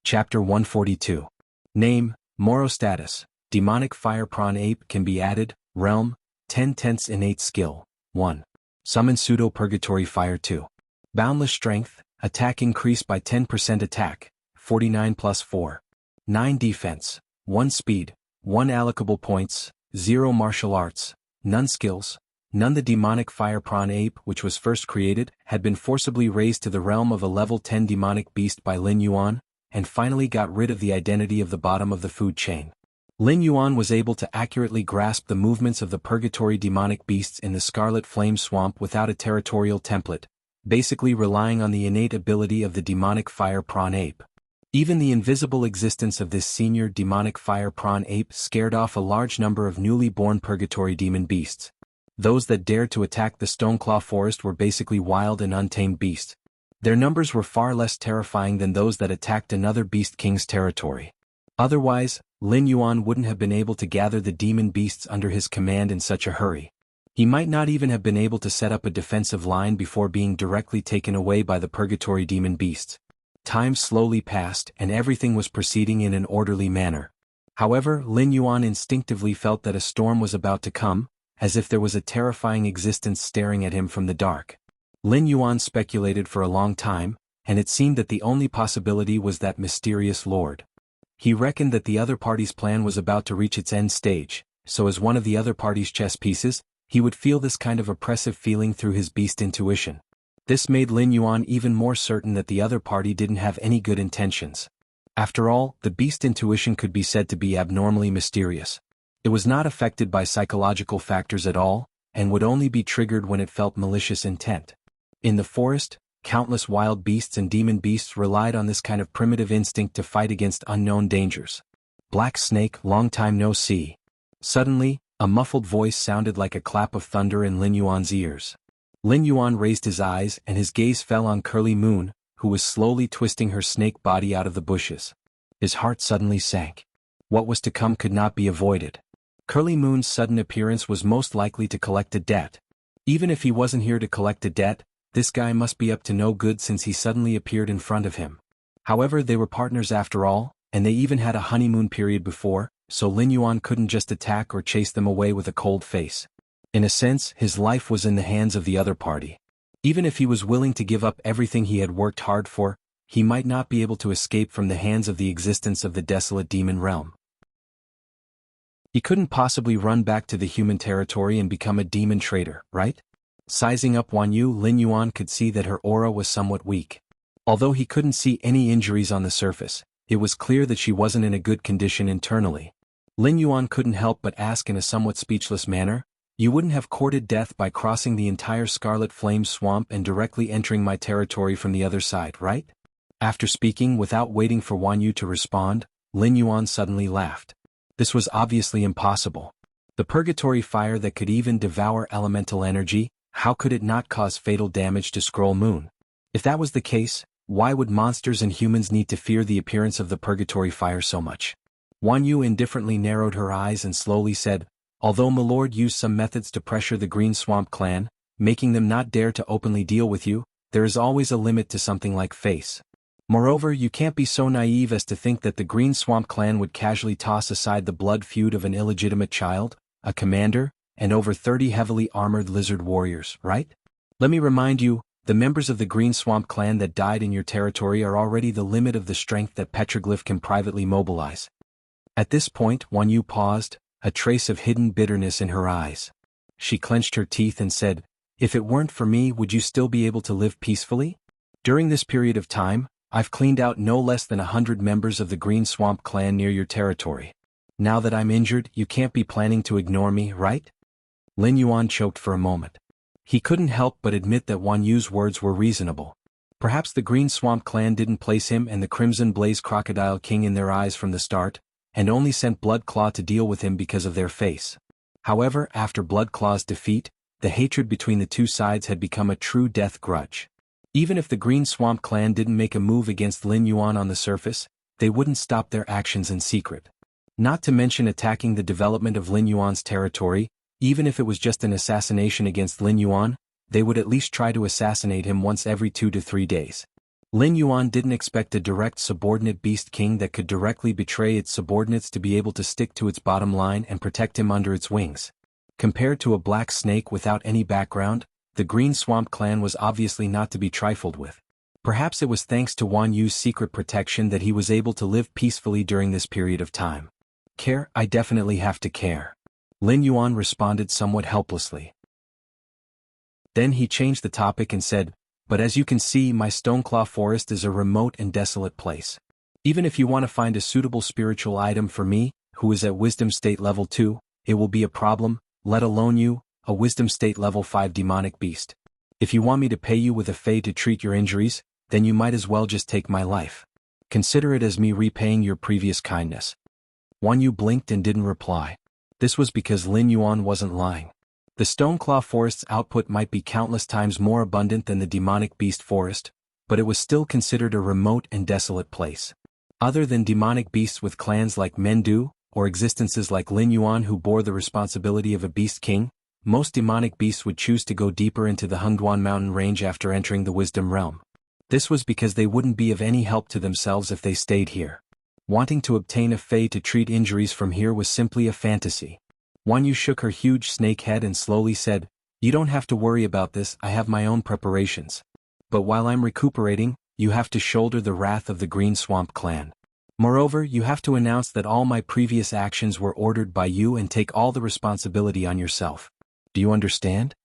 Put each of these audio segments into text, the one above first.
Chapter 142. Name, Moro status. Demonic fire prawn ape can be added. Realm, 10/10 innate skill. 1. Summon pseudo purgatory fire 2. Boundless strength, attack increased by 10% attack, 49 plus 4. 9 defense, 1 speed, 1 allocable points, 0 martial arts, none skills. None. The demonic fire prawn ape, which was first created, had been forcibly raised to the realm of a level 10 demonic beast by Lin Yuan, and finally got rid of the identity of the bottom of the food chain. Lin Yuan was able to accurately grasp the movements of the purgatory demonic beasts in the Scarlet Flame Swamp without a territorial template, basically relying on the innate ability of the demonic fire prawn ape. Even the invisible existence of this senior demonic fire prawn ape scared off a large number of newly born purgatory demon beasts. Those that dared to attack the Stoneclaw Forest were basically wild and untamed beasts. Their numbers were far less terrifying than those that attacked another Beast King's territory. Otherwise, Lin Yuan wouldn't have been able to gather the demon beasts under his command in such a hurry. He might not even have been able to set up a defensive line before being directly taken away by the purgatory demon beasts. Time slowly passed and everything was proceeding in an orderly manner. However, Lin Yuan instinctively felt that a storm was about to come, as if there was a terrifying existence staring at him from the dark. Lin Yuan speculated for a long time, and it seemed that the only possibility was that mysterious lord. He reckoned that the other party's plan was about to reach its end stage, so as one of the other party's chess pieces, he would feel this kind of oppressive feeling through his beast intuition. This made Lin Yuan even more certain that the other party didn't have any good intentions. After all, the beast intuition could be said to be abnormally mysterious. It was not affected by psychological factors at all, and would only be triggered when it felt malicious intent. In the forest, countless wild beasts and demon beasts relied on this kind of primitive instinct to fight against unknown dangers. Black Snake, long time no see. Suddenly, a muffled voice sounded like a clap of thunder in Lin Yuan's ears. Lin Yuan raised his eyes and his gaze fell on Curly Moon, who was slowly twisting her snake body out of the bushes. His heart suddenly sank. What was to come could not be avoided. Curly Moon's sudden appearance was most likely to collect a debt. Even if he wasn't here to collect a debt, this guy must be up to no good since he suddenly appeared in front of him. However, they were partners after all, and they even had a honeymoon period before, so Lin Yuan couldn't just attack or chase them away with a cold face. In a sense, his life was in the hands of the other party. Even if he was willing to give up everything he had worked hard for, he might not be able to escape from the hands of the existence of the desolate demon realm. He couldn't possibly run back to the human territory and become a demon trader, right? Sizing up Wan Yu, Lin Yuan could see that her aura was somewhat weak. Although he couldn't see any injuries on the surface, it was clear that she wasn't in a good condition internally. Lin Yuan couldn't help but ask in a somewhat speechless manner, "You wouldn't have courted death by crossing the entire Scarlet Flame Swamp and directly entering my territory from the other side, right?" After speaking without waiting for Wan Yu to respond, Lin Yuan suddenly laughed. This was obviously impossible. The purgatory fire that could even devour elemental energy, how could it not cause fatal damage to Scroll Moon? If that was the case, why would monsters and humans need to fear the appearance of the purgatory fire so much? Wan Yu indifferently narrowed her eyes and slowly said, "Although Milord used some methods to pressure the Green Swamp clan, making them not dare to openly deal with you, there is always a limit to something like face. Moreover, you can't be so naive as to think that the Green Swamp clan would casually toss aside the blood feud of an illegitimate child, a commander, and over 30 heavily armored lizard warriors, right? Let me remind you, the members of the Green Swamp clan that died in your territory are already the limit of the strength that Petroglyph can privately mobilize." At this point, Wan Yu paused, a trace of hidden bitterness in her eyes. She clenched her teeth and said, "If it weren't for me, would you still be able to live peacefully? During this period of time, I've cleaned out no less than 100 members of the Green Swamp clan near your territory. Now that I'm injured, you can't be planning to ignore me, right?" Lin Yuan choked for a moment. He couldn't help but admit that Wan Yu's words were reasonable. Perhaps the Green Swamp clan didn't place him and the Crimson Blaze Crocodile King in their eyes from the start, and only sent Bloodclaw to deal with him because of their face. However, after Bloodclaw's defeat, the hatred between the two sides had become a true death grudge. Even if the Green Swamp clan didn't make a move against Lin Yuan on the surface, they wouldn't stop their actions in secret. Not to mention attacking the development of Lin Yuan's territory. Even if it was just an assassination against Lin Yuan, they would at least try to assassinate him once every 2 to 3 days. Lin Yuan didn't expect a direct subordinate beast king that could directly betray its subordinates to be able to stick to its bottom line and protect him under its wings. Compared to a black snake without any background, the Green Swamp clan was obviously not to be trifled with. Perhaps it was thanks to Wan Yu's secret protection that he was able to live peacefully during this period of time. Care, I definitely have to care. Lin Yuan responded somewhat helplessly. Then he changed the topic and said, but as you can see, my Stoneclaw Forest is a remote and desolate place. Even if you want to find a suitable spiritual item for me, who is at Wisdom State Level 2, it will be a problem, let alone you, a Wisdom State Level 5 demonic beast. If you want me to pay you with a fey to treat your injuries, then you might as well just take my life. Consider it as me repaying your previous kindness. Wan Yu blinked and didn't reply. This was because Lin Yuan wasn't lying. The Stoneclaw Forest's output might be countless times more abundant than the demonic beast forest, but it was still considered a remote and desolate place. Other than demonic beasts with clans like Mendu, or existences like Lin Yuan who bore the responsibility of a beast king, most demonic beasts would choose to go deeper into the Hengduan mountain range after entering the Wisdom realm. This was because they wouldn't be of any help to themselves if they stayed here. Wanting to obtain a fey to treat injuries from here was simply a fantasy. Wan Yu shook her huge snake head and slowly said, you don't have to worry about this, I have my own preparations. But while I'm recuperating, you have to shoulder the wrath of the Green Swamp clan. Moreover, you have to announce that all my previous actions were ordered by you and take all the responsibility on yourself. Do you understand?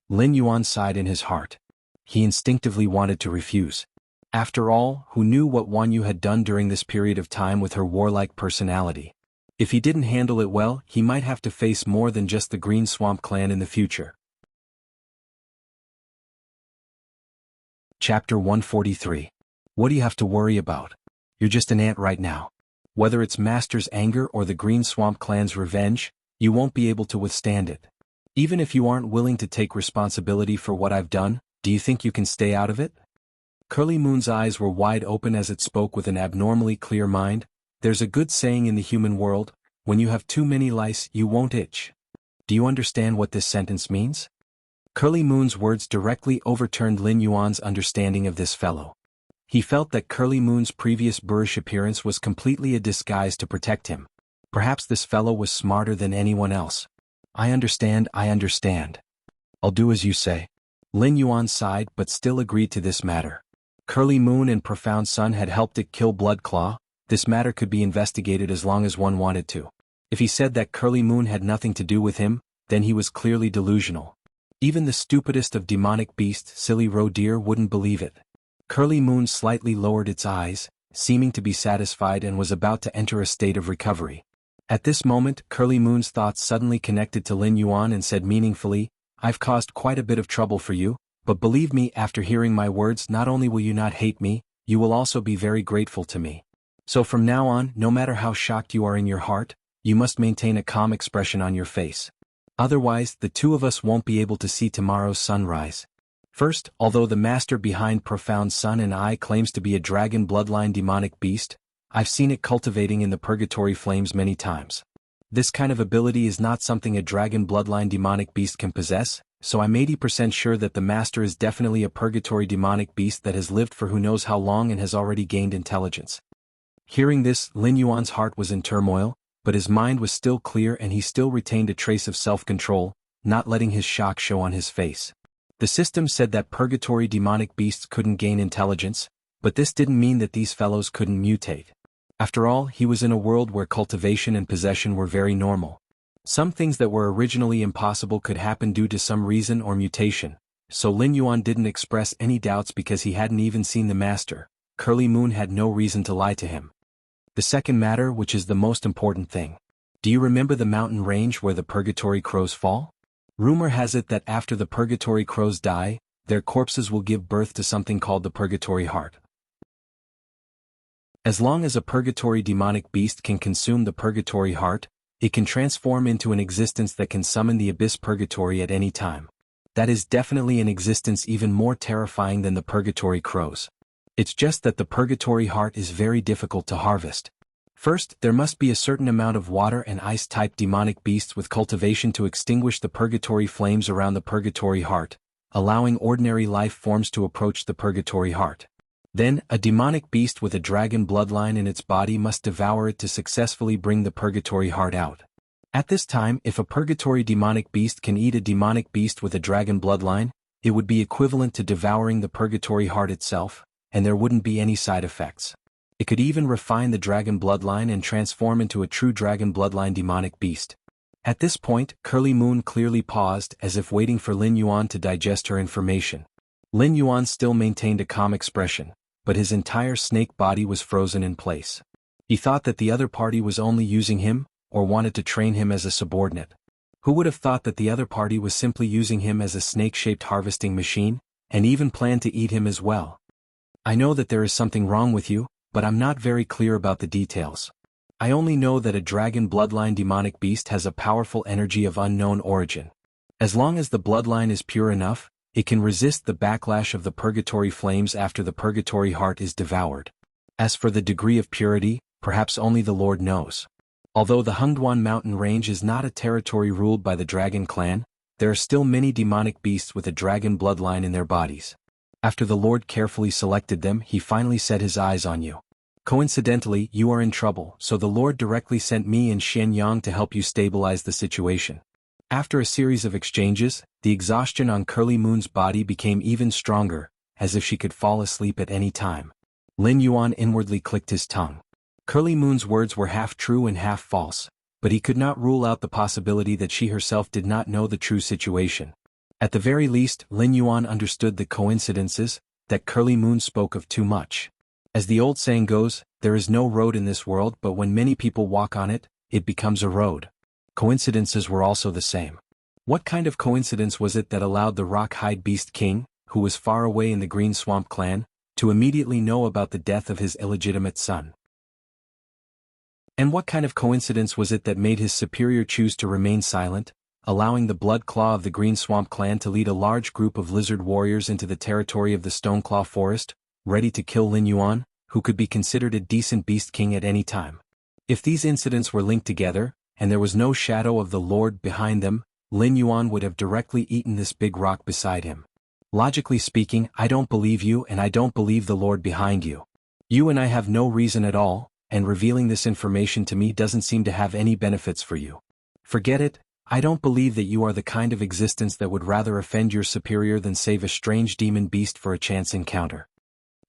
Lin Yuan sighed in his heart. He instinctively wanted to refuse. After all, who knew what Wan Yu had done during this period of time with her warlike personality? If he didn't handle it well, he might have to face more than just the Green Swamp clan in the future. Chapter 143. What do you have to worry about? You're just an ant right now. Whether it's Master's anger or the Green Swamp clan's revenge, you won't be able to withstand it. Even if you aren't willing to take responsibility for what I've done, do you think you can stay out of it? Curly Moon's eyes were wide open as it spoke with an abnormally clear mind. There's a good saying in the human world, when you have too many lice, you won't itch. Do you understand what this sentence means? Curly Moon's words directly overturned Lin Yuan's understanding of this fellow. He felt that Curly Moon's previous boorish appearance was completely a disguise to protect him. Perhaps this fellow was smarter than anyone else. I understand. I'll do as you say. Lin Yuan sighed but still agreed to this matter. Curly Moon and Profound Sun had helped it kill Bloodclaw. This matter could be investigated as long as one wanted to. If he said that Curly Moon had nothing to do with him, then he was clearly delusional. Even the stupidest of demonic beasts, Silly Roe Deer, wouldn't believe it. Curly Moon slightly lowered its eyes, seeming to be satisfied, and was about to enter a state of recovery. At this moment, Curly Moon's thoughts suddenly connected to Lin Yuan and said meaningfully, I've caused quite a bit of trouble for you, but believe me, after hearing my words, not only will you not hate me, you will also be very grateful to me. So from now on, no matter how shocked you are in your heart, you must maintain a calm expression on your face. Otherwise, the two of us won't be able to see tomorrow's sunrise. First, although the master behind Profound Sun and I claims to be a dragon bloodline demonic beast, I've seen it cultivating in the purgatory flames many times. This kind of ability is not something a dragon bloodline demonic beast can possess, so I'm 80% sure that the master is definitely a purgatory demonic beast that has lived for who knows how long and has already gained intelligence. Hearing this, Lin Yuan's heart was in turmoil, but his mind was still clear and he still retained a trace of self-control, not letting his shock show on his face. The system said that purgatory demonic beasts couldn't gain intelligence, but this didn't mean that these fellows couldn't mutate. After all, he was in a world where cultivation and possession were very normal. Some things that were originally impossible could happen due to some reason or mutation, so Lin Yuan didn't express any doubts because he hadn't even seen the master. Curly Moon had no reason to lie to him. The second matter, which is the most important thing. Do you remember the mountain range where the purgatory crows fall? Rumor has it that after the purgatory crows die, their corpses will give birth to something called the purgatory heart. As long as a purgatory demonic beast can consume the purgatory heart, it can transform into an existence that can summon the abyss purgatory at any time. That is definitely an existence even more terrifying than the purgatory crows. It's just that the purgatory heart is very difficult to harvest. First, there must be a certain amount of water and ice-type demonic beasts with cultivation to extinguish the purgatory flames around the purgatory heart, allowing ordinary life forms to approach the purgatory heart. Then, a demonic beast with a dragon bloodline in its body must devour it to successfully bring the purgatory heart out. At this time, if a purgatory demonic beast can eat a demonic beast with a dragon bloodline, it would be equivalent to devouring the purgatory heart itself, and there wouldn't be any side effects. It could even refine the dragon bloodline and transform into a true dragon bloodline demonic beast. At this point, Curly Moon clearly paused as if waiting for Lin Yuan to digest her information. Lin Yuan still maintained a calm expression, but his entire snake body was frozen in place. He thought that the other party was only using him, or wanted to train him as a subordinate. Who would have thought that the other party was simply using him as a snake-shaped harvesting machine, and even planned to eat him as well? I know that there is something wrong with you, but I'm not very clear about the details. I only know that a dragon bloodline demonic beast has a powerful energy of unknown origin. As long as the bloodline is pure enough, it can resist the backlash of the purgatory flames after the purgatory heart is devoured. As for the degree of purity, perhaps only the Lord knows. Although the Hungduan mountain range is not a territory ruled by the dragon clan, there are still many demonic beasts with a dragon bloodline in their bodies. After the Lord carefully selected them, he finally set his eyes on you. Coincidentally, you are in trouble, so the Lord directly sent me and Xian Yang to help you stabilize the situation. After a series of exchanges, the exhaustion on Curly Moon's body became even stronger, as if she could fall asleep at any time. Lin Yuan inwardly clicked his tongue. Curly Moon's words were half true and half false, but he could not rule out the possibility that she herself did not know the true situation. At the very least, Lin Yuan understood the coincidences, that Curly Moon spoke of too much. As the old saying goes, there is no road in this world, but when many people walk on it, it becomes a road. Coincidences were also the same. What kind of coincidence was it that allowed the Rock-Hide Beast King, who was far away in the Green Swamp clan, to immediately know about the death of his illegitimate son? And what kind of coincidence was it that made his superior choose to remain silent, allowing the Blood Claw of the Green Swamp clan to lead a large group of lizard warriors into the territory of the Stoneclaw Forest, ready to kill Lin Yuan, who could be considered a decent beast king at any time? If these incidents were linked together, and there was no shadow of the Lord behind them, Lin Yuan would have directly eaten this big rock beside him. Logically speaking, I don't believe you and I don't believe the Lord behind you. You and I have no reason at all, and revealing this information to me doesn't seem to have any benefits for you. Forget it, I don't believe that you are the kind of existence that would rather offend your superior than save a strange demon beast for a chance encounter.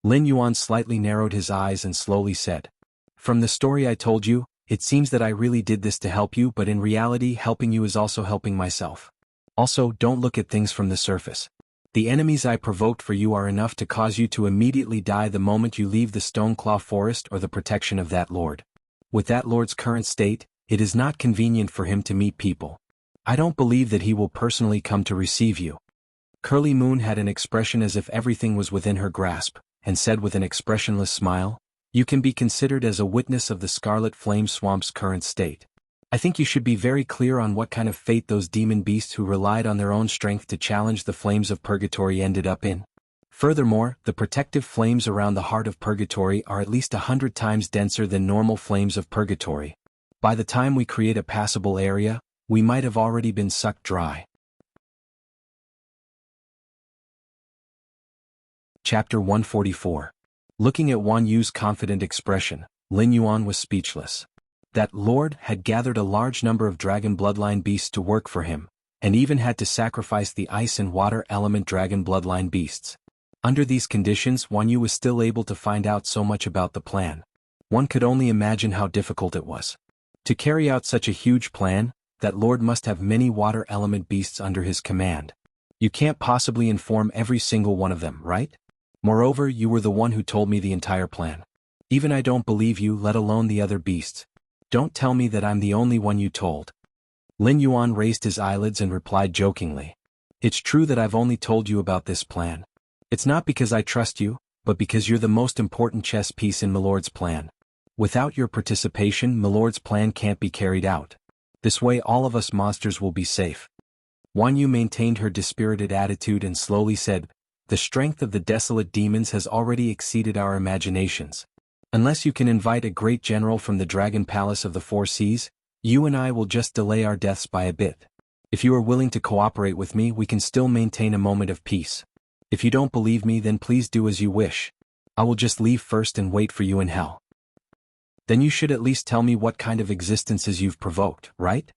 Lin Yuan slightly narrowed his eyes and slowly said, "From the story I told you, it seems that I really did this to help you, but in reality helping you is also helping myself. Also, don't look at things from the surface. The enemies I provoked for you are enough to cause you to immediately die the moment you leave the Stoneclaw Forest or the protection of that Lord. With that Lord's current state, it is not convenient for him to meet people. I don't believe that he will personally come to receive you." Curly Moon had an expression as if everything was within her grasp, and said with an expressionless smile, "You can be considered as a witness of the Scarlet Flame Swamp's current state. I think you should be very clear on what kind of fate those demon beasts who relied on their own strength to challenge the flames of purgatory ended up in. Furthermore, the protective flames around the heart of purgatory are at least 100 times denser than normal flames of purgatory. By the time we create a passable area, we might have already been sucked dry." Chapter 144. Looking at Wan Yu's confident expression, Lin Yuan was speechless. That Lord had gathered a large number of dragon bloodline beasts to work for him, and even had to sacrifice the ice and water element dragon bloodline beasts. Under these conditions, Wan Yu was still able to find out so much about the plan. One could only imagine how difficult it was. To carry out such a huge plan, that Lord must have many water element beasts under his command. You can't possibly inform every single one of them, right? Moreover, you were the one who told me the entire plan. Even I don't believe you, let alone the other beasts. Don't tell me that I'm the only one you told." Lin Yuan raised his eyelids and replied jokingly, "It's true that I've only told you about this plan. It's not because I trust you, but because you're the most important chess piece in Milord's plan. Without your participation, Milord's plan can't be carried out. This way all of us monsters will be safe." Wan Yu maintained her dispirited attitude and slowly said, "The strength of the desolate demons has already exceeded our imaginations. Unless you can invite a great general from the Dragon Palace of the Four Seas, you and I will just delay our deaths by a bit. If you are willing to cooperate with me, we can still maintain a moment of peace. If you don't believe me, then please do as you wish." I will just leave first and wait for you in hell. Then you should at least tell me what kind of existences you've provoked, right?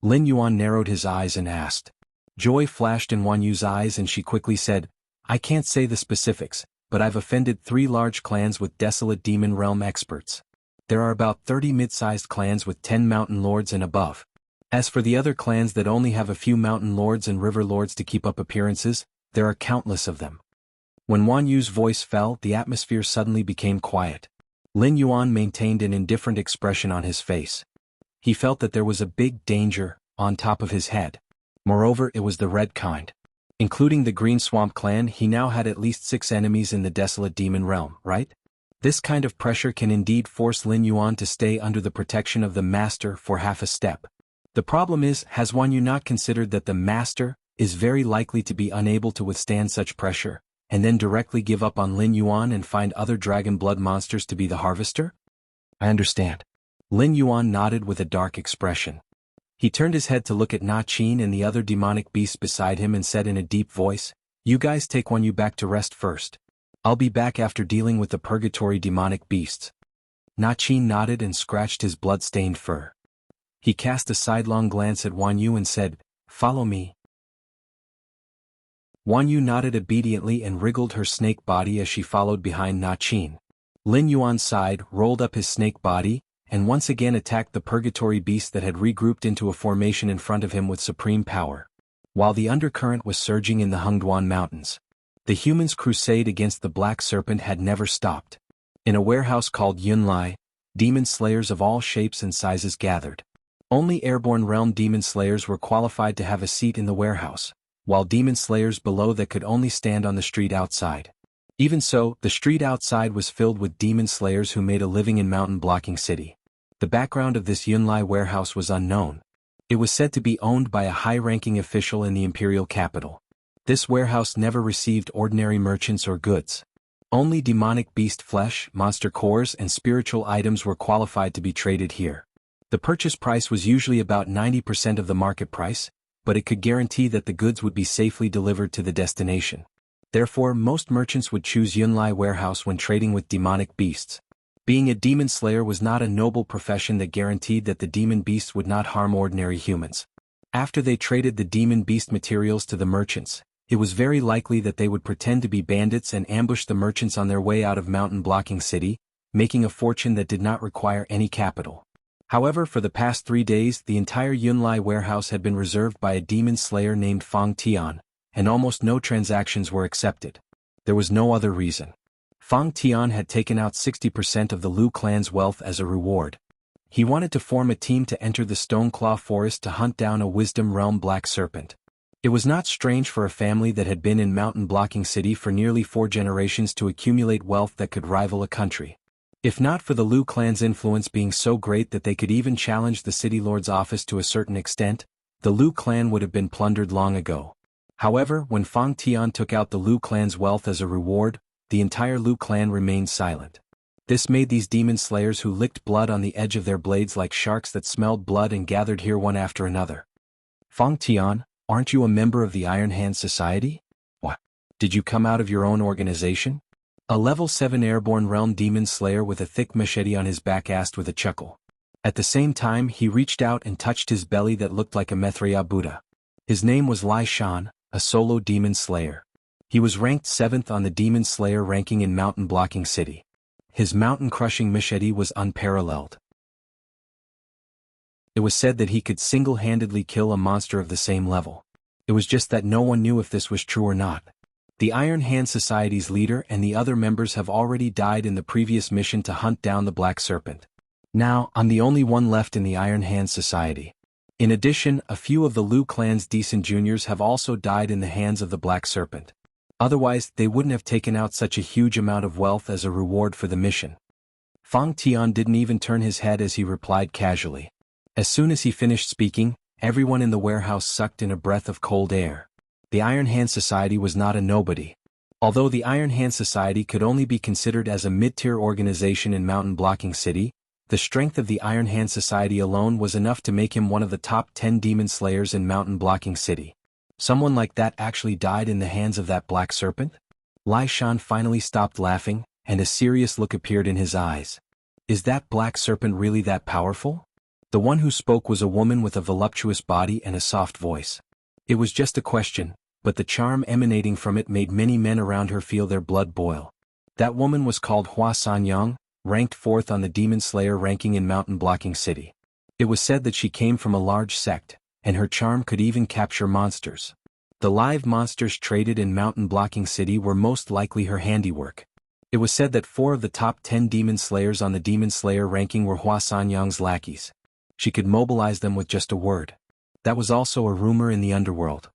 Lin Yuan narrowed his eyes and asked. Joy flashed in Wan Yu's eyes and she quickly said, I can't say the specifics, but I've offended 3 large clans with desolate demon realm experts. There are about 30 mid-sized clans with 10 mountain lords and above. As for the other clans that only have a few mountain lords and river lords to keep up appearances, there are countless of them. When Wan Yu's voice fell, the atmosphere suddenly became quiet. Lin Yuan maintained an indifferent expression on his face. He felt that there was a big danger on top of his head. Moreover, it was the red kind. Including the Green Swamp clan, he now had at least 6 enemies in the desolate demon realm, right? This kind of pressure can indeed force Lin Yuan to stay under the protection of the master for half a step. The problem is, has Wan Yu not considered that the master is very likely to be unable to withstand such pressure, and then directly give up on Lin Yuan and find other dragon blood monsters to be the harvester? I understand. Lin Yuan nodded with a dark expression. He turned his head to look at Na Qin and the other demonic beasts beside him and said in a deep voice, You guys take Wan Yu back to rest first. I'll be back after dealing with the purgatory demonic beasts. Na Qin nodded and scratched his blood-stained fur. He cast a sidelong glance at Wan Yu and said, Follow me. Wan Yu nodded obediently and wriggled her snake body as she followed behind Na Qin. Lin Yuan sighed, rolled up his snake body, and once again attacked the purgatory beast that had regrouped into a formation in front of him with supreme power. While the undercurrent was surging in the Hengduan Mountains, the humans' crusade against the Black Serpent had never stopped. In a warehouse called Yunlai, demon slayers of all shapes and sizes gathered. Only airborne realm demon slayers were qualified to have a seat in the warehouse, while demon slayers below that could only stand on the street outside. Even so, the street outside was filled with demon slayers who made a living in mountain blocking city. The background of this Yunlai warehouse was unknown. It was said to be owned by a high-ranking official in the imperial capital. This warehouse never received ordinary merchants or goods. Only demonic beast flesh, monster cores and spiritual items were qualified to be traded here. The purchase price was usually about 90% of the market price, but it could guarantee that the goods would be safely delivered to the destination. Therefore, most merchants would choose Yunlai warehouse when trading with demonic beasts. Being a demon slayer was not a noble profession that guaranteed that the demon beasts would not harm ordinary humans. After they traded the demon beast materials to the merchants, it was very likely that they would pretend to be bandits and ambush the merchants on their way out of mountain blocking city, making a fortune that did not require any capital. However, for the past 3 days, the entire Yunlai warehouse had been reserved by a demon slayer named Fang Tian, and almost no transactions were accepted. There was no other reason. Fang Tian had taken out 60% of the Lu clan's wealth as a reward. He wanted to form a team to enter the Stoneclaw Forest to hunt down a Wisdom Realm Black Serpent. It was not strange for a family that had been in mountain blocking city for nearly 4 generations to accumulate wealth that could rival a country. If not for the Lu clan's influence being so great that they could even challenge the city lord's office to a certain extent, the Lu clan would have been plundered long ago. However, when Fang Tian took out the Lu clan's wealth as a reward, the entire Lu clan remained silent. This made these demon slayers who licked blood on the edge of their blades like sharks that smelled blood and gathered here one after another. Fang Tian, aren't you a member of the Iron Hand Society? What? Did you come out of your own organization? A level 7 airborne realm demon slayer with a thick machete on his back asked with a chuckle. At the same time, he reached out and touched his belly that looked like a Mithriya Buddha. His name was Lai Shan, a solo demon slayer. He was ranked 7th on the demon slayer ranking in mountain blocking city. His mountain-crushing machete was unparalleled. It was said that he could single-handedly kill a monster of the same level. It was just that no one knew if this was true or not. The Iron Hand Society's leader and the other members have already died in the previous mission to hunt down the Black Serpent. Now, I'm the only one left in the Iron Hand Society. In addition, a few of the Lu clan's decent juniors have also died in the hands of the Black Serpent. Otherwise, they wouldn't have taken out such a huge amount of wealth as a reward for the mission. Fang Tian didn't even turn his head as he replied casually. As soon as he finished speaking, everyone in the warehouse sucked in a breath of cold air. The Iron Hand Society was not a nobody. Although the Iron Hand Society could only be considered as a mid-tier organization in mountain blocking city, the strength of the Iron Hand Society alone was enough to make him one of the top 10 demon slayers in mountain blocking city. Someone like that actually died in the hands of that Black Serpent? Lai Shan finally stopped laughing, and a serious look appeared in his eyes. Is that black serpent really that powerful? The one who spoke was a woman with a voluptuous body and a soft voice. It was just a question, but the charm emanating from it made many men around her feel their blood boil. That woman was called Hua Sanyang, ranked 4th on the Demon Slayer ranking in Mountain Blocking City. It was said that she came from a large sect, and her charm could even capture monsters. The live monsters traded in Mountain Blocking City were most likely her handiwork. It was said that 4 of the top 10 Demon Slayers on the Demon Slayer ranking were Hua Sanyang's lackeys. She could mobilize them with just a word. That was also a rumor in the underworld.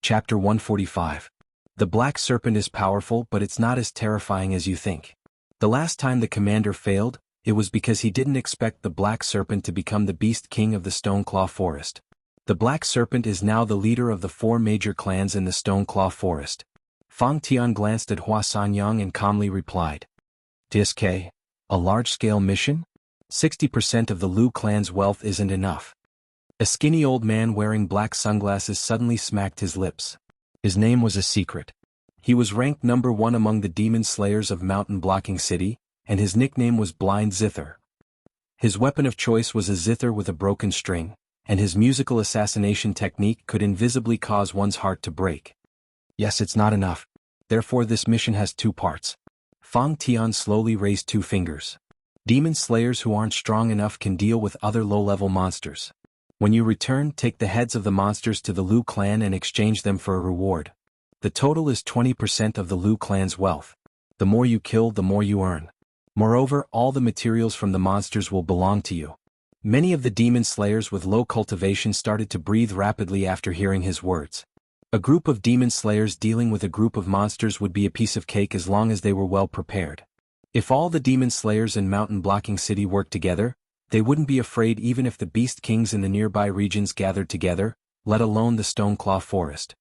Chapter 145. The Black Serpent is powerful, but it's not as terrifying as you think. The last time the commander failed, it was because he didn't expect the Black Serpent to become the Beast King of the Stoneclaw Forest. The Black Serpent is now the leader of the 4 major clans in the Stoneclaw Forest. Fang Tian glanced at Hua Sanyang and calmly replied. "DSK, a large-scale mission? 60% of the Lu clan's wealth isn't enough." A skinny old man wearing black sunglasses suddenly smacked his lips. His name was a secret. He was ranked number 1 among the Demon Slayers of Mountain Blocking City, and his nickname was Blind Zither. His weapon of choice was a zither with a broken string, and his musical assassination technique could invisibly cause one's heart to break. Yes, it's not enough. Therefore this mission has 2 parts. Fang Tian slowly raised 2 fingers. Demon Slayers who aren't strong enough can deal with other low-level monsters. When you return, take the heads of the monsters to the Lu clan and exchange them for a reward. The total is 20% of the Lu clan's wealth. The more you kill, the more you earn. Moreover, all the materials from the monsters will belong to you. Many of the Demon Slayers with low cultivation started to breathe rapidly after hearing his words. A group of Demon Slayers dealing with a group of monsters would be a piece of cake as long as they were well prepared. If all the Demon Slayers in Mountain Blocking City worked together, they wouldn't be afraid even if the Beast Kings in the nearby regions gathered together, let alone the Stoneclaw Forest.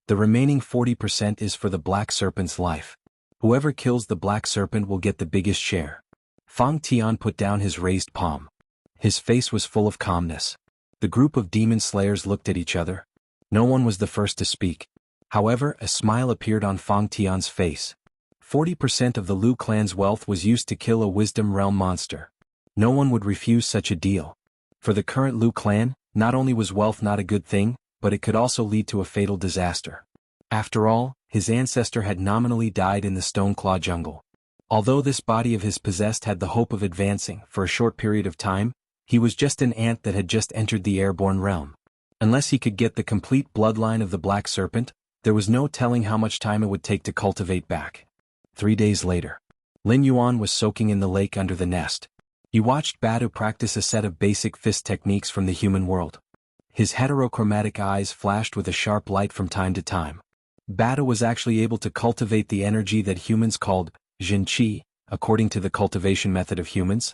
The remaining 40% is for the Black Serpent's life. Whoever kills the Black Serpent will get the biggest share. Fang Tian put down his raised palm. His face was full of calmness. The group of Demon Slayers looked at each other. No one was the first to speak. However, a smile appeared on Fang Tian's face. 40% of the Lu clan's wealth was used to kill a Wisdom Realm monster. No one would refuse such a deal. For the current Lu clan, not only was wealth not a good thing, but it could also lead to a fatal disaster. After all, his ancestor had nominally died in the Stoneclaw jungle. Although this body of his possessed had the hope of advancing for a short period of time, he was just an ant that had just entered the airborne realm. Unless he could get the complete bloodline of the Black Serpent, there was no telling how much time it would take to cultivate back. 3 days later, Lin Yuan was soaking in the lake under the nest. He watched Badu practice a set of basic fist techniques from the human world. His heterochromatic eyes flashed with a sharp light from time to time. Badu was actually able to cultivate the energy that humans called Jin Qi, according to the cultivation method of humans.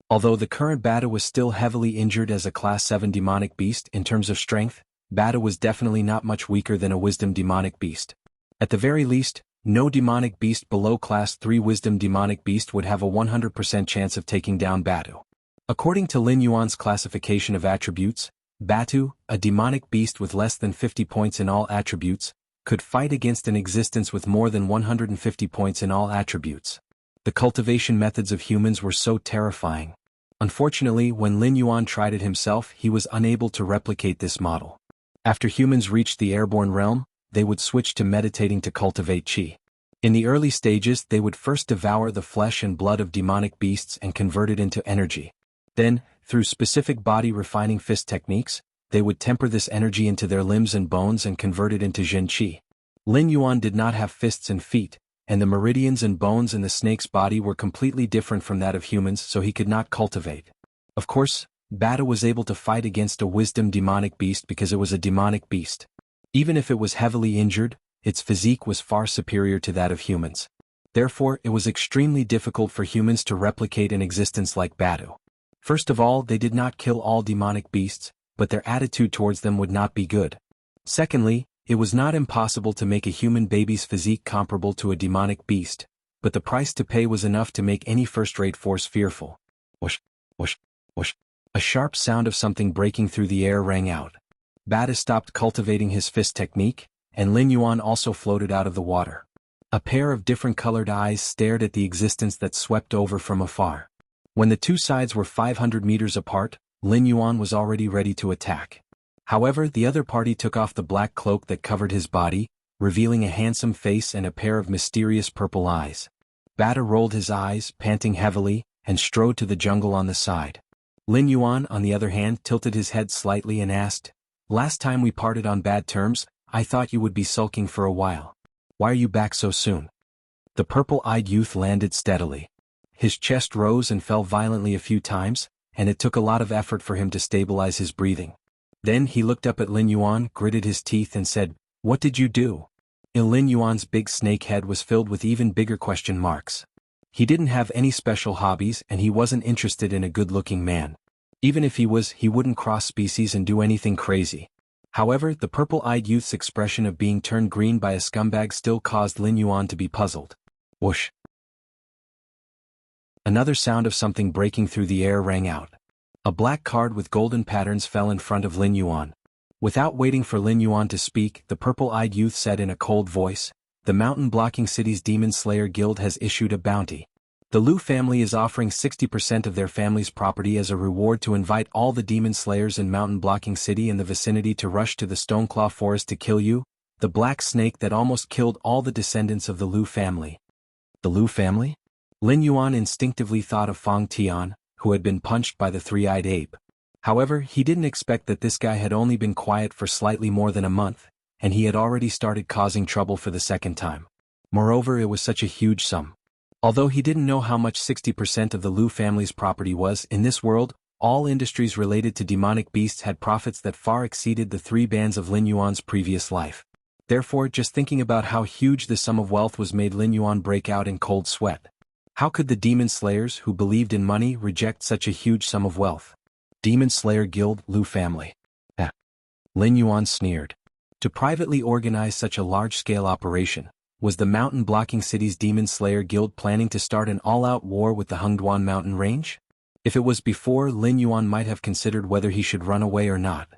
Although the current Badu was still heavily injured as a Class 7 demonic beast in terms of strength, Badu was definitely not much weaker than a Wisdom demonic beast. At the very least, no demonic beast below Class 3 Wisdom demonic beast would have a 100% chance of taking down Badu. According to Lin Yuan's classification of attributes, Batu, a demonic beast with less than 50 points in all attributes, could fight against an existence with more than 150 points in all attributes. The cultivation methods of humans were so terrifying. Unfortunately, when Lin Yuan tried it himself, he was unable to replicate this model. After humans reached the airborne realm, they would switch to meditating to cultivate qi. In the early stages, they would first devour the flesh and blood of demonic beasts and convert it into energy. Then, through specific body-refining fist techniques, they would temper this energy into their limbs and bones and convert it into Jin Qi. Lin Yuan did not have fists and feet, and the meridians and bones in the snake's body were completely different from that of humans, so he could not cultivate. Of course, Badu was able to fight against a Wisdom demonic beast because it was a demonic beast. Even if it was heavily injured, its physique was far superior to that of humans. Therefore, it was extremely difficult for humans to replicate an existence like Badu. First of all, they did not kill all demonic beasts, but their attitude towards them would not be good. Secondly, it was not impossible to make a human baby's physique comparable to a demonic beast, but the price to pay was enough to make any first-rate force fearful. Whoosh, whoosh, whoosh. A sharp sound of something breaking through the air rang out. Bada stopped cultivating his fist technique, and Lin Yuan also floated out of the water. A pair of different colored eyes stared at the existence that swept over from afar. When the two sides were 500 meters apart, Lin Yuan was already ready to attack. However, the other party took off the black cloak that covered his body, revealing a handsome face and a pair of mysterious purple eyes. Bada rolled his eyes, panting heavily, and strode to the jungle on the side. Lin Yuan, on the other hand, tilted his head slightly and asked, "Last time we parted on bad terms, I thought you would be sulking for a while. Why are you back so soon?" The purple-eyed youth landed steadily. His chest rose and fell violently a few times, and it took a lot of effort for him to stabilize his breathing. Then he looked up at Lin Yuan, gritted his teeth and said, "What did you do?" Lin Yuan's big snake head was filled with even bigger question marks. He didn't have any special hobbies and he wasn't interested in a good-looking man. Even if he was, he wouldn't cross species and do anything crazy. However, the purple-eyed youth's expression of being turned green by a scumbag still caused Lin Yuan to be puzzled. Whoosh! Another sound of something breaking through the air rang out. A black card with golden patterns fell in front of Lin Yuan. Without waiting for Lin Yuan to speak, the purple-eyed youth said in a cold voice, "The mountain-blocking city's Demon Slayer Guild has issued a bounty. The Liu family is offering 60% of their family's property as a reward to invite all the Demon Slayers in mountain-blocking city in the vicinity to rush to the Stoneclaw Forest to kill you, the black snake that almost killed all the descendants of the Liu family." The Liu family? Lin Yuan instinctively thought of Fang Tian, who had been punched by the three-eyed ape. However, he didn't expect that this guy had only been quiet for slightly more than a month, and he had already started causing trouble for the second time. Moreover, it was such a huge sum. Although he didn't know how much 60% of the Liu family's property was, in this world, all industries related to demonic beasts had profits that far exceeded the 3 bands of Lin Yuan's previous life. Therefore, just thinking about how huge the sum of wealth was made Lin Yuan break out in cold sweat. How could the Demon Slayers, who believed in money, reject such a huge sum of wealth? Demon Slayer Guild, Liu family. Lin Yuan sneered. To privately organize such a large-scale operation, was the mountain-blocking city's Demon Slayer Guild planning to start an all-out war with the Hengduan mountain range? If it was before, Lin Yuan might have considered whether he should run away or not.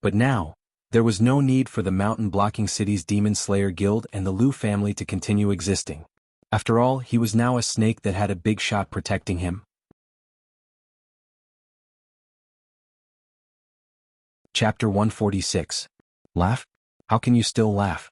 But now, there was no need for the mountain-blocking city's Demon Slayer Guild and the Liu family to continue existing. After all, he was now a snake that had a big shot protecting him. Chapter 146. Laugh? How can you still laugh?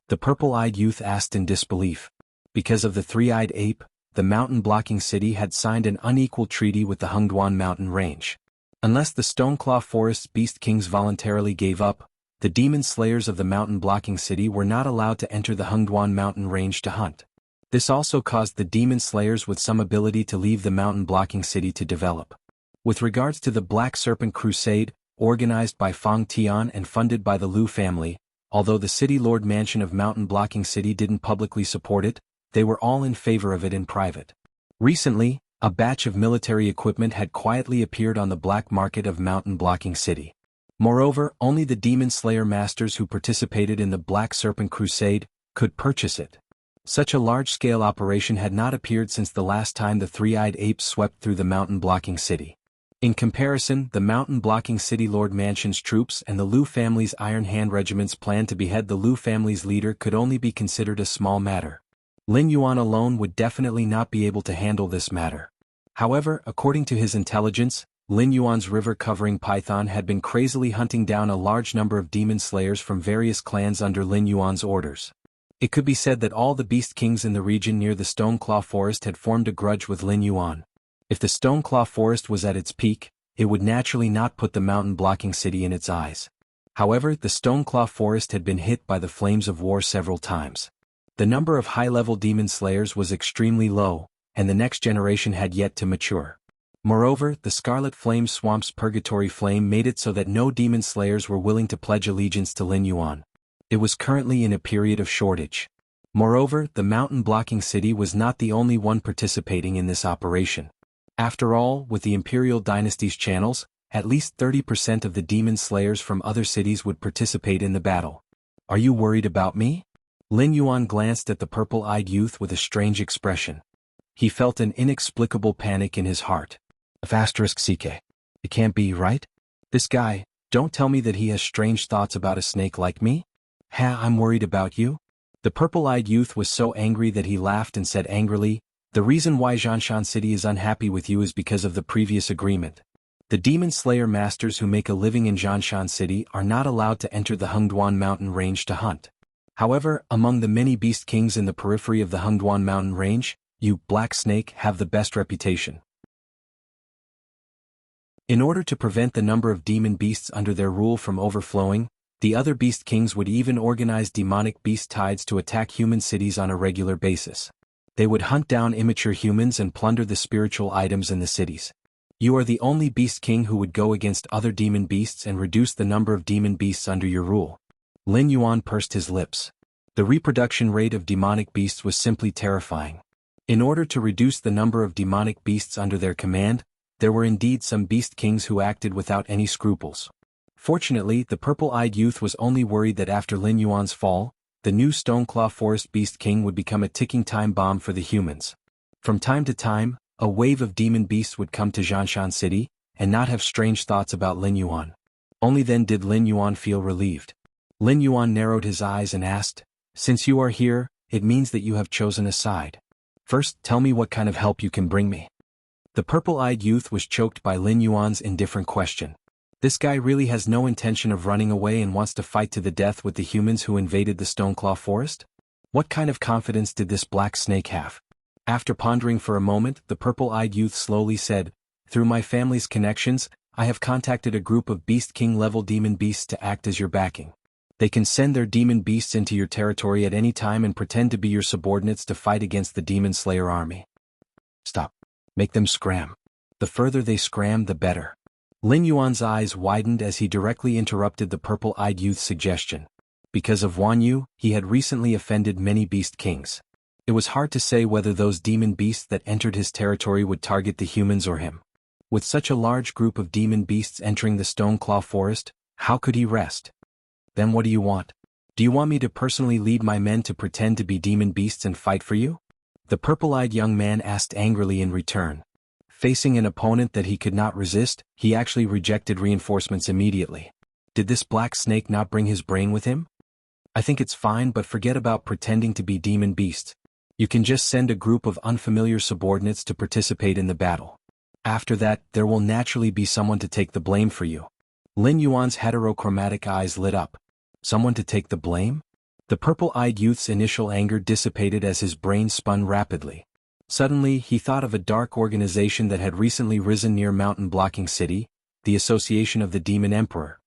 The purple-eyed youth asked in disbelief. Because of the three-eyed ape, the mountain-blocking city had signed an unequal treaty with the Hengduan mountain range. Unless the Stoneclaw Forest's Beast Kings voluntarily gave up, the demon slayers of the mountain-blocking city were not allowed to enter the Hengduan mountain range to hunt. This also caused the demon slayers with some ability to leave the mountain-blocking city to develop. With regards to the Black Serpent Crusade, organized by Fang Tian and funded by the Liu family, although the City Lord Mansion of Mountain Blocking City didn't publicly support it, they were all in favor of it in private. Recently, a batch of military equipment had quietly appeared on the black market of Mountain Blocking City. Moreover, only the Demon Slayer masters who participated in the Black Serpent Crusade could purchase it. Such a large-scale operation had not appeared since the last time the three-eyed apes swept through the Mountain Blocking City. In comparison, the mountain-blocking City Lord Mansion's troops and the Liu family's Iron Hand regiment's plan to behead the Liu family's leader could only be considered a small matter. Lin Yuan alone would definitely not be able to handle this matter. However, according to his intelligence, Lin Yuan's river-covering python had been crazily hunting down a large number of demon slayers from various clans under Lin Yuan's orders. It could be said that all the beast kings in the region near the Stoneclaw Forest had formed a grudge with Lin Yuan. If the Stoneclaw Forest was at its peak, it would naturally not put the mountain-blocking city in its eyes. However, the Stoneclaw Forest had been hit by the flames of war several times. The number of high-level demon slayers was extremely low, and the next generation had yet to mature. Moreover, the Scarlet Flame Swamp's Purgatory Flame made it so that no demon slayers were willing to pledge allegiance to Lin Yuan. It was currently in a period of shortage. Moreover, the mountain-blocking city was not the only one participating in this operation. After all, with the Imperial Dynasty's channels, at least 30% of the demon slayers from other cities would participate in the battle. Are you worried about me? Lin Yuan glanced at the purple-eyed youth with a strange expression. He felt an inexplicable panic in his heart. It can't be, right? This guy, Don't tell me that he has strange thoughts about a snake like me? Ha, I'm worried about you. The purple-eyed youth was so angry that he laughed and said angrily, the reason why Zhanshan City is unhappy with you is because of the previous agreement. The demon slayer masters who make a living in Zhanshan City are not allowed to enter the Hengduan mountain range to hunt. However, among the many beast kings in the periphery of the Hengduan mountain range, you, Black Snake, have the best reputation. In order to prevent the number of demon beasts under their rule from overflowing, the other beast kings would even organize demonic beast tides to attack human cities on a regular basis. They would hunt down immature humans and plunder the spiritual items in the cities. You are the only beast king who would go against other demon beasts and reduce the number of demon beasts under your rule. Lin Yuan pursed his lips. The reproduction rate of demonic beasts was simply terrifying. In order to reduce the number of demonic beasts under their command, there were indeed some beast kings who acted without any scruples. Fortunately, the purple-eyed youth was only worried that after Lin Yuan's fall, the new Stoneclaw Forest Beast King would become a ticking time bomb for the humans. From time to time, a wave of demon beasts would come to Zhanshan City, and not have strange thoughts about Lin Yuan. Only then did Lin Yuan feel relieved. Lin Yuan narrowed his eyes and asked, since you are here, it means that you have chosen a side. First, tell me what kind of help you can bring me. The purple-eyed youth was choked by Lin Yuan's indifferent question. This guy really has no intention of running away and wants to fight to the death with the humans who invaded the Stoneclaw Forest? What kind of confidence did this Black Snake have? After pondering for a moment, the purple-eyed youth slowly said, through my family's connections, I have contacted a group of Beast King-level demon beasts to act as your backing. They can send their demon beasts into your territory at any time and pretend to be your subordinates to fight against the Demon Slayer army. Stop. Make them scram. The further they scram, the better. Lin Yuan's eyes widened as he directly interrupted the purple-eyed youth's suggestion. Because of Wan Yu, he had recently offended many beast kings. It was hard to say whether those demon beasts that entered his territory would target the humans or him. With such a large group of demon beasts entering the Stoneclaw Forest, how could he rest? Then what do you want? Do you want me to personally lead my men to pretend to be demon beasts and fight for you? The purple-eyed young man asked angrily in return. Facing an opponent that he could not resist, he actually rejected reinforcements immediately. Did this Black Snake not bring his brain with him? I think it's fine, but forget about pretending to be demon beasts. You can just send a group of unfamiliar subordinates to participate in the battle. After that, there will naturally be someone to take the blame for you. Lin Yuan's heterochromatic eyes lit up. Someone to take the blame? The purple-eyed youth's initial anger dissipated as his brain spun rapidly. Suddenly, he thought of a dark organization that had recently risen near Mountain Blocking City, the Association of the Demon Emperor.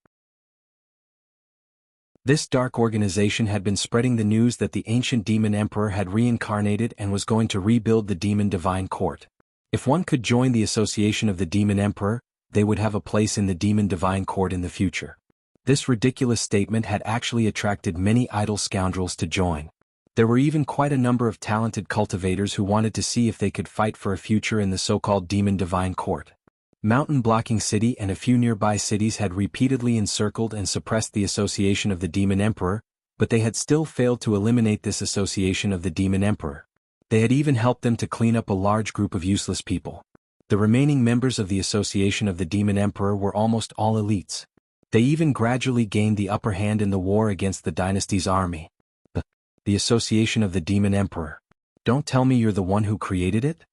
This dark organization had been spreading the news that the ancient Demon Emperor had reincarnated and was going to rebuild the Demon Divine Court. If one could join the Association of the Demon Emperor, they would have a place in the Demon Divine Court in the future. This ridiculous statement had actually attracted many idle scoundrels to join. There were even quite a number of talented cultivators who wanted to see if they could fight for a future in the so-called Demon Divine Court. Mountain Blocking City and a few nearby cities had repeatedly encircled and suppressed the Association of the Demon Emperor, but they had still failed to eliminate this Association of the Demon Emperor. They had even helped them to clean up a large group of useless people. The remaining members of the Association of the Demon Emperor were almost all elites. They even gradually gained the upper hand in the war against the dynasty's army. The Association of the Demon Emperor. Don't tell me you're the one who created it?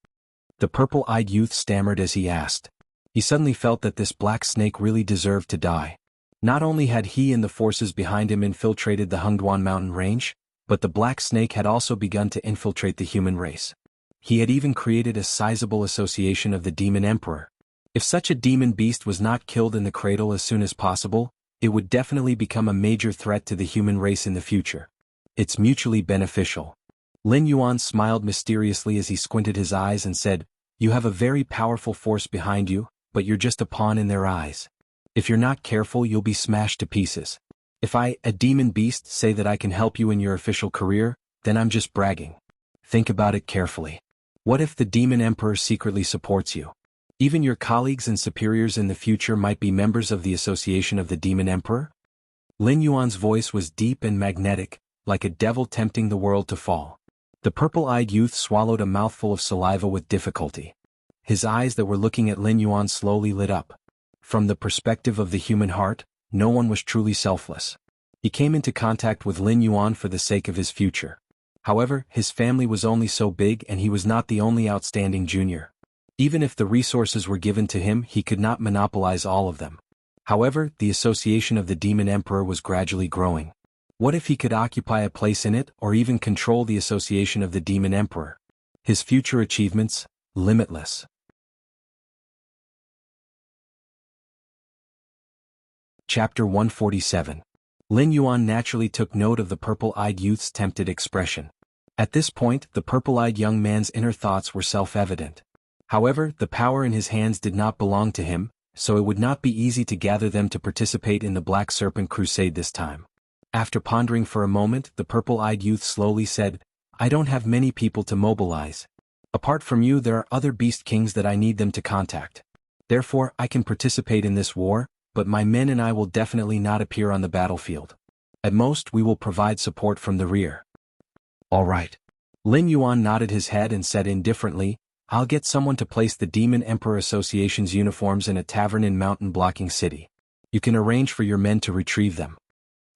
The purple-eyed youth stammered as he asked. He suddenly felt that this Black Snake really deserved to die. Not only had he and the forces behind him infiltrated the Hengduan mountain range, but the Black Snake had also begun to infiltrate the human race. He had even created a sizable association of the Demon Emperor. If such a demon beast was not killed in the cradle as soon as possible, it would definitely become a major threat to the human race in the future. It's mutually beneficial. Lin Yuan smiled mysteriously as he squinted his eyes and said, you have a very powerful force behind you, but you're just a pawn in their eyes. If you're not careful, you'll be smashed to pieces. If I, a demon beast, say that I can help you in your official career, then I'm just bragging. Think about it carefully. What if the Demon Emperor secretly supports you? Even your colleagues and superiors in the future might be members of the Association of the Demon Emperor? Lin Yuan's voice was deep and magnetic, like a devil tempting the world to fall. The purple-eyed youth swallowed a mouthful of saliva with difficulty. His eyes that were looking at Lin Yuan slowly lit up. From the perspective of the human heart, no one was truly selfless. He came into contact with Lin Yuan for the sake of his future. However, his family was only so big and he was not the only outstanding junior. Even if the resources were given to him, he could not monopolize all of them. However, the association of the Demon Emperor was gradually growing. What if he could occupy a place in it or even control the association of the Demon Emperor? His future achievements, limitless. Chapter 147. Lin Yuan naturally took note of the purple-eyed youth's tempted expression. At this point, the purple-eyed young man's inner thoughts were self-evident. However, the power in his hands did not belong to him, so it would not be easy to gather them to participate in the Black Serpent Crusade this time. After pondering for a moment, the purple-eyed youth slowly said, "I don't have many people to mobilize. Apart from you, there are other beast kings that I need them to contact. Therefore, I can participate in this war, but my men and I will definitely not appear on the battlefield. At most, we will provide support from the rear." "All right." Lin Yuan nodded his head and said indifferently, "I'll get someone to place the Demon Emperor Association's uniforms in a tavern in Mountain Blocking City. You can arrange for your men to retrieve them."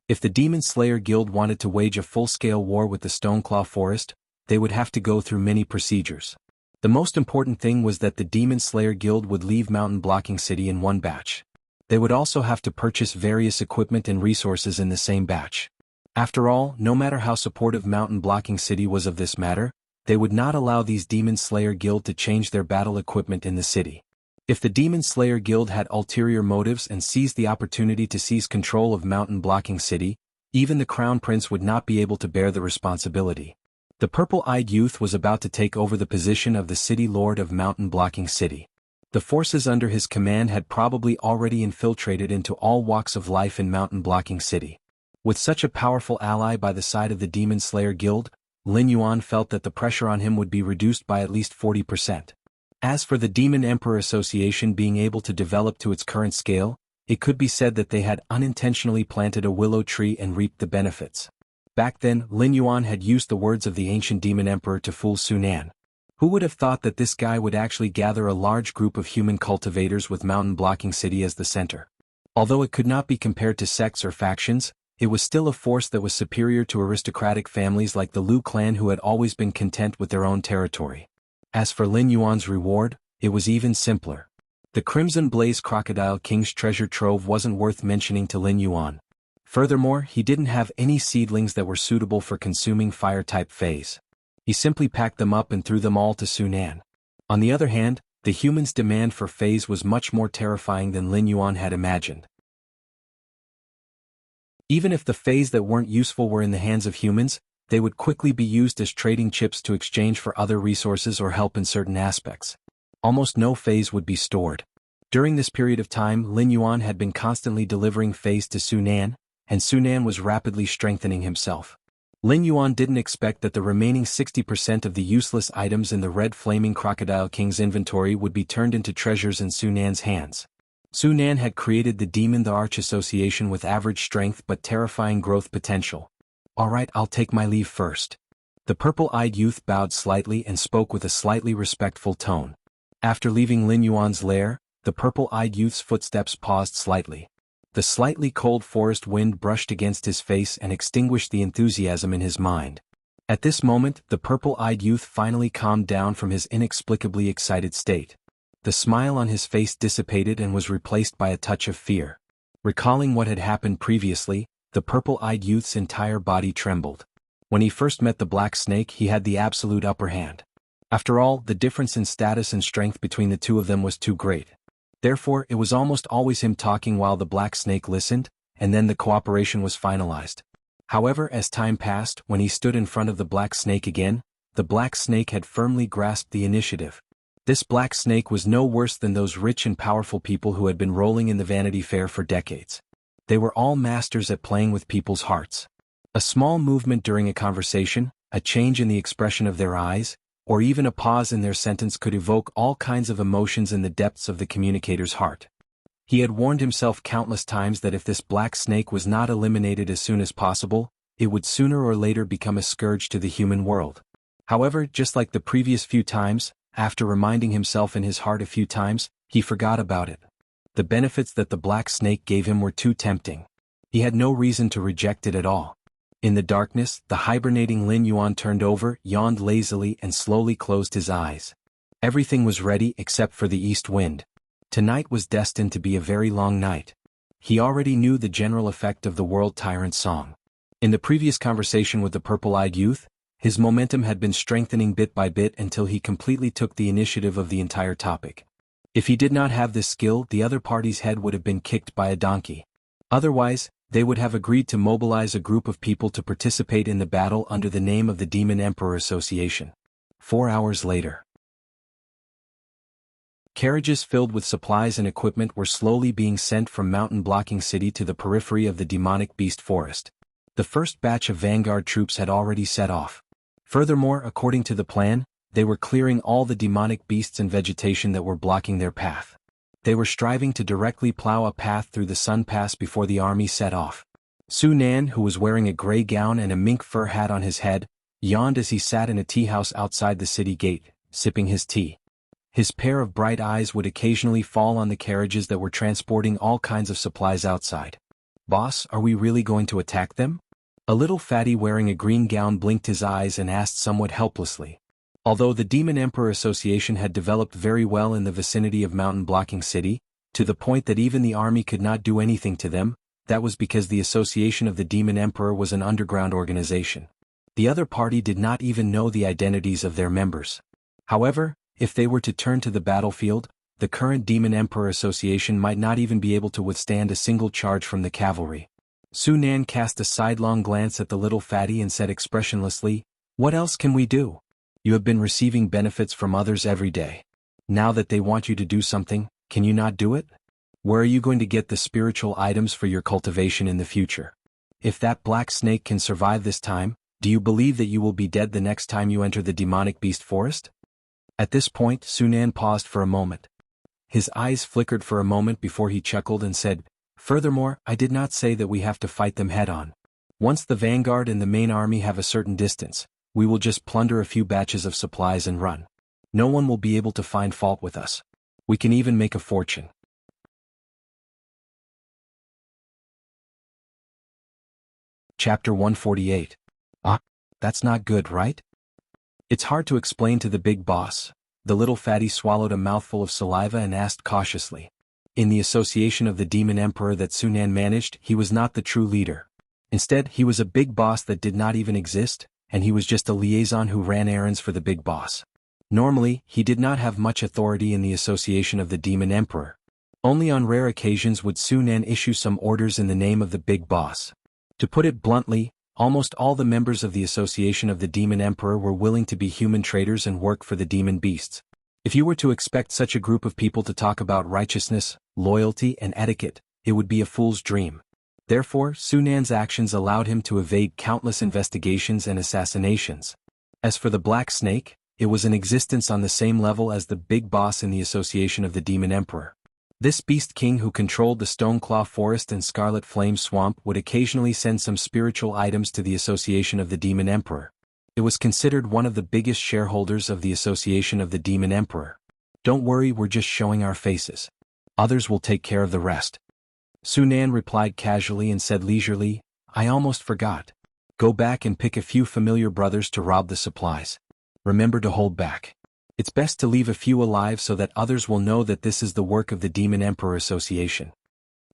If the Demon Slayer Guild wanted to wage a full-scale war with the Stoneclaw Forest, they would have to go through many procedures. The most important thing was that the Demon Slayer Guild would leave Mountain Blocking City in one batch. They would also have to purchase various equipment and resources in the same batch. After all, no matter how supportive Mountain Blocking City was of this matter, they would not allow these Demon Slayer Guild to change their battle equipment in the city. If the Demon Slayer Guild had ulterior motives and seized the opportunity to seize control of Mountain Blocking City, even the Crown Prince would not be able to bear the responsibility. The purple-eyed youth was about to take over the position of the City Lord of Mountain Blocking City. The forces under his command had probably already infiltrated into all walks of life in Mountain Blocking City. With such a powerful ally by the side of the Demon Slayer Guild, Lin Yuan felt that the pressure on him would be reduced by at least 40%. As for the Demon Emperor Association being able to develop to its current scale, it could be said that they had unintentionally planted a willow tree and reaped the benefits. Back then, Lin Yuan had used the words of the ancient Demon Emperor to fool Sunan. Who would have thought that this guy would actually gather a large group of human cultivators with Mountain Blocking City as the center? Although it could not be compared to sects or factions, it was still a force that was superior to aristocratic families like the Liu clan who had always been content with their own territory. As for Lin Yuan's reward, it was even simpler. The Crimson Blaze Crocodile King's treasure trove wasn't worth mentioning to Lin Yuan. Furthermore, he didn't have any seedlings that were suitable for consuming fire-type phase. He simply packed them up and threw them all to Sunan. On the other hand, the humans' demand for phase was much more terrifying than Lin Yuan had imagined. Even if the phase that weren't useful were in the hands of humans, they would quickly be used as trading chips to exchange for other resources or help in certain aspects. Almost no phase would be stored. During this period of time, Lin Yuan had been constantly delivering phase to Sunan, and Sunan was rapidly strengthening himself. Lin Yuan didn't expect that the remaining 60% of the useless items in the Red Flaming Crocodile King's inventory would be turned into treasures in Sunan's hands. Sunan had created the Demon the Arch Association with average strength but terrifying growth potential. "Alright, I'll take my leave first." The purple-eyed youth bowed slightly and spoke with a slightly respectful tone. After leaving Lin Yuan's lair, the purple-eyed youth's footsteps paused slightly. The slightly cold forest wind brushed against his face and extinguished the enthusiasm in his mind. At this moment, the purple-eyed youth finally calmed down from his inexplicably excited state. The smile on his face dissipated and was replaced by a touch of fear. Recalling what had happened previously, the purple-eyed youth's entire body trembled. When he first met the Black Snake, he had the absolute upper hand. After all, the difference in status and strength between the two of them was too great. Therefore, it was almost always him talking while the Black Snake listened, and then the cooperation was finalized. However, as time passed, when he stood in front of the Black Snake again, the Black Snake had firmly grasped the initiative. This Black Snake was no worse than those rich and powerful people who had been rolling in the Vanity Fair for decades. They were all masters at playing with people's hearts. A small movement during a conversation, a change in the expression of their eyes, or even a pause in their sentence could evoke all kinds of emotions in the depths of the communicator's heart. He had warned himself countless times that if this Black Snake was not eliminated as soon as possible, it would sooner or later become a scourge to the human world. However, just like the previous few times, after reminding himself in his heart a few times, he forgot about it. The benefits that the black snake gave him were too tempting. He had no reason to reject it at all. In the darkness, the hibernating Lin Yuan turned over, yawned lazily and slowly closed his eyes. Everything was ready except for the east wind. Tonight was destined to be a very long night. He already knew the general effect of the World Tyrant song. In the previous conversation with the purple-eyed youth, his momentum had been strengthening bit by bit until he completely took the initiative of the entire topic. If he did not have this skill, the other party's head would have been kicked by a donkey. Otherwise, they would have agreed to mobilize a group of people to participate in the battle under the name of the Demon Emperor Association. 4 hours later. Carriages filled with supplies and equipment were slowly being sent from Mountain Blocking City to the periphery of the demonic beast forest. The first batch of vanguard troops had already set off. Furthermore, according to the plan, they were clearing all the demonic beasts and vegetation that were blocking their path. They were striving to directly plow a path through the Sun Pass before the army set off. Su Nan, who was wearing a gray gown and a mink fur hat on his head, yawned as he sat in a tea house outside the city gate, sipping his tea. His pair of bright eyes would occasionally fall on the carriages that were transporting all kinds of supplies outside. "Boss, are we really going to attack them?" A little fatty wearing a green gown blinked his eyes and asked somewhat helplessly. Although the Demon Emperor Association had developed very well in the vicinity of Mountain Blocking City, to the point that even the army could not do anything to them, that was because the Association of the Demon Emperor was an underground organization. The other party did not even know the identities of their members. However, if they were to turn to the battlefield, the current Demon Emperor Association might not even be able to withstand a single charge from the cavalry. Su Nan cast a sidelong glance at the little fatty and said expressionlessly, "What else can we do? You have been receiving benefits from others every day. Now that they want you to do something, can you not do it? Where are you going to get the spiritual items for your cultivation in the future? If that black snake can survive this time, do you believe that you will be dead the next time you enter the demonic beast forest?" At this point, Su Nan paused for a moment. His eyes flickered for a moment before he chuckled and said, "Furthermore, I did not say that we have to fight them head-on. Once the vanguard and the main army have a certain distance, we will just plunder a few batches of supplies and run. No one will be able to find fault with us. We can even make a fortune." Chapter 148. That's not good, right? It's hard to explain to the big boss. The little fatty swallowed a mouthful of saliva and asked cautiously. In the association of the Demon Emperor that Su Nan managed, he was not the true leader. Instead, he was a big boss that did not even exist, and he was just a liaison who ran errands for the big boss. Normally, he did not have much authority in the association of the Demon Emperor. Only on rare occasions would Su Nan issue some orders in the name of the big boss. To put it bluntly, almost all the members of the association of the Demon Emperor were willing to be human traders and work for the demon beasts. If you were to expect such a group of people to talk about righteousness, loyalty and etiquette, it would be a fool's dream. Therefore, Su Nan's actions allowed him to evade countless investigations and assassinations. As for the Black Snake, it was in existence on the same level as the big boss in the association of the Demon Emperor. This beast king who controlled the Stoneclaw Forest and Scarlet Flame Swamp would occasionally send some spiritual items to the association of the Demon Emperor. It was considered one of the biggest shareholders of the association of the Demon Emperor. "Don't worry, we're just showing our faces. Others will take care of the rest." Su Nan replied casually and said leisurely, "I almost forgot. Go back and pick a few familiar brothers to rob the supplies. Remember to hold back. It's best to leave a few alive so that others will know that this is the work of the Demon Emperor Association."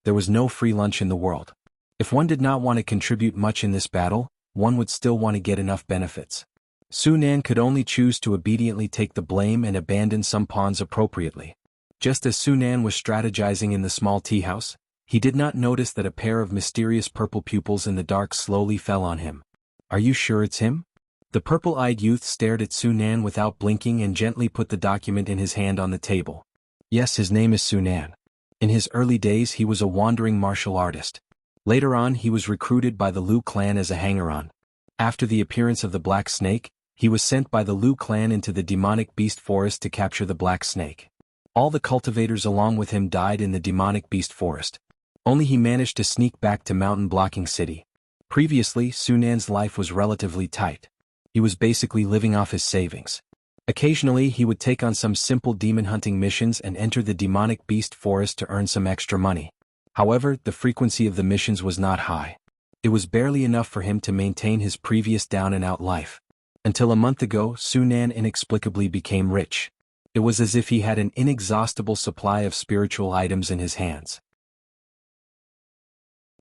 There was no free lunch in the world. If one did not want to contribute much in this battle, one would still want to get enough benefits. Su Nan could only choose to obediently take the blame and abandon some pawns appropriately. Just as Su Nan was strategizing in the small tea house, he did not notice that a pair of mysterious purple pupils in the dark slowly fell on him. "Are you sure it's him?" The purple-eyed youth stared at Su Nan without blinking and gently put the document in his hand on the table. "Yes, his name is Su Nan. In his early days he was a wandering martial artist. Later on he was recruited by the Liu clan as a hanger-on. After the appearance of the Black Snake, he was sent by the Liu clan into the demonic beast forest to capture the Black Snake. All the cultivators along with him died in the demonic beast forest. Only he managed to sneak back to Mountain Blocking City. Previously, Su Nan's life was relatively tight. He was basically living off his savings. Occasionally he would take on some simple demon hunting missions and enter the demonic beast forest to earn some extra money. However, the frequency of the missions was not high. It was barely enough for him to maintain his previous down-and-out life. Until a month ago, Sunan inexplicably became rich. It was as if he had an inexhaustible supply of spiritual items in his hands.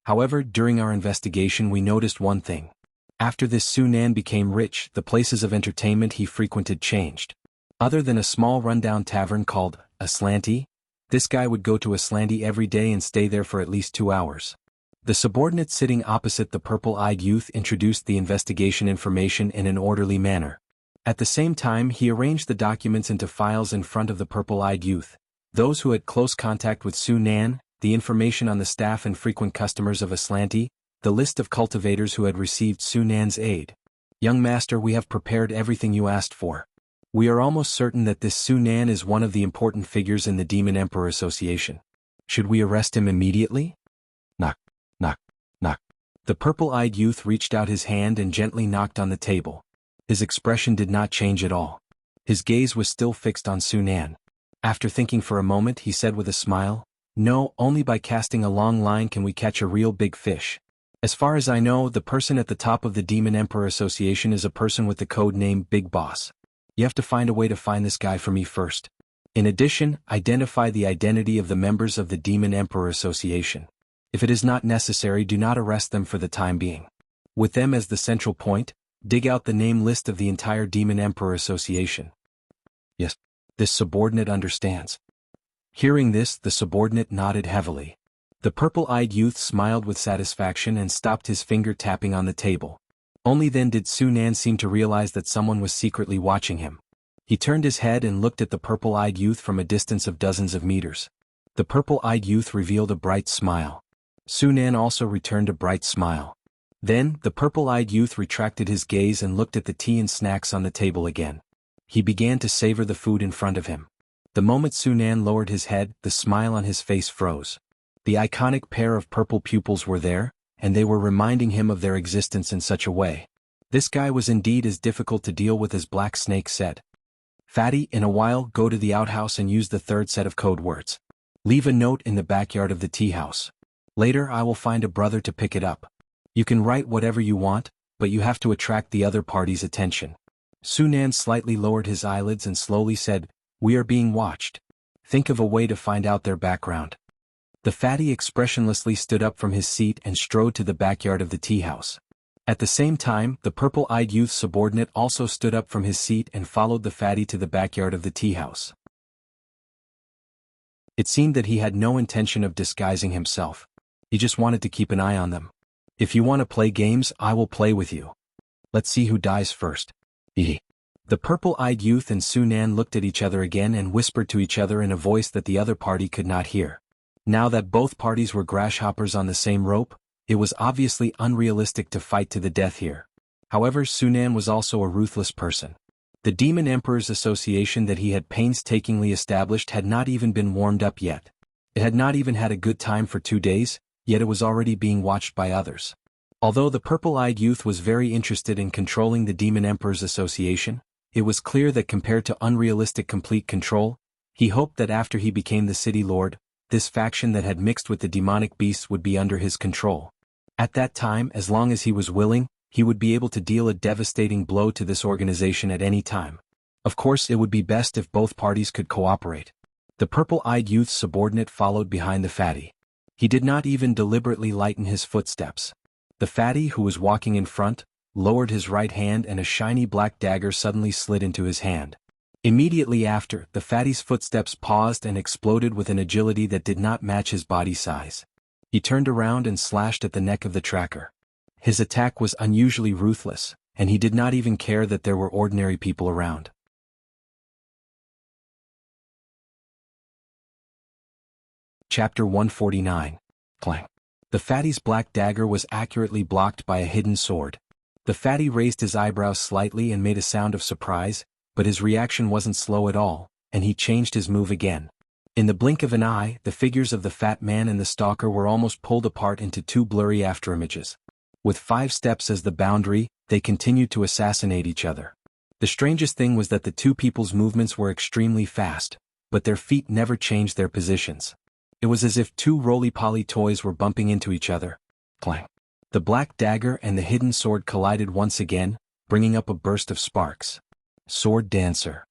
However, during our investigation we noticed one thing. After this Sunan became rich, the places of entertainment he frequented changed. Other than a small rundown tavern called a slanty, this guy would go to a slanty every day and stay there for at least 2 hours. The subordinate sitting opposite the purple-eyed youth introduced the investigation information in an orderly manner. At the same time he arranged the documents into files in front of the purple-eyed youth. Those who had close contact with Sunan, the information on the staff and frequent customers of Aslanti, the list of cultivators who had received Sunan's aid. Young master, we have prepared everything you asked for. We are almost certain that this Sunan is one of the important figures in the Demon Emperor Association. Should we arrest him immediately? Knock, knock, knock. The purple-eyed youth reached out his hand and gently knocked on the table. His expression did not change at all. His gaze was still fixed on Sunan. After thinking for a moment he said with a smile, "No, only by casting a long line can we catch a real big fish. As far as I know, the person at the top of the Demon Emperor Association is a person with the code name Big Boss. You have to find a way to find this guy for me first. In addition, identify the identity of the members of the Demon Emperor Association. If it is not necessary, do not arrest them for the time being. With them as the central point, dig out the name list of the entire Demon Emperor Association." Yes, this subordinate understands. Hearing this, the subordinate nodded heavily. The purple-eyed youth smiled with satisfaction and stopped his finger tapping on the table. Only then did Sunan seem to realize that someone was secretly watching him. He turned his head and looked at the purple-eyed youth from a distance of dozens of meters. The purple-eyed youth revealed a bright smile. Sunan also returned a bright smile. Then, the purple-eyed youth retracted his gaze and looked at the tea and snacks on the table again. He began to savor the food in front of him. The moment Sunan lowered his head, the smile on his face froze. The iconic pair of purple pupils were there, and they were reminding him of their existence in such a way. This guy was indeed as difficult to deal with as Black Snake said. "Fatty, in a while go to the outhouse and use the third set of code words. Leave a note in the backyard of the tea house. Later I will find a brother to pick it up. You can write whatever you want, but you have to attract the other party's attention." Sunan slightly lowered his eyelids and slowly said, "We are being watched. Think of a way to find out their background." The fatty expressionlessly stood up from his seat and strode to the backyard of the tea house. At the same time, the purple-eyed youth subordinate also stood up from his seat and followed the fatty to the backyard of the tea house. It seemed that he had no intention of disguising himself. He just wanted to keep an eye on them. "If you want to play games, I will play with you. Let's see who dies first." The purple-eyed youth and Sunan looked at each other again and whispered to each other in a voice that the other party could not hear. Now that both parties were grasshoppers on the same rope, it was obviously unrealistic to fight to the death here. However, Sunan was also a ruthless person. The Demon Emperor's Association that he had painstakingly established had not even been warmed up yet. It had not even had a good time for 2 days, yet it was already being watched by others. Although the purple-eyed youth was very interested in controlling the Demon Emperor's Association, it was clear that compared to unrealistic complete control, he hoped that after he became the city lord, this faction that had mixed with the demonic beasts would be under his control. At that time, as long as he was willing, he would be able to deal a devastating blow to this organization at any time. Of course, it would be best if both parties could cooperate. The purple-eyed youth's subordinate followed behind the fatty. He did not even deliberately lighten his footsteps. The fatty, who was walking in front, lowered his right hand and a shiny black dagger suddenly slid into his hand. Immediately after, the fatty's footsteps paused and exploded with an agility that did not match his body size. He turned around and slashed at the neck of the tracker. His attack was unusually ruthless, and he did not even care that there were ordinary people around. Chapter 149. Clang. The fatty's black dagger was accurately blocked by a hidden sword. The fatty raised his eyebrows slightly and made a sound of surprise, but his reaction wasn't slow at all, and he changed his move again. In the blink of an eye, the figures of the fat man and the stalker were almost pulled apart into 2 blurry afterimages. With 5 steps as the boundary, they continued to assassinate each other. The strangest thing was that the two people's movements were extremely fast, but their feet never changed their positions. It was as if two roly-poly toys were bumping into each other. Clang. The black dagger and the hidden sword collided once again, bringing up a burst of sparks. Sword dancer.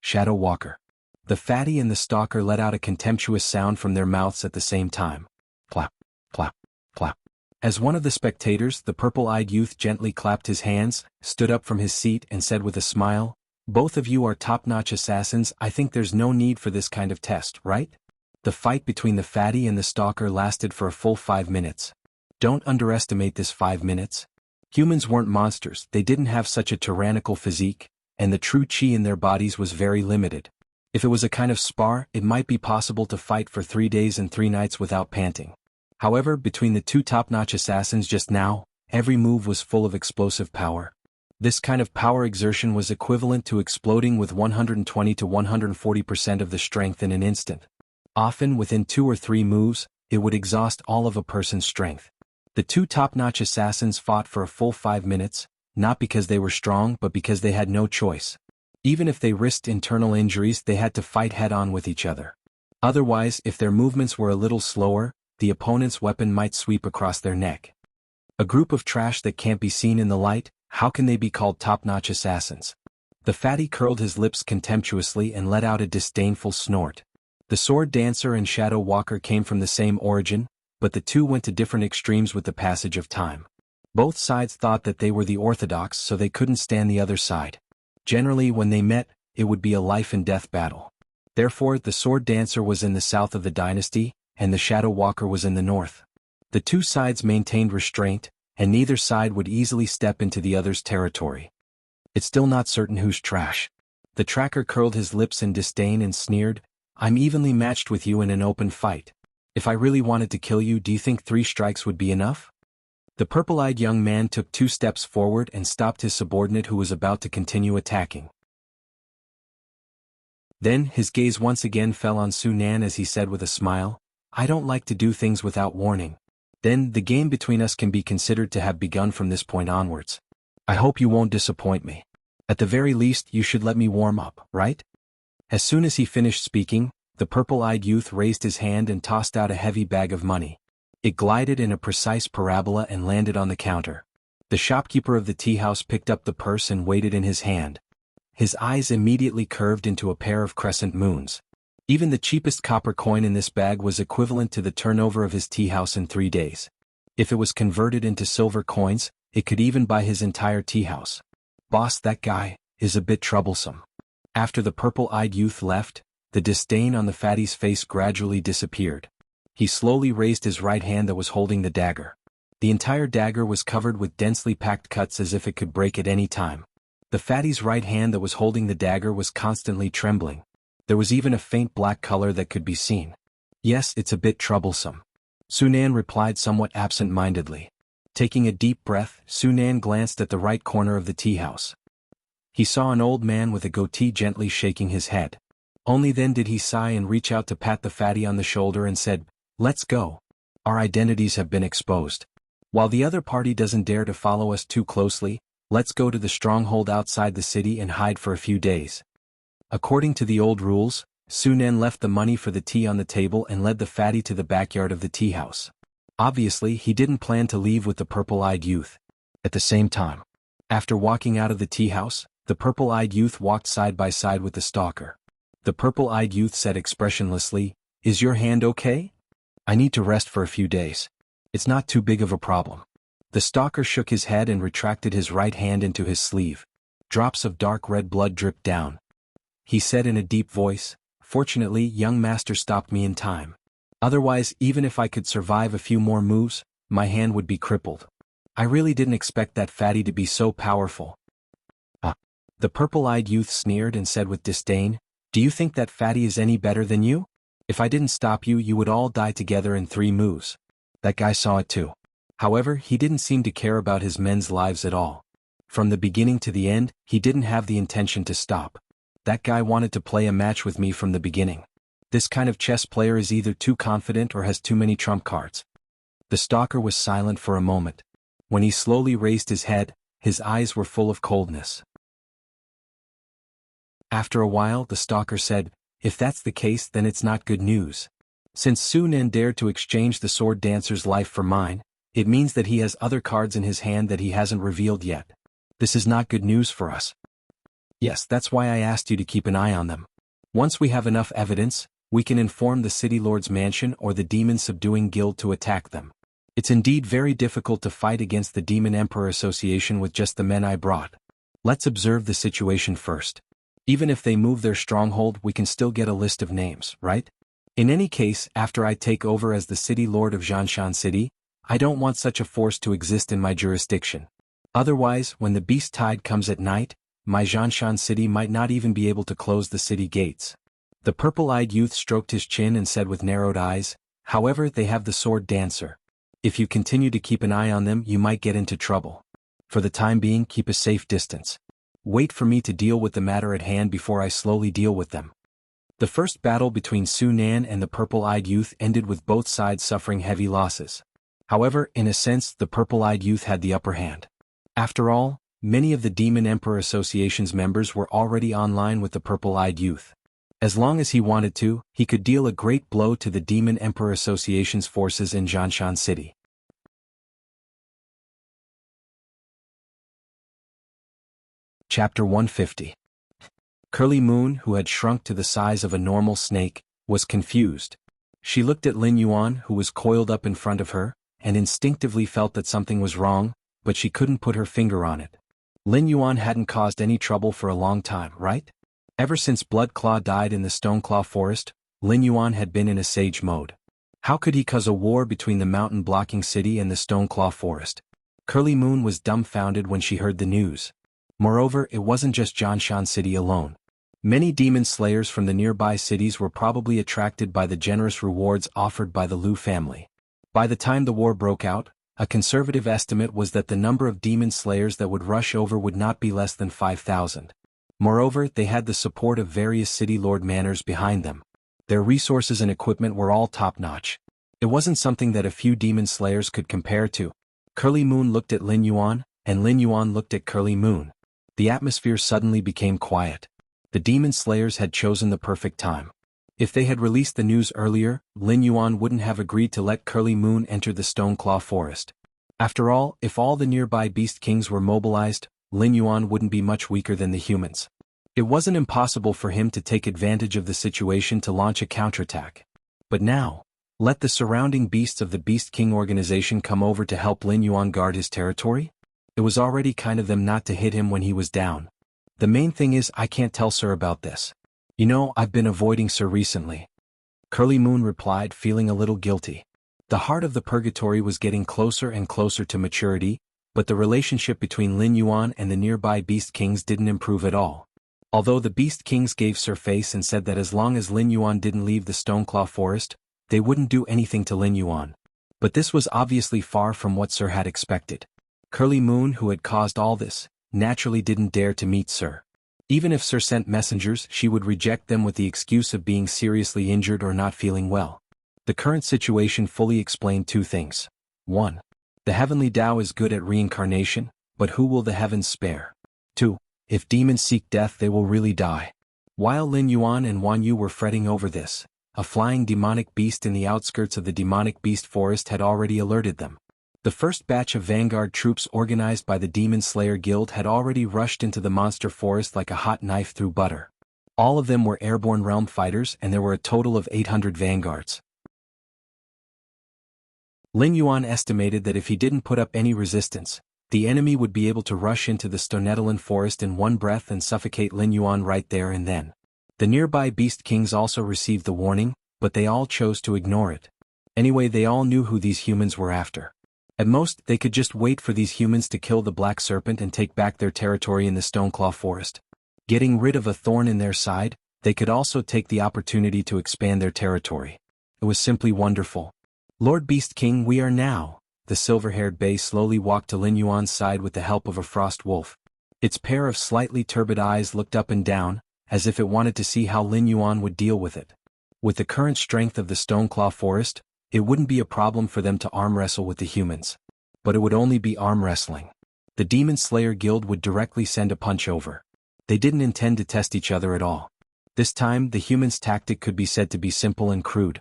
Shadow walker. The fatty and the stalker let out a contemptuous sound from their mouths at the same time. Clap, clap, clap. As one of the spectators, the purple-eyed youth gently clapped his hands, stood up from his seat and said with a smile, "Both of you are top-notch assassins. I think there's no need for this kind of test, right?" The fight between the fatty and the stalker lasted for a full 5 minutes. Don't underestimate this 5 minutes. Humans weren't monsters, they didn't have such a tyrannical physique, and the true chi in their bodies was very limited. If it was a kind of spar, it might be possible to fight for 3 days and 3 nights without panting. However, between the two top-notch assassins just now, every move was full of explosive power. This kind of power exertion was equivalent to exploding with 120 to 140% of the strength in an instant. Often, within 2 or 3 moves, it would exhaust all of a person's strength. The two top-notch assassins fought for a full 5 minutes, not because they were strong but because they had no choice. Even if they risked internal injuries, they had to fight head-on with each other. Otherwise, if their movements were a little slower, the opponent's weapon might sweep across their neck. A group of trash that can't be seen in the light, how can they be called top-notch assassins? The fatty curled his lips contemptuously and let out a disdainful snort. The sword dancer and shadow walker came from the same origin, but the two went to different extremes with the passage of time. Both sides thought that they were the orthodox, so they couldn't stand the other side. Generally, when they met, it would be a life-and-death battle. Therefore, the sword dancer was in the south of the dynasty, and the shadow walker was in the north. The two sides maintained restraint, and neither side would easily step into the other's territory. It's still not certain who's trash. The tracker curled his lips in disdain and sneered, "I'm evenly matched with you in an open fight. If I really wanted to kill you, do you think 3 strikes would be enough?" The purple-eyed young man took 2 steps forward and stopped his subordinate who was about to continue attacking. Then, his gaze once again fell on Su Nan as he said with a smile, "I don't like to do things without warning. Then, the game between us can be considered to have begun from this point onwards. I hope you won't disappoint me. At the very least, you should let me warm up, right?" As soon as he finished speaking, the purple-eyed youth raised his hand and tossed out a heavy bag of money. It glided in a precise parabola and landed on the counter. The shopkeeper of the tea-house picked up the purse and weighed it in his hand. His eyes immediately curved into a pair of crescent moons. Even the cheapest copper coin in this bag was equivalent to the turnover of his tea-house in 3 days. If it was converted into silver coins, it could even buy his entire tea-house. "Boss, that guy is a bit troublesome." After the purple-eyed youth left, the disdain on the fatty's face gradually disappeared. He slowly raised his right hand that was holding the dagger. The entire dagger was covered with densely packed cuts as if it could break at any time. The fatty's right hand that was holding the dagger was constantly trembling. There was even a faint black color that could be seen. "Yes, it's a bit troublesome," Su Nan replied somewhat absent-mindedly. Taking a deep breath, Su Nan glanced at the right corner of the tea-house. He saw an old man with a goatee gently shaking his head. Only then did he sigh and reach out to pat the fatty on the shoulder and said, "Let's go. Our identities have been exposed. While the other party doesn't dare to follow us too closely, let's go to the stronghold outside the city and hide for a few days." According to the old rules, Su Nan left the money for the tea on the table and led the fatty to the backyard of the tea house. Obviously, he didn't plan to leave with the purple-eyed youth. At the same time, after walking out of the tea house, the purple-eyed youth walked side by side with the stalker. The purple-eyed youth said expressionlessly, "Is your hand okay?" "I need to rest for a few days. It's not too big of a problem." The stalker shook his head and retracted his right hand into his sleeve. Drops of dark red blood dripped down. He said in a deep voice, "Fortunately, young master stopped me in time. Otherwise, even if I could survive a few more moves, my hand would be crippled. I really didn't expect that fatty to be so powerful." The purple-eyed youth sneered and said with disdain, "Do you think that fatty is any better than you? If I didn't stop you, you would all die together in 3 moves." That guy saw it too. However, he didn't seem to care about his men's lives at all. From the beginning to the end, he didn't have the intention to stop. That guy wanted to play a match with me from the beginning. This kind of chess player is either too confident or has too many trump cards. The stalker was silent for a moment. When he slowly raised his head, his eyes were full of coldness. After a while the stalker said, "If that's the case then it's not good news. Since Su Nen dared to exchange the sword dancer's life for mine, it means that he has other cards in his hand that he hasn't revealed yet. This is not good news for us." "Yes, that's why I asked you to keep an eye on them. Once we have enough evidence, we can inform the City Lord's mansion or the Demon Subduing Guild to attack them. It's indeed very difficult to fight against the Demon Emperor Association with just the men I brought. Let's observe the situation first. Even if they move their stronghold we can still get a list of names, right? In any case, after I take over as the City Lord of Zhanshan City, I don't want such a force to exist in my jurisdiction. Otherwise, when the beast tide comes at night, my Zhanshan City might not even be able to close the city gates." The purple-eyed youth stroked his chin and said with narrowed eyes, "However, they have the sword dancer. If you continue to keep an eye on them you might get into trouble. For the time being keep a safe distance. Wait for me to deal with the matter at hand before I slowly deal with them." The first battle between Su Nan and the purple-eyed youth ended with both sides suffering heavy losses. However, in a sense the purple-eyed youth had the upper hand. After all, many of the Demon Emperor Association's members were already online with the purple-eyed youth. As long as he wanted to, he could deal a great blow to the Demon Emperor Association's forces in Zhanshan City. Chapter 150. Curly Moon, who had shrunk to the size of a normal snake, was confused. She looked at Lin Yuan, who was coiled up in front of her, and instinctively felt that something was wrong, but she couldn't put her finger on it. Lin Yuan hadn't caused any trouble for a long time, right? Ever since Blood Claw died in the Stoneclaw Forest, Lin Yuan had been in a sage mode. How could he cause a war between the mountain-blocking city and the Stoneclaw Forest? Curly Moon was dumbfounded when she heard the news. Moreover, it wasn't just Zhanshan City alone. Many demon slayers from the nearby cities were probably attracted by the generous rewards offered by the Liu family. By the time the war broke out, a conservative estimate was that the number of demon slayers that would rush over would not be less than 5,000. Moreover, they had the support of various city lord manors behind them. Their resources and equipment were all top-notch. It wasn't something that a few demon slayers could compare to. Curly Moon looked at Lin Yuan, and Lin Yuan looked at Curly Moon. The atmosphere suddenly became quiet. The demon slayers had chosen the perfect time. If they had released the news earlier, Lin Yuan wouldn't have agreed to let Curly Moon enter the Stoneclaw Forest. After all, if all the nearby beast kings were mobilized, Lin Yuan wouldn't be much weaker than the humans. It wasn't impossible for him to take advantage of the situation to launch a counterattack. But now, let the surrounding beasts of the Beast King organization come over to help Lin Yuan guard his territory? It was already kind of them not to hit him when he was down. The main thing is I can't tell Sir about this. You know, I've been avoiding Sir recently. Curly Moon replied, feeling a little guilty. The heart of the purgatory was getting closer and closer to maturity, but the relationship between Lin Yuan and the nearby Beast Kings didn't improve at all. Although the Beast Kings gave Sir face and said that as long as Lin Yuan didn't leave the Stoneclaw Forest, they wouldn't do anything to Lin Yuan. But this was obviously far from what Sir had expected. Curly Moon, who had caused all this, naturally didn't dare to meet Sir. Even if Sir sent messengers, she would reject them with the excuse of being seriously injured or not feeling well. The current situation fully explained two things. 1. The heavenly Tao is good at reincarnation, but who will the heavens spare? 2. If demons seek death they will really die. While Lin Yuan and Wan Yu were fretting over this, a flying demonic beast in the outskirts of the demonic beast forest had already alerted them. The first batch of vanguard troops organized by the Demon Slayer Guild had already rushed into the monster forest like a hot knife through butter. All of them were airborne realm fighters and there were a total of 800 vanguards. Lin Yuan estimated that if he didn't put up any resistance, the enemy would be able to rush into the Stonetalan forest in one breath and suffocate Lin Yuan right there and then. The nearby Beast Kings also received the warning, but they all chose to ignore it. Anyway, they all knew who these humans were after. At most, they could just wait for these humans to kill the Black Serpent and take back their territory in the Stoneclaw Forest. Getting rid of a thorn in their side, they could also take the opportunity to expand their territory. It was simply wonderful. Lord Beast King, we are now. The silver-haired Bei slowly walked to Lin Yuan's side with the help of a frost wolf. Its pair of slightly turbid eyes looked up and down, as if it wanted to see how Lin Yuan would deal with it. With the current strength of the Stoneclaw Forest, it wouldn't be a problem for them to arm wrestle with the humans. But it would only be arm wrestling. The Demon Slayer Guild would directly send a punch over. They didn't intend to test each other at all. This time, the humans' tactic could be said to be simple and crude.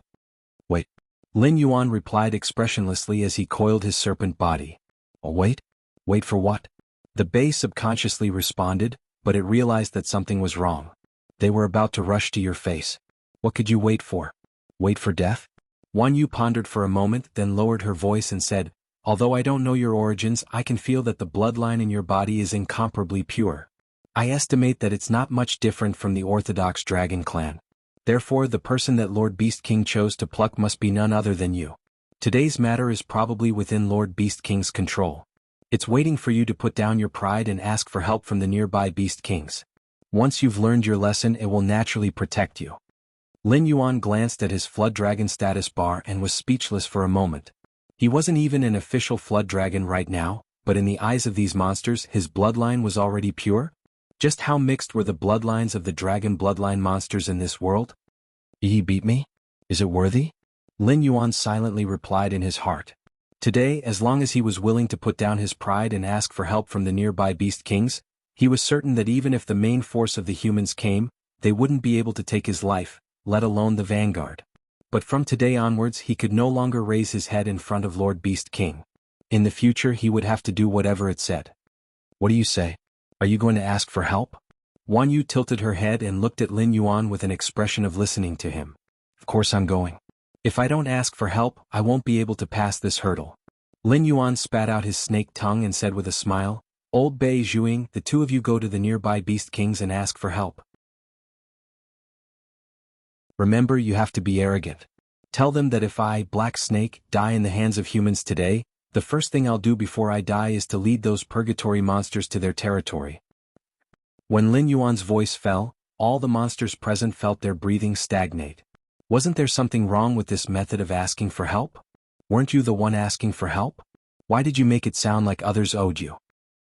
Wait. Lin Yuan replied expressionlessly as he coiled his serpent body. Oh, wait? Wait for what? The Bei subconsciously responded, but it realized that something was wrong. They were about to rush to your face. What could you wait for? Wait for death? Wan Yu pondered for a moment, then lowered her voice and said, although I don't know your origins, I can feel that the bloodline in your body is incomparably pure. I estimate that it's not much different from the orthodox dragon clan. Therefore, the person that Lord Beast King chose to pluck must be none other than you. Today's matter is probably within Lord Beast King's control. It's waiting for you to put down your pride and ask for help from the nearby Beast Kings. Once you've learned your lesson, it will naturally protect you. Lin Yuan glanced at his Flood Dragon status bar and was speechless for a moment. He wasn't even an official Flood Dragon right now, but in the eyes of these monsters, his bloodline was already pure? Just how mixed were the bloodlines of the dragon bloodline monsters in this world? He beat me? Is it worthy? Lin Yuan silently replied in his heart. Today, as long as he was willing to put down his pride and ask for help from the nearby Beast Kings, he was certain that even if the main force of the humans came, they wouldn't be able to take his life, let alone the vanguard. But from today onwards he could no longer raise his head in front of Lord Beast King. In the future he would have to do whatever it said. What do you say? Are you going to ask for help? Wan Yu tilted her head and looked at Lin Yuan with an expression of listening to him. Of course I'm going. If I don't ask for help, I won't be able to pass this hurdle. Lin Yuan spat out his snake tongue and said with a smile, Old Bei Zhuing, the two of you go to the nearby Beast Kings and ask for help. Remember, you have to be arrogant. Tell them that if I, Black Snake, die in the hands of humans today, the first thing I'll do before I die is to lead those purgatory monsters to their territory. When Lin Yuan's voice fell, all the monsters present felt their breathing stagnate. Wasn't there something wrong with this method of asking for help? Weren't you the one asking for help? Why did you make it sound like others owed you?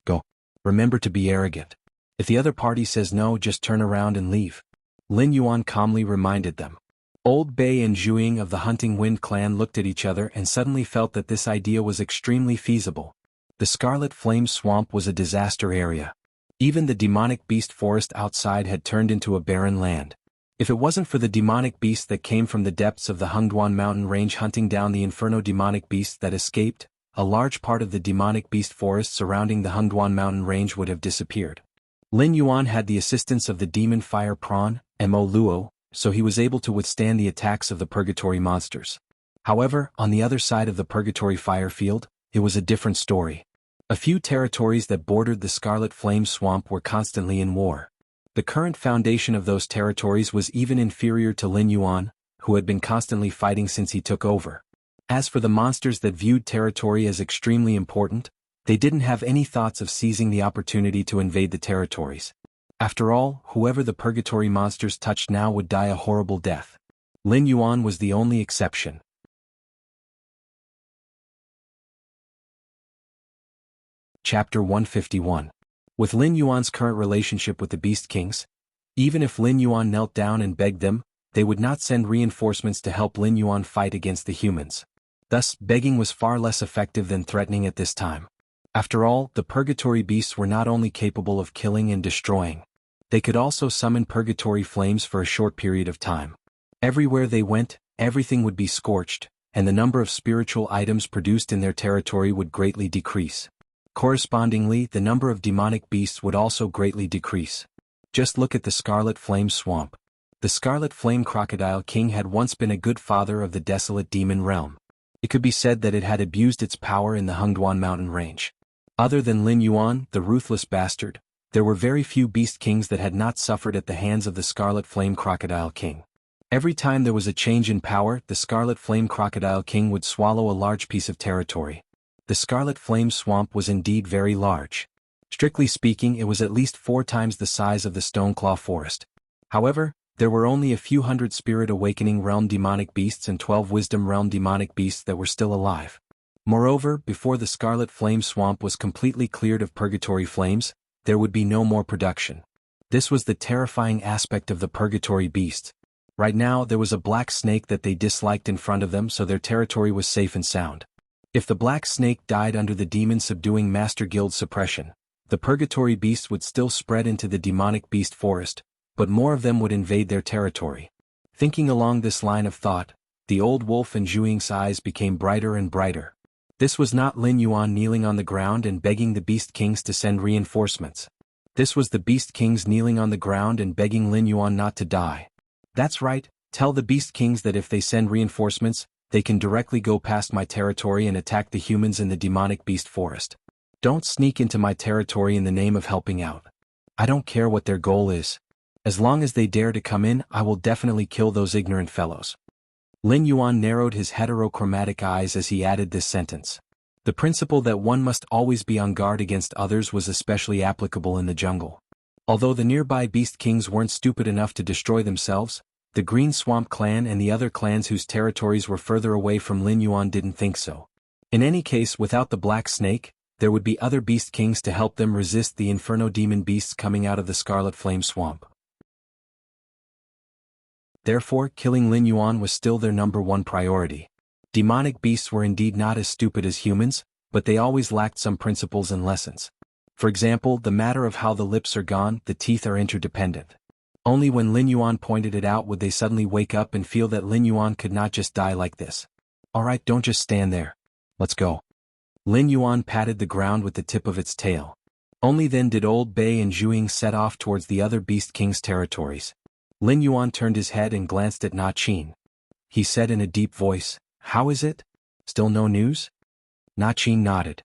Go. Remember to be arrogant. If the other party says no, just turn around and leave. Lin Yuan calmly reminded them. Old Bei and Zhuing of the Hunting Wind clan looked at each other and suddenly felt that this idea was extremely feasible. The Scarlet Flame Swamp was a disaster area. Even the demonic beast forest outside had turned into a barren land. If it wasn't for the demonic beast that came from the depths of the Hungduan mountain range hunting down the inferno demonic beasts that escaped, a large part of the demonic beast forest surrounding the Hungduan mountain range would have disappeared. Lin Yuan had the assistance of the demon fire prawn, Mo Luo, so he was able to withstand the attacks of the purgatory monsters. However, on the other side of the purgatory fire field, it was a different story. A few territories that bordered the Scarlet Flame Swamp were constantly in war. The current foundation of those territories was even inferior to Lin Yuan, who had been constantly fighting since he took over. As for the monsters that viewed territory as extremely important, they didn't have any thoughts of seizing the opportunity to invade the territories. After all, whoever the purgatory monsters touched now would die a horrible death. Lin Yuan was the only exception. Chapter 151. With Lin Yuan's current relationship with the Beast Kings, even if Lin Yuan knelt down and begged them, they would not send reinforcements to help Lin Yuan fight against the humans. Thus, begging was far less effective than threatening at this time. After all, the purgatory beasts were not only capable of killing and destroying. They could also summon purgatory flames for a short period of time. Everywhere they went, everything would be scorched, and the number of spiritual items produced in their territory would greatly decrease. Correspondingly, the number of demonic beasts would also greatly decrease. Just look at the Scarlet Flame Swamp. The Scarlet Flame Crocodile King had once been a good father of the desolate demon realm. It could be said that it had abused its power in the Hungduan mountain range. Other than Lin Yuan, the ruthless bastard, there were very few beast kings that had not suffered at the hands of the Scarlet Flame Crocodile King. Every time there was a change in power, the Scarlet Flame Crocodile King would swallow a large piece of territory. The Scarlet Flame Swamp was indeed very large. Strictly speaking, it was at least 4 times the size of the Stoneclaw Forest. However, there were only a few hundred Spirit Awakening Realm demonic beasts and 12 Wisdom Realm demonic beasts that were still alive. Moreover, before the Scarlet Flame Swamp was completely cleared of purgatory flames, there would be no more production. This was the terrifying aspect of the purgatory beasts. Right now, there was a black snake that they disliked in front of them, so their territory was safe and sound. If the black snake died under the demon subduing Master Guild suppression, The purgatory beasts would still spread into the demonic beast forest, but more of them would invade their territory. Thinking along this line of thought, the old wolf and Zhuing's eyes became brighter and brighter. This was not Lin Yuan kneeling on the ground and begging the beast kings to send reinforcements. This was the beast kings kneeling on the ground and begging Lin Yuan not to die. That's right, tell the beast kings that if they send reinforcements, they can directly go past my territory and attack the humans in the demonic beast forest. Don't sneak into my territory in the name of helping out. I don't care what their goal is. As long as they dare to come in, I will definitely kill those ignorant fellows. Lin Yuan narrowed his heterochromatic eyes as he added this sentence. The principle that one must always be on guard against others was especially applicable in the jungle. Although the nearby beast kings weren't stupid enough to destroy themselves, the Green Swamp clan and the other clans whose territories were further away from Lin Yuan didn't think so. In any case, without the Black Snake, there would be other beast kings to help them resist the inferno demon beasts coming out of the Scarlet Flame Swamp. Therefore, killing Lin Yuan was still their number one priority. Demonic beasts were indeed not as stupid as humans, but they always lacked some principles and lessons. For example, the matter of how the lips are gone, the teeth are interdependent. Only when Lin Yuan pointed it out would they suddenly wake up and feel that Lin Yuan could not just die like this. Alright, don't just stand there. Let's go. Lin Yuan patted the ground with the tip of its tail. Only then did Old Bei and Zhuing set off towards the other beast king's territories. Lin Yuan turned his head and glanced at Na Qin. He said in a deep voice, "How is it? Still no news?" Na Qin nodded.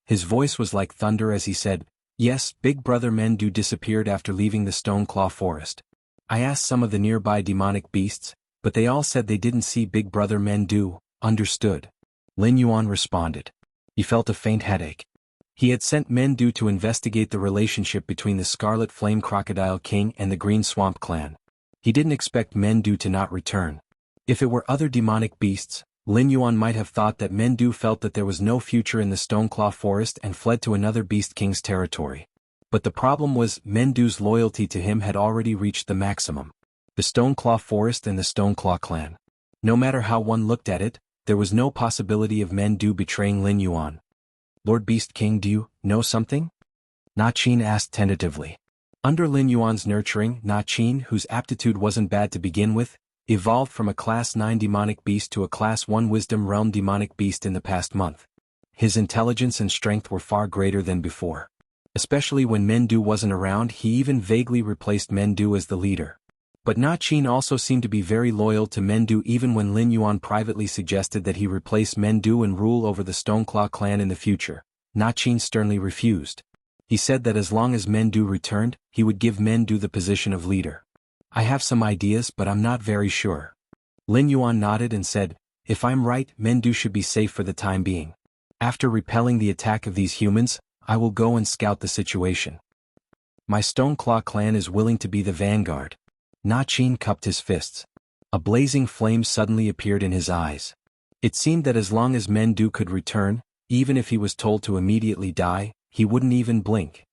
His voice was like thunder as he said, "Yes, Big Brother Mendu disappeared after leaving the Stone Claw Forest. I asked some of the nearby demonic beasts, but they all said they didn't see Big Brother Mendu." Understood. Lin Yuan responded. He felt a faint headache. He had sent Mendu to investigate the relationship between the Scarlet Flame Crocodile King and the Green Swamp clan. He didn't expect Mendu to not return. If it were other demonic beasts, Lin Yuan might have thought that Mendu felt that there was no future in the Stoneclaw Forest and fled to another beast king's territory. But the problem was Mendu's loyalty to him had already reached the maximum. The Stoneclaw Forest and the Stoneclaw clan. No matter how one looked at it, there was no possibility of Mendu betraying Lin Yuan. "Lord Beast King, do you know something?" Na Qin asked tentatively. Under Lin Yuan's nurturing, Na Qin, whose aptitude wasn't bad to begin with, evolved from a Class 9 demonic beast to a Class 1 Wisdom Realm demonic beast in the past month. His intelligence and strength were far greater than before. Especially when Mendu wasn't around, he even vaguely replaced Mendu as the leader. But Na Qin also seemed to be very loyal to Mendu even when Lin Yuan privately suggested that he replace Mendu and rule over the Stoneclaw clan in the future. Na Qin sternly refused. He said that as long as Mendu returned, he would give Mendu the position of leader. "I have some ideas, but I'm not very sure." Lin Yuan nodded and said, "If I'm right, Mendu should be safe for the time being. After repelling the attack of these humans, I will go and scout the situation. My Stoneclaw clan is willing to be the vanguard." Na Qin cupped his fists. A blazing flame suddenly appeared in his eyes. It seemed that as long as Mendu could return, even if he was told to immediately die, he wouldn't even blink.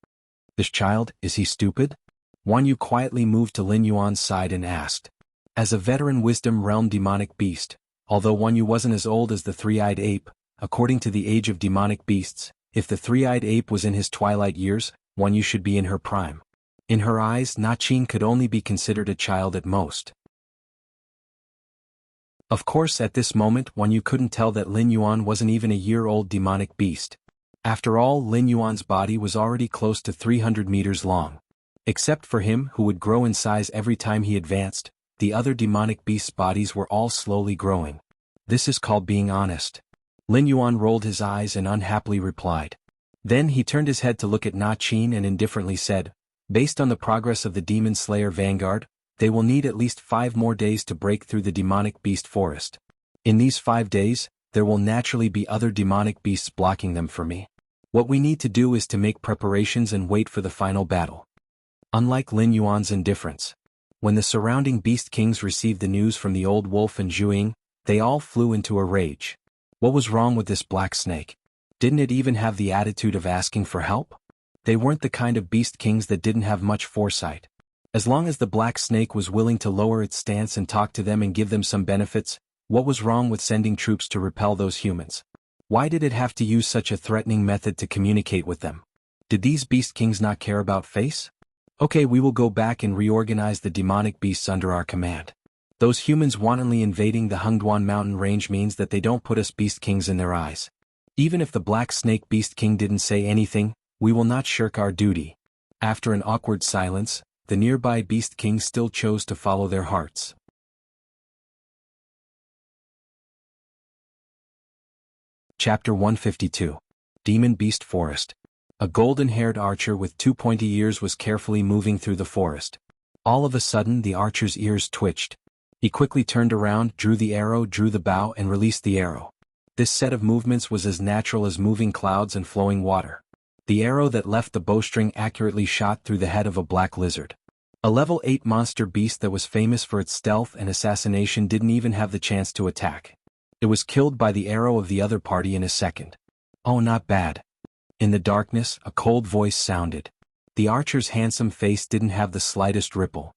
"This child, is he stupid?" Wan Yu quietly moved to Lin Yuan's side and asked. As a veteran Wisdom Realm demonic beast, although Wan Yu wasn't as old as the three-eyed ape, according to the age of demonic beasts, if the three-eyed ape was in his twilight years, Wan Yu should be in her prime. In her eyes, Na Qin could only be considered a child at most. Of course, at this moment Wan Yu couldn't tell that Lin Yuan wasn't even a year-old demonic beast. After all, Lin Yuan's body was already close to 300 meters long. Except for him, who would grow in size every time he advanced, the other demonic beasts' bodies were all slowly growing. This is called being honest. Lin Yuan rolled his eyes and unhappily replied. Then he turned his head to look at Na Qin and indifferently said, "Based on the progress of the Demon Slayer Vanguard, they will need at least 5 more days to break through the demonic beast forest. In these 5 days, there will naturally be other demonic beasts blocking them for me. What we need to do is to make preparations and wait for the final battle." Unlike Lin Yuan's indifference, when the surrounding beast kings received the news from the old wolf and Zhuing, they all flew into a rage. What was wrong with this black snake? Didn't it even have the attitude of asking for help? They weren't the kind of beast kings that didn't have much foresight. As long as the black snake was willing to lower its stance and talk to them and give them some benefits, what was wrong with sending troops to repel those humans? Why did it have to use such a threatening method to communicate with them? Did these beast kings not care about face? Okay, we will go back and reorganize the demonic beasts under our command. Those humans wantonly invading the Hungduan mountain range means that they don't put us beast kings in their eyes. Even if the black snake beast king didn't say anything, we will not shirk our duty. After an awkward silence, the nearby beast kings still chose to follow their hearts. Chapter 152. Demon Beast Forest. A golden-haired archer with 2 pointy ears was carefully moving through the forest. All of a sudden the archer's ears twitched. He quickly turned around, drew the arrow, drew the bow, and released the arrow. This set of movements was as natural as moving clouds and flowing water. The arrow that left the bowstring accurately shot through the head of a black lizard. A level 8 monster beast that was famous for its stealth and assassination didn't even have the chance to attack. It was killed by the arrow of the other party in a second. Oh, not bad. In the darkness, a cold voice sounded. The archer's handsome face didn't have the slightest ripple.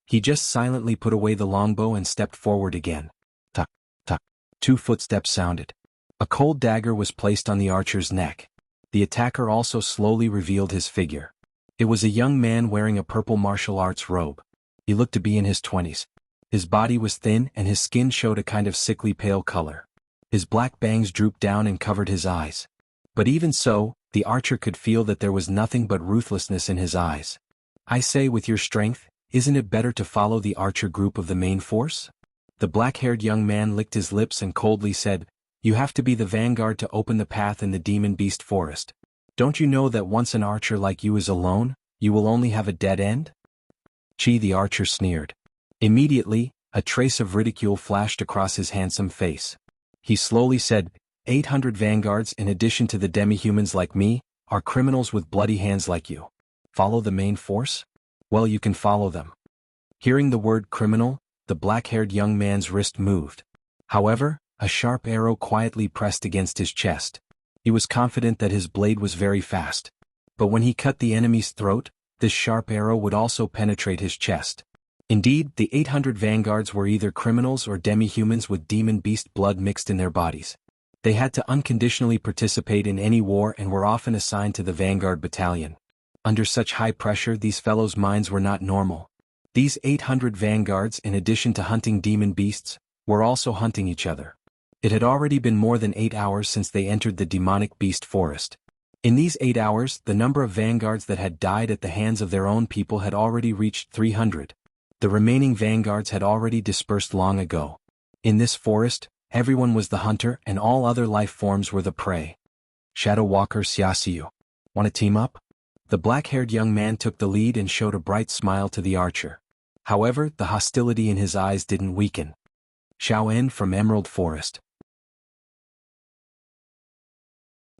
He just silently put away the longbow and stepped forward again. Tuck, tuck. 2 footsteps sounded. A cold dagger was placed on the archer's neck. The attacker also slowly revealed his figure. It was a young man wearing a purple martial arts robe. He looked to be in his 20s. His body was thin and his skin showed a kind of sickly pale color. His black bangs drooped down and covered his eyes. But even so, the archer could feel that there was nothing but ruthlessness in his eyes. I say, with your strength, isn't it better to follow the archer group of the main force? The black-haired young man licked his lips and coldly said, You have to be the vanguard to open the path in the demon beast forest. Don't you know that once an archer like you is alone, you will only have a dead end? Chi, the archer sneered. Immediately, a trace of ridicule flashed across his handsome face. He slowly said, 800 vanguards in addition to the demi-humans like me, are criminals with bloody hands like you. Follow the main force? Well, you can follow them. Hearing the word criminal, the black-haired young man's wrist moved. However, a sharp arrow quietly pressed against his chest. He was confident that his blade was very fast. But when he cut the enemy's throat, this sharp arrow would also penetrate his chest. Indeed, the 800 vanguards were either criminals or demi-humans with demon beast blood mixed in their bodies. They had to unconditionally participate in any war and were often assigned to the vanguard battalion. Under such high pressure, these fellows' minds were not normal. These 800 vanguards, in addition to hunting demon beasts, were also hunting each other. It had already been more than 8 hours since they entered the demonic beast forest. In these 8 hours, the number of vanguards that had died at the hands of their own people had already reached 300. The remaining vanguards had already dispersed long ago. In this forest, everyone was the hunter and all other life forms were the prey. Shadow Walker Xiaxiu. Want to team up? The black-haired young man took the lead and showed a bright smile to the archer. However, the hostility in his eyes didn't weaken. Xiao En from Emerald Forest.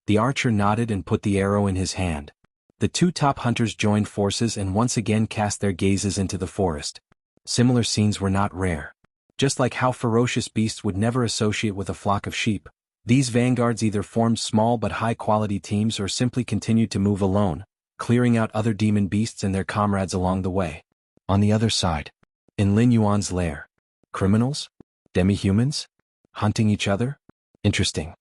The archer nodded and put the arrow in his hand. The 2 top hunters joined forces and once again cast their gazes into the forest. Similar scenes were not rare. Just like how ferocious beasts would never associate with a flock of sheep, these vanguards either formed small but high-quality teams or simply continued to move alone, clearing out other demon beasts and their comrades along the way. On the other side, in Lin Yuan's lair, criminals? Demi-humans? Hunting each other? Interesting.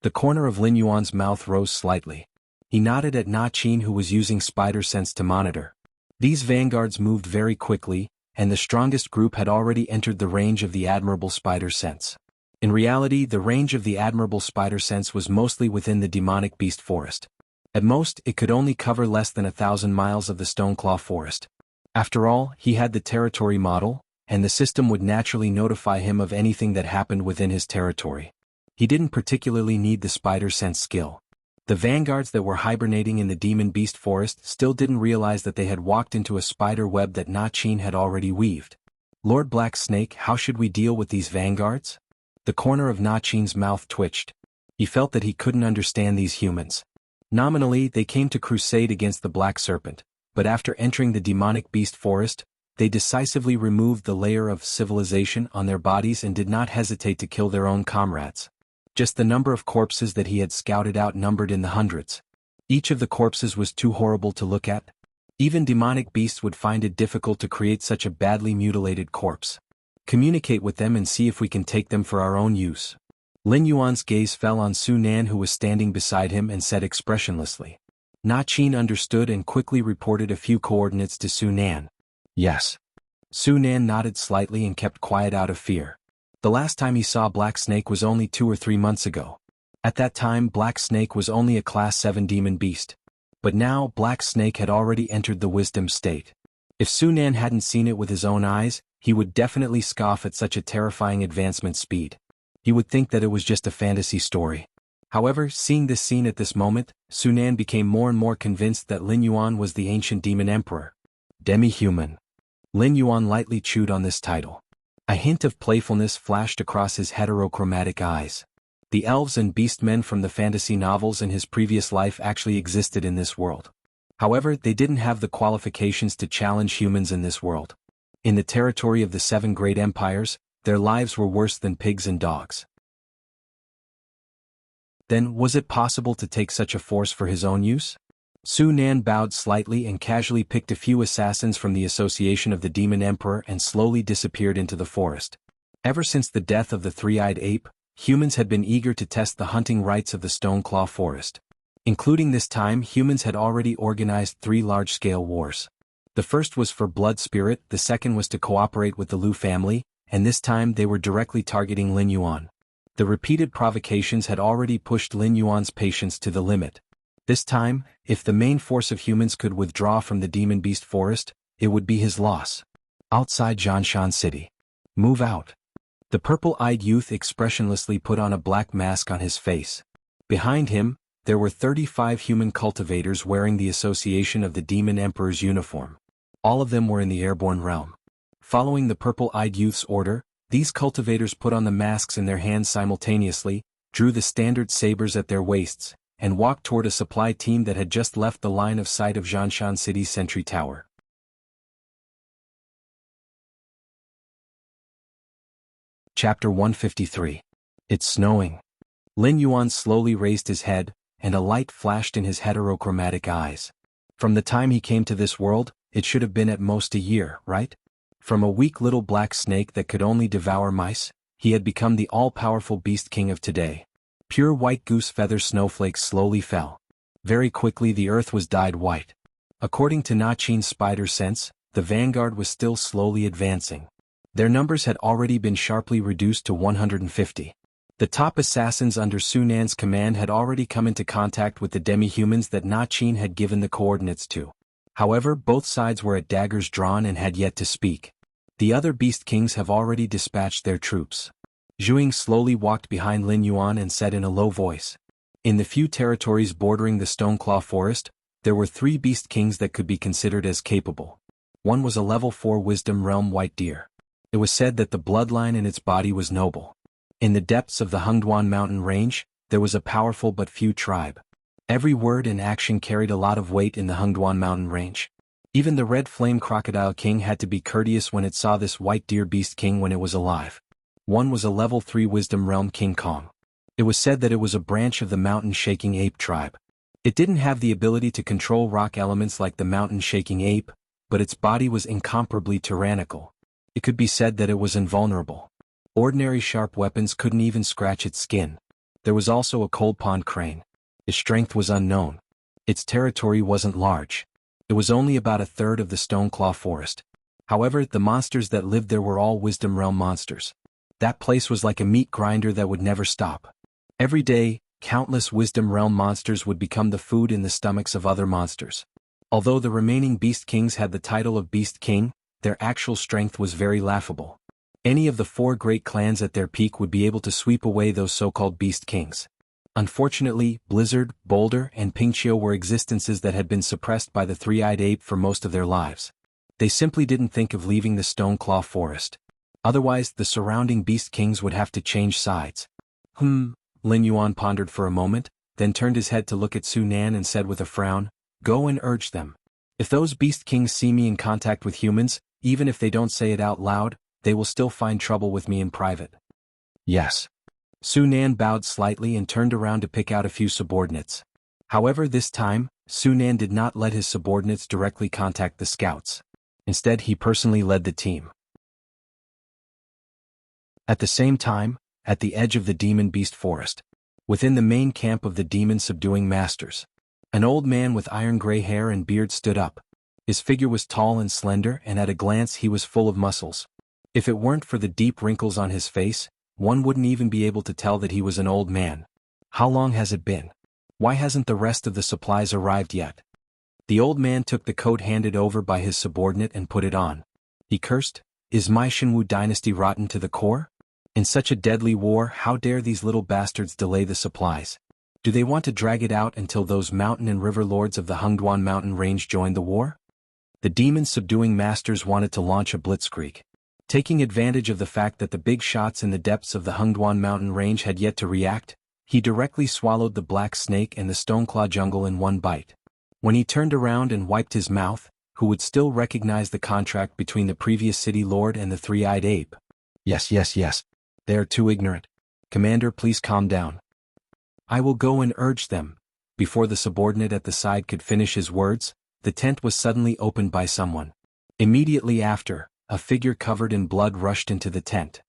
The corner of Lin Yuan's mouth rose slightly. He nodded at Na Qin, who was using spider sense to monitor. These vanguards moved very quickly, and the strongest group had already entered the range of the admirable spider sense. In reality, the range of the admirable spider sense was mostly within the demonic beast forest. At most, it could only cover less than 1,000 miles of the Stoneclaw forest. After all, he had the territory model, and the system would naturally notify him of anything that happened within his territory. He didn't particularly need the spider sense skill. The vanguards that were hibernating in the demon beast forest still didn't realize that they had walked into a spider web that Na Qin had already weaved. Lord Black Snake, how should we deal with these vanguards? The corner of Na Qin's mouth twitched. He felt that he couldn't understand these humans. Nominally, they came to crusade against the Black Serpent, but after entering the demonic beast forest, they decisively removed the layer of civilization on their bodies and did not hesitate to kill their own comrades. Just the number of corpses that he had scouted out numbered in the hundreds. Each of the corpses was too horrible to look at. Even demonic beasts would find it difficult to create such a badly mutilated corpse. Communicate with them and see if we can take them for our own use. Lin Yuan's gaze fell on Su Nan, who was standing beside him, and said expressionlessly, Na Qin understood and quickly reported a few coordinates to Su Nan. Yes. Su Nan nodded slightly and kept quiet out of fear. The last time he saw Black Snake was only 2 or 3 months ago. At that time Black Snake was only a Class 7 demon beast. But now Black Snake had already entered the wisdom state. If Su Nan hadn't seen it with his own eyes, he would definitely scoff at such a terrifying advancement speed. He would think that it was just a fantasy story. However, seeing this scene at this moment, Su Nan became more and more convinced that Lin Yuan was the ancient demon emperor. Demi-human. Lin Yuan lightly chewed on this title. A hint of playfulness flashed across his heterochromatic eyes. The elves and beastmen from the fantasy novels in his previous life actually existed in this world. However, they didn't have the qualifications to challenge humans in this world. In the territory of the 7 great empires, their lives were worse than pigs and dogs. Then, was it possible to take such a force for his own use? Su Nan bowed slightly and casually picked a few assassins from the association of the Demon Emperor and slowly disappeared into the forest. Ever since the death of the three-eyed ape, humans had been eager to test the hunting rights of the Stoneclaw Forest. Including this time, humans had already organized 3 large-scale wars. The first was for blood spirit, the second was to cooperate with the Lu family, and this time they were directly targeting Lin Yuan. The repeated provocations had already pushed Lin Yuan's patience to the limit. This time, if the main force of humans could withdraw from the Demon Beast Forest, it would be his loss. Outside Zhanshan City. Move out. The purple-eyed youth expressionlessly put on a black mask on his face. Behind him, there were 35 human cultivators wearing the Association of the Demon Emperor's uniform. All of them were in the airborne realm. Following the purple-eyed youth's order, these cultivators put on the masks in their hands simultaneously, drew the standard sabers at their waists, and walked toward a supply team that had just left the line of sight of Zhanshan City's sentry tower. Chapter 153. It's snowing. Lin Yuan slowly raised his head, and a light flashed in his heterochromatic eyes. From the time he came to this world, it should have been at most a year, right? From a weak little black snake that could only devour mice, he had become the all-powerful beast king of today. Pure white goose feather snowflakes slowly fell. Very quickly the earth was dyed white. According to Na Qin's spider sense, the vanguard was still slowly advancing. Their numbers had already been sharply reduced to 150. The top assassins under Su Nan's command had already come into contact with the demi-humans that Na Qin had given the coordinates to. However, both sides were at daggers drawn and had yet to speak. The other beast kings have already dispatched their troops. Zhuing slowly walked behind Lin Yuan and said in a low voice. In the few territories bordering the Stoneclaw Forest, there were 3 beast kings that could be considered as capable. One was a level 4 wisdom realm white deer. It was said that the bloodline in its body was noble. In the depths of the Hengduan mountain range, there was a powerful but few tribe. Every word and action carried a lot of weight in the Hengduan mountain range. Even the red flame crocodile king had to be courteous when it saw this white deer beast king when it was alive. One was a level 3 wisdom realm King Kong. It was said that it was a branch of the mountain-shaking ape tribe. It didn't have the ability to control rock elements like the mountain-shaking ape, but its body was incomparably tyrannical. It could be said that it was invulnerable. Ordinary sharp weapons couldn't even scratch its skin. There was also a cold pond crane. Its strength was unknown. Its territory wasn't large. It was only about a third of the Stoneclaw Forest. However, the monsters that lived there were all wisdom realm monsters. That place was like a meat grinder that would never stop. Every day, countless wisdom realm monsters would become the food in the stomachs of other monsters. Although the remaining beast kings had the title of beast king, their actual strength was very laughable. Any of the 4 great clans at their peak would be able to sweep away those so-called beast kings. Unfortunately, Blizzard, Boulder, and Pingqiu were existences that had been suppressed by the three-eyed ape for most of their lives. They simply didn't think of leaving the Stoneclaw Forest. Otherwise, the surrounding beast kings would have to change sides. Lin Yuan pondered for a moment, then turned his head to look at Su Nan and said with a frown, "Go and urge them. If those beast kings see me in contact with humans, even if they don't say it out loud, they will still find trouble with me in private." Yes. Su Nan bowed slightly and turned around to pick out a few subordinates. However, this time, Su Nan did not let his subordinates directly contact the scouts. Instead, he personally led the team. At the same time, at the edge of the Demon Beast Forest, within the main camp of the Demon Subduing Masters, An old man with iron-gray hair and beard stood up. His figure was tall and slender, and at a glance he was full of muscles. If it weren't for the deep wrinkles on his face, one wouldn't even be able to tell that he was an old man. How long has it been? Why hasn't the rest of the supplies arrived yet? The old man took the coat handed over by his subordinate and put it on. He cursed, "Is my Shinwu dynasty rotten to the core? In such a deadly war, how dare these little bastards delay the supplies? Do they want to drag it out until those mountain and river lords of the Hengduan mountain range join the war?" The demon-subduing masters wanted to launch a blitzkrieg. Taking advantage of the fact that the big shots in the depths of the Hengduan mountain range had yet to react, he directly swallowed the black snake and the stoneclaw jungle in one bite. When he turned around and wiped his mouth, who would still recognize the contract between the previous city lord and the three-eyed ape? Yes. They are too ignorant. Commander, please calm down. I will go and urge them. Before the subordinate at the side could finish his words, the tent was suddenly opened by someone. Immediately after, a figure covered in blood rushed into the tent.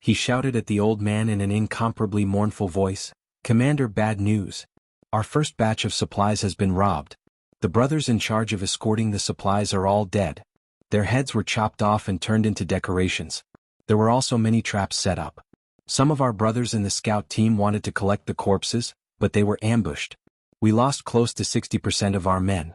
He shouted at the old man in an incomparably mournful voice, "Commander, bad news. Our first batch of supplies has been robbed. The brothers in charge of escorting the supplies are all dead. Their heads were chopped off and turned into decorations. There were also many traps set up. Some of our brothers in the scout team wanted to collect the corpses, but they were ambushed. We lost close to 60% of our men."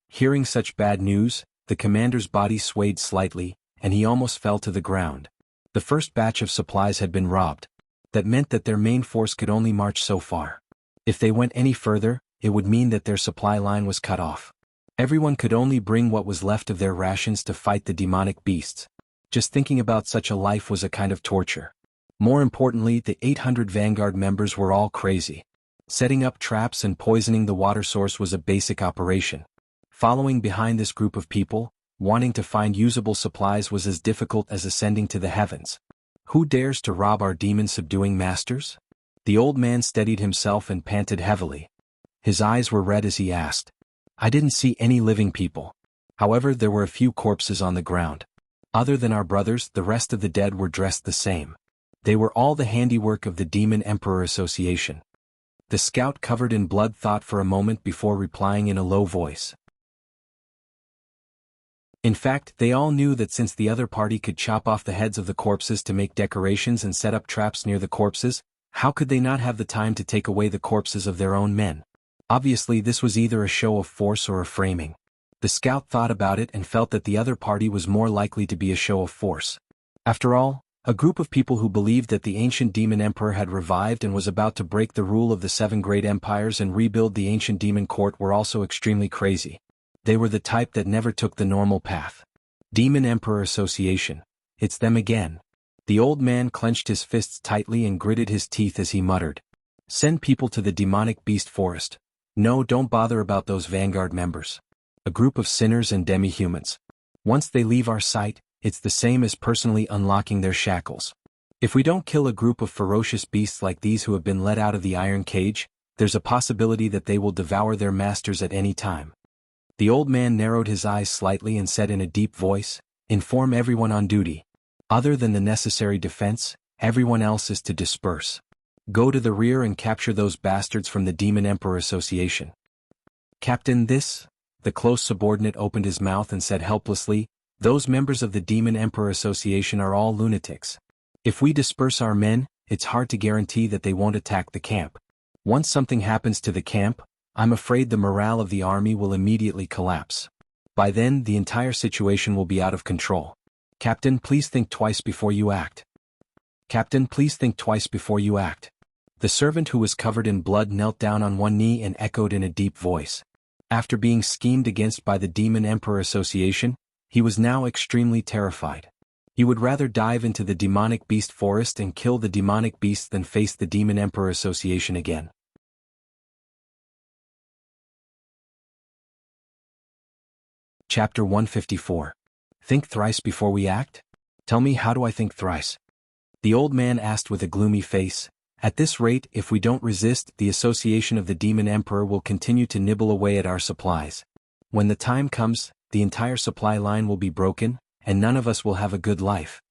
Hearing such bad news, the commander's body swayed slightly, and he almost fell to the ground. The first batch of supplies had been robbed. That meant that their main force could only march so far. If they went any further, it would mean that their supply line was cut off. Everyone could only bring what was left of their rations to fight the demonic beasts. Just thinking about such a life was a kind of torture. More importantly, the 800 Vanguard members were all crazy. Setting up traps and poisoning the water source was a basic operation. Following behind this group of people, wanting to find usable supplies was as difficult as ascending to the heavens. Who dares to rob our demon-subduing masters? The old man steadied himself and panted heavily. His eyes were red as he asked. I didn't see any living people. However, there were a few corpses on the ground. Other than our brothers, the rest of the dead were dressed the same. They were all the handiwork of the Demon Emperor Association. The scout covered in blood thought for a moment before replying in a low voice. In fact, they all knew that since the other party could chop off the heads of the corpses to make decorations and set up traps near the corpses, how could they not have the time to take away the corpses of their own men? Obviously, this was either a show of force or a framing. The scout thought about it and felt that the other party was more likely to be a show of force. After all, a group of people who believed that the ancient demon emperor had revived and was about to break the rule of the 7 great empires and rebuild the ancient demon court were also extremely crazy. They were the type that never took the normal path. Demon Emperor Association. It's them again. The old man clenched his fists tightly and gritted his teeth as he muttered. Send people to the demonic beast forest. No, don't bother about those Vanguard members. A group of sinners and demi-humans. Once they leave our sight, it's the same as personally unlocking their shackles. If we don't kill a group of ferocious beasts like these who have been let out of the iron cage, there's a possibility that they will devour their masters at any time. The old man narrowed his eyes slightly and said in a deep voice, Inform everyone on duty. Other than the necessary defense, everyone else is to disperse. Go to the rear and capture those bastards from the Demon Emperor Association. Captain, the close subordinate opened his mouth and said helplessly, those members of the Demon Emperor Association are all lunatics. If we disperse our men, it's hard to guarantee that they won't attack the camp. Once something happens to the camp, I'm afraid the morale of the army will immediately collapse. By then, the entire situation will be out of control. Captain, please think twice before you act. Captain, please think twice before you act. The servant who was covered in blood knelt down on one knee and echoed in a deep voice. After being schemed against by the Demon Emperor Association, he was now extremely terrified. He would rather dive into the demonic beast forest and kill the demonic beast than face the Demon Emperor Association again. Chapter 154. Think thrice before we act? Tell me, how do I think thrice? The old man asked with a gloomy face. At this rate, if we don't resist, the association of the Demon Emperor will continue to nibble away at our supplies. When the time comes, the entire supply line will be broken, and none of us will have a good life.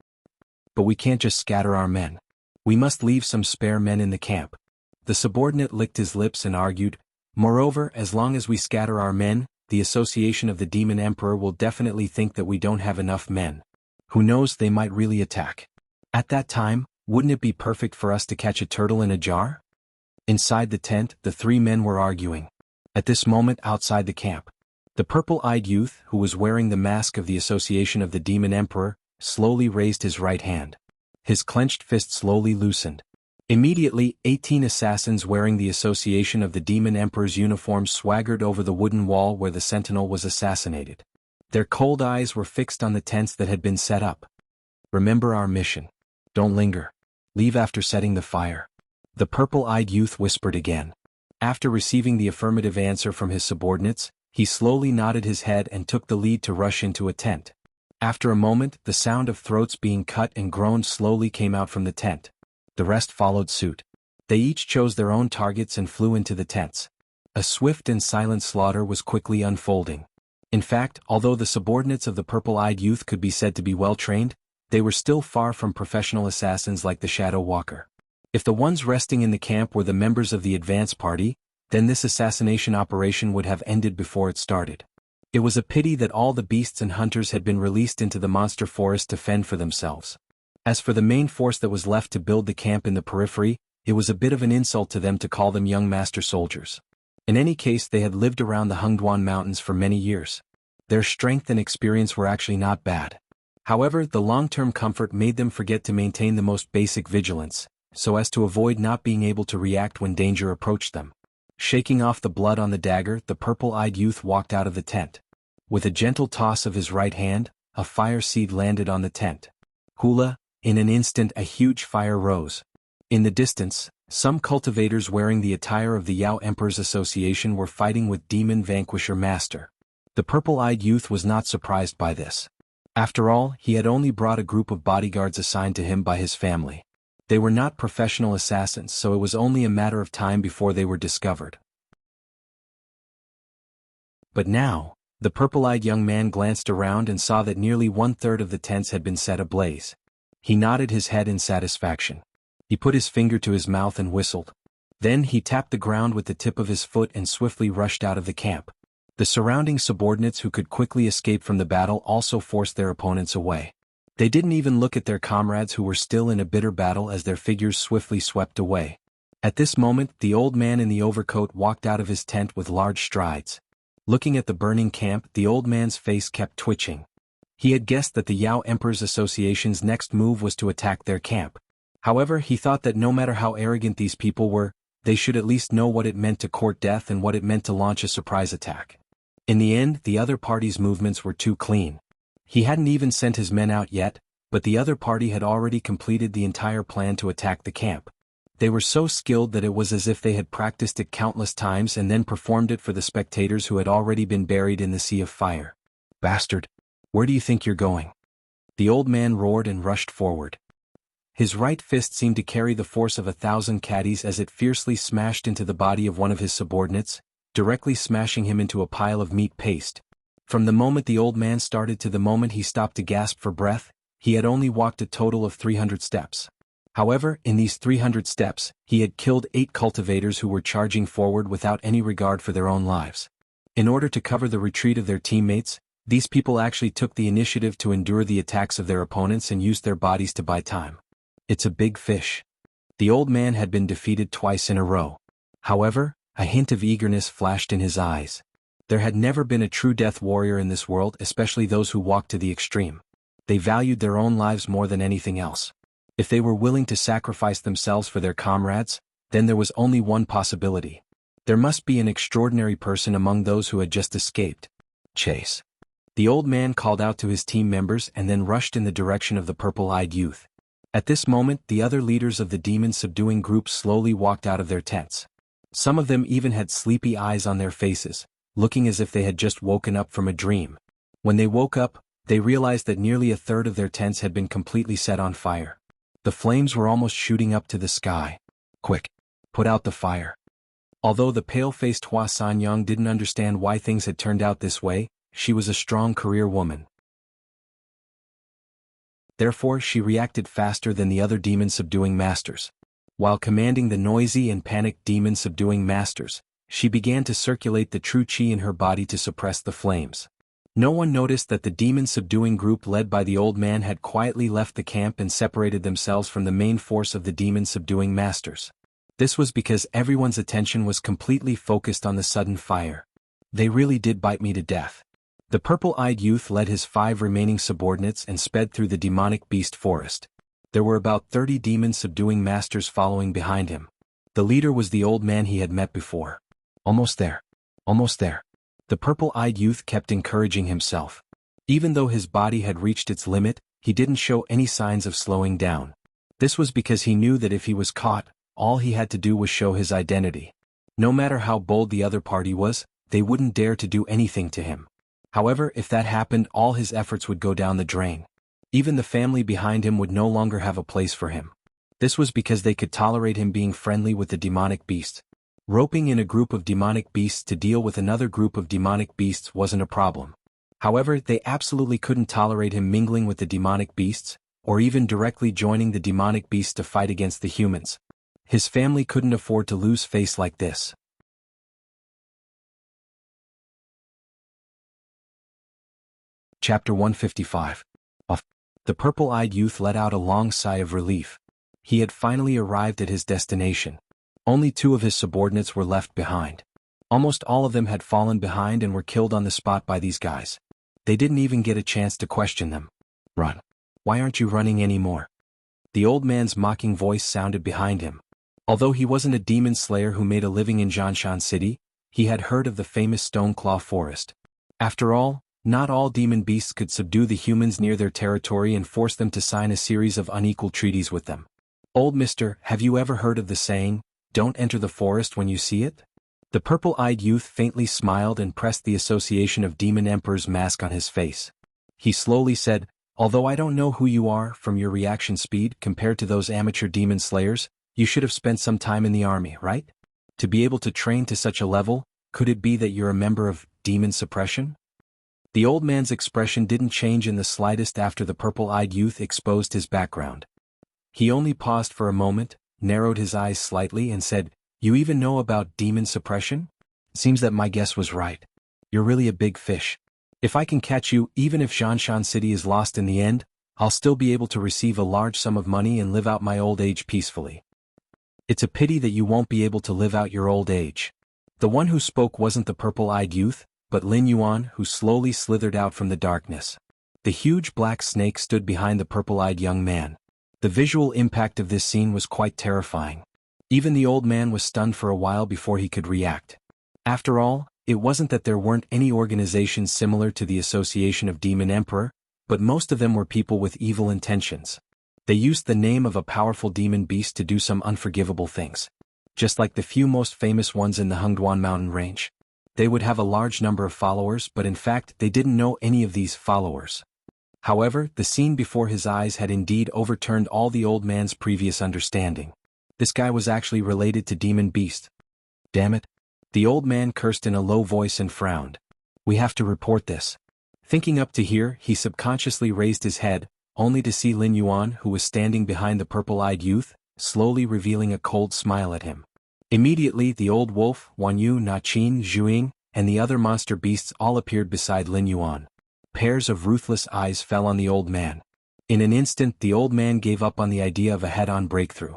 But we can't just scatter our men. We must leave some spare men in the camp. The subordinate licked his lips and argued, Moreover, as long as we scatter our men, the association of the Demon Emperor will definitely think that we don't have enough men. Who knows, they might really attack. At that time, wouldn't it be perfect for us to catch a turtle in a jar? Inside the tent, the three men were arguing. At this moment outside the camp, the purple-eyed youth, who was wearing the mask of the Association of the Demon Emperor, slowly raised his right hand. His clenched fist slowly loosened. Immediately, 18 assassins wearing the Association of the Demon Emperor's uniform swaggered over the wooden wall where the sentinel was assassinated. Their cold eyes were fixed on the tents that had been set up. Remember our mission. Don't linger. Leave after setting the fire. The purple-eyed youth whispered again. After receiving the affirmative answer from his subordinates, he slowly nodded his head and took the lead to rush into a tent. After a moment, the sound of throats being cut and groans slowly came out from the tent. The rest followed suit. They each chose their own targets and flew into the tents. A swift and silent slaughter was quickly unfolding. In fact, although the subordinates of the purple-eyed youth could be said to be well-trained, they were still far from professional assassins like the Shadow Walker. If the ones resting in the camp were the members of the advance party, then this assassination operation would have ended before it started. It was a pity that all the beasts and hunters had been released into the monster forest to fend for themselves. As for the main force that was left to build the camp in the periphery, it was a bit of an insult to them to call them young master soldiers. In any case, they had lived around the Hungduan Mountains for many years. Their strength and experience were actually not bad. However, the long-term comfort made them forget to maintain the most basic vigilance, so as to avoid not being able to react when danger approached them. Shaking off the blood on the dagger, the purple-eyed youth walked out of the tent. With a gentle toss of his right hand, a fire seed landed on the tent. Hula! In an instant a huge fire rose. In the distance, some cultivators wearing the attire of the Yao Emperor's Association were fighting with Demon Vanquisher Master. The purple-eyed youth was not surprised by this. After all, he had only brought a group of bodyguards assigned to him by his family. They were not professional assassins, so it was only a matter of time before they were discovered. But now, the purple-eyed young man glanced around and saw that nearly 1/3 of the tents had been set ablaze. He nodded his head in satisfaction. He put his finger to his mouth and whistled. Then he tapped the ground with the tip of his foot and swiftly rushed out of the camp. The surrounding subordinates who could quickly escape from the battle also forced their opponents away. They didn't even look at their comrades who were still in a bitter battle as their figures swiftly swept away. At this moment, the old man in the overcoat walked out of his tent with large strides. Looking at the burning camp, the old man's face kept twitching. He had guessed that the Yao Emperor's Association's next move was to attack their camp. However, he thought that no matter how arrogant these people were, they should at least know what it meant to court death and what it meant to launch a surprise attack. In the end, the other party's movements were too clean. He hadn't even sent his men out yet, but the other party had already completed the entire plan to attack the camp. They were so skilled that it was as if they had practiced it countless times and then performed it for the spectators who had already been buried in the sea of fire. Bastard! Where do you think you're going? The old man roared and rushed forward. His right fist seemed to carry the force of 1,000 caddies as it fiercely smashed into the body of one of his subordinates, directly smashing him into a pile of meat paste. From the moment the old man started to the moment he stopped to gasp for breath, he had only walked a total of 300 steps. However, in these 300 steps, he had killed 8 cultivators who were charging forward without any regard for their own lives. In order to cover the retreat of their teammates, these people actually took the initiative to endure the attacks of their opponents and used their bodies to buy time. It's a big fish. The old man had been defeated twice in a row. However, a hint of eagerness flashed in his eyes. There had never been a true death warrior in this world, especially those who walked to the extreme. They valued their own lives more than anything else. If they were willing to sacrifice themselves for their comrades, then there was only one possibility. There must be an extraordinary person among those who had just escaped. Chase. The old man called out to his team members and then rushed in the direction of the purple-eyed youth. At this moment, the other leaders of the demon-subduing group slowly walked out of their tents. Some of them even had sleepy eyes on their faces, looking as if they had just woken up from a dream. When they woke up, they realized that nearly 1/3 of their tents had been completely set on fire. The flames were almost shooting up to the sky. Quick! Put out the fire. Although the pale-faced Hua Sanyang didn't understand why things had turned out this way, she was a strong career woman. Therefore, she reacted faster than the other demon-subduing masters. While commanding the noisy and panicked demon-subduing masters, She began to circulate the true qi in her body to suppress the flames. No one noticed that the demon-subduing group led by the old man had quietly left the camp and separated themselves from the main force of the demon-subduing masters. This was because everyone's attention was completely focused on the sudden fire. They really did bite me to death. The purple-eyed youth led his 5 remaining subordinates and sped through the demonic beast forest. There were about 30 demon-subduing masters following behind him. The leader was the old man he had met before. Almost there. Almost there. The purple-eyed youth kept encouraging himself. Even though his body had reached its limit, he didn't show any signs of slowing down. This was because he knew that if he was caught, all he had to do was show his identity. No matter how bold the other party was, they wouldn't dare to do anything to him. However, if that happened, all his efforts would go down the drain. Even the family behind him would no longer have a place for him. This was because they could tolerate him being friendly with the demonic beast. Roping in a group of demonic beasts to deal with another group of demonic beasts wasn't a problem. However, they absolutely couldn't tolerate him mingling with the demonic beasts, or even directly joining the demonic beasts to fight against the humans. His family couldn't afford to lose face like this. Chapter 155. The purple-eyed youth let out a long sigh of relief. He had finally arrived at his destination. Only 2 of his subordinates were left behind. Almost all of them had fallen behind and were killed on the spot by these guys. They didn't even get a chance to question them. Run. Why aren't you running anymore? The old man's mocking voice sounded behind him. Although he wasn't a demon slayer who made a living in Zhanshan City, he had heard of the famous Stoneclaw Forest. After all, not all demon beasts could subdue the humans near their territory and force them to sign a series of unequal treaties with them. Old mister, have you ever heard of the saying, "Don't enter the forest when you see it"? The purple-eyed youth faintly smiled and pressed the Association of Demon Emperors mask on his face. He slowly said, "Although I don't know who you are from your reaction speed compared to those amateur demon slayers, you should have spent some time in the army, right? To be able to train to such a level, could it be that you're a member of demon suppression?" The old man's expression didn't change in the slightest after the purple-eyed youth exposed his background. He only paused for a moment, narrowed his eyes slightly and said, "You even know about demon suppression? Seems that my guess was right. You're really a big fish. If I can catch you, even if Zhanshan City is lost in the end, I'll still be able to receive a large sum of money and live out my old age peacefully. It's a pity that you won't be able to live out your old age." The one who spoke wasn't the purple-eyed youth, but Lin Yuan, who slowly slithered out from the darkness. The huge black snake stood behind the purple-eyed young man. The visual impact of this scene was quite terrifying. Even the old man was stunned for a while before he could react. After all, it wasn't that there weren't any organizations similar to the Association of Demon Emperor, but most of them were people with evil intentions. They used the name of a powerful demon beast to do some unforgivable things. Just like the few most famous ones in the Hengduan mountain range. They would have a large number of followers, but in fact they didn't know any of these followers. However, the scene before his eyes had indeed overturned all the old man's previous understanding. This guy was actually related to Demon Beast. Damn it. The old man cursed in a low voice and frowned. "We have to report this." Thinking up to here, he subconsciously raised his head, only to see Lin Yuan, who was standing behind the purple-eyed youth, slowly revealing a cold smile at him. Immediately the old wolf, Wan Yu, Na Qin, Zhuing, and the other monster beasts all appeared beside Lin Yuan. Pairs of ruthless eyes fell on the old man. In an instant the old man gave up on the idea of a head-on breakthrough.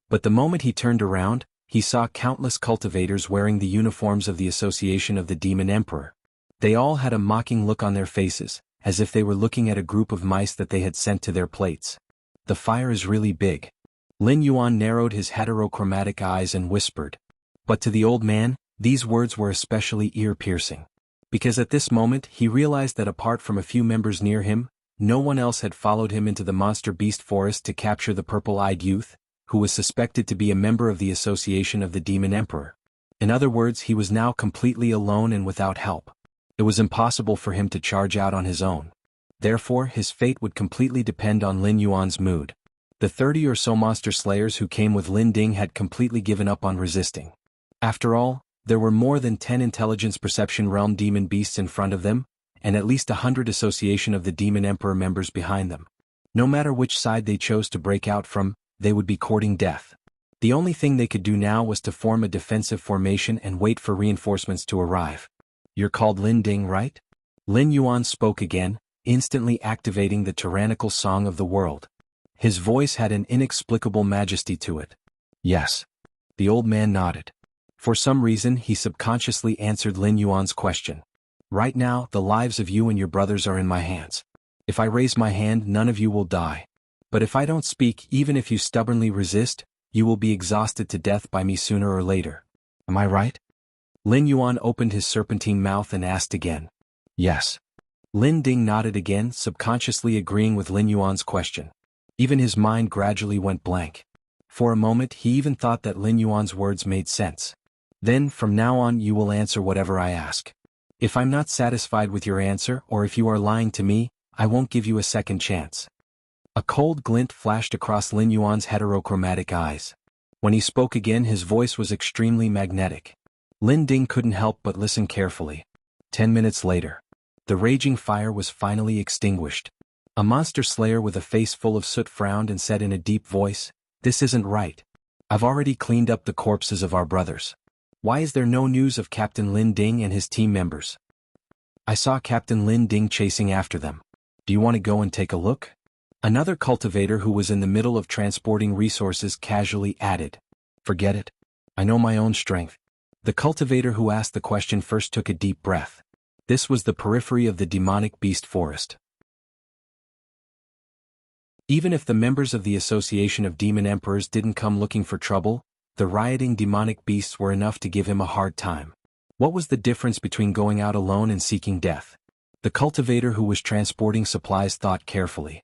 But the moment he turned around, he saw countless cultivators wearing the uniforms of the Association of the Demon Emperor. They all had a mocking look on their faces, as if they were looking at a group of mice that they had sent to their plates. "The fire is really big." Lin Yuan narrowed his heterochromatic eyes and whispered. But to the old man, these words were especially ear-piercing. Because at this moment he realized that apart from a few members near him, no one else had followed him into the monster beast forest to capture the purple-eyed youth, who was suspected to be a member of the Association of the Demon Emperor. In other words, he was now completely alone and without help. It was impossible for him to charge out on his own. Therefore, his fate would completely depend on Lin Yuan's mood. The 30 or so monster slayers who came with Lin Ding had completely given up on resisting. After all, there were more than 10 intelligence perception realm demon beasts in front of them, and at least 100 Association of the Demon Emperor members behind them. No matter which side they chose to break out from, they would be courting death. The only thing they could do now was to form a defensive formation and wait for reinforcements to arrive. "You're called Lin Ding, right?" Lin Yuan spoke again, instantly activating the tyrannical song of the world. His voice had an inexplicable majesty to it. "Yes." The old man nodded. For some reason he subconsciously answered Lin Yuan's question. "Right now, the lives of you and your brothers are in my hands. If I raise my hand, none of you will die. But if I don't speak, even if you stubbornly resist, you will be exhausted to death by me sooner or later. Am I right?" Lin Yuan opened his serpentine mouth and asked again. "Yes." Lin Ding nodded again, subconsciously agreeing with Lin Yuan's question. Even his mind gradually went blank. For a moment he even thought that Lin Yuan's words made sense. "Then, from now on, you will answer whatever I ask. If I'm not satisfied with your answer, or if you are lying to me, I won't give you a second chance." A cold glint flashed across Lin Yuan's heterochromatic eyes. When he spoke again, his voice was extremely magnetic. Lin Ding couldn't help but listen carefully. 10 minutes later, the raging fire was finally extinguished. A monster slayer with a face full of soot frowned and said in a deep voice, "This isn't right. I've already cleaned up the corpses of our brothers. Why is there no news of Captain Lin Ding and his team members? I saw Captain Lin Ding chasing after them. Do you want to go and take a look?" Another cultivator who was in the middle of transporting resources casually added, "Forget it. I know my own strength." The cultivator who asked the question first took a deep breath. This was the periphery of the demonic beast forest. Even if the members of the Association of Demon Emperors didn't come looking for trouble, the rioting demonic beasts were enough to give him a hard time. What was the difference between going out alone and seeking death? The cultivator who was transporting supplies thought carefully.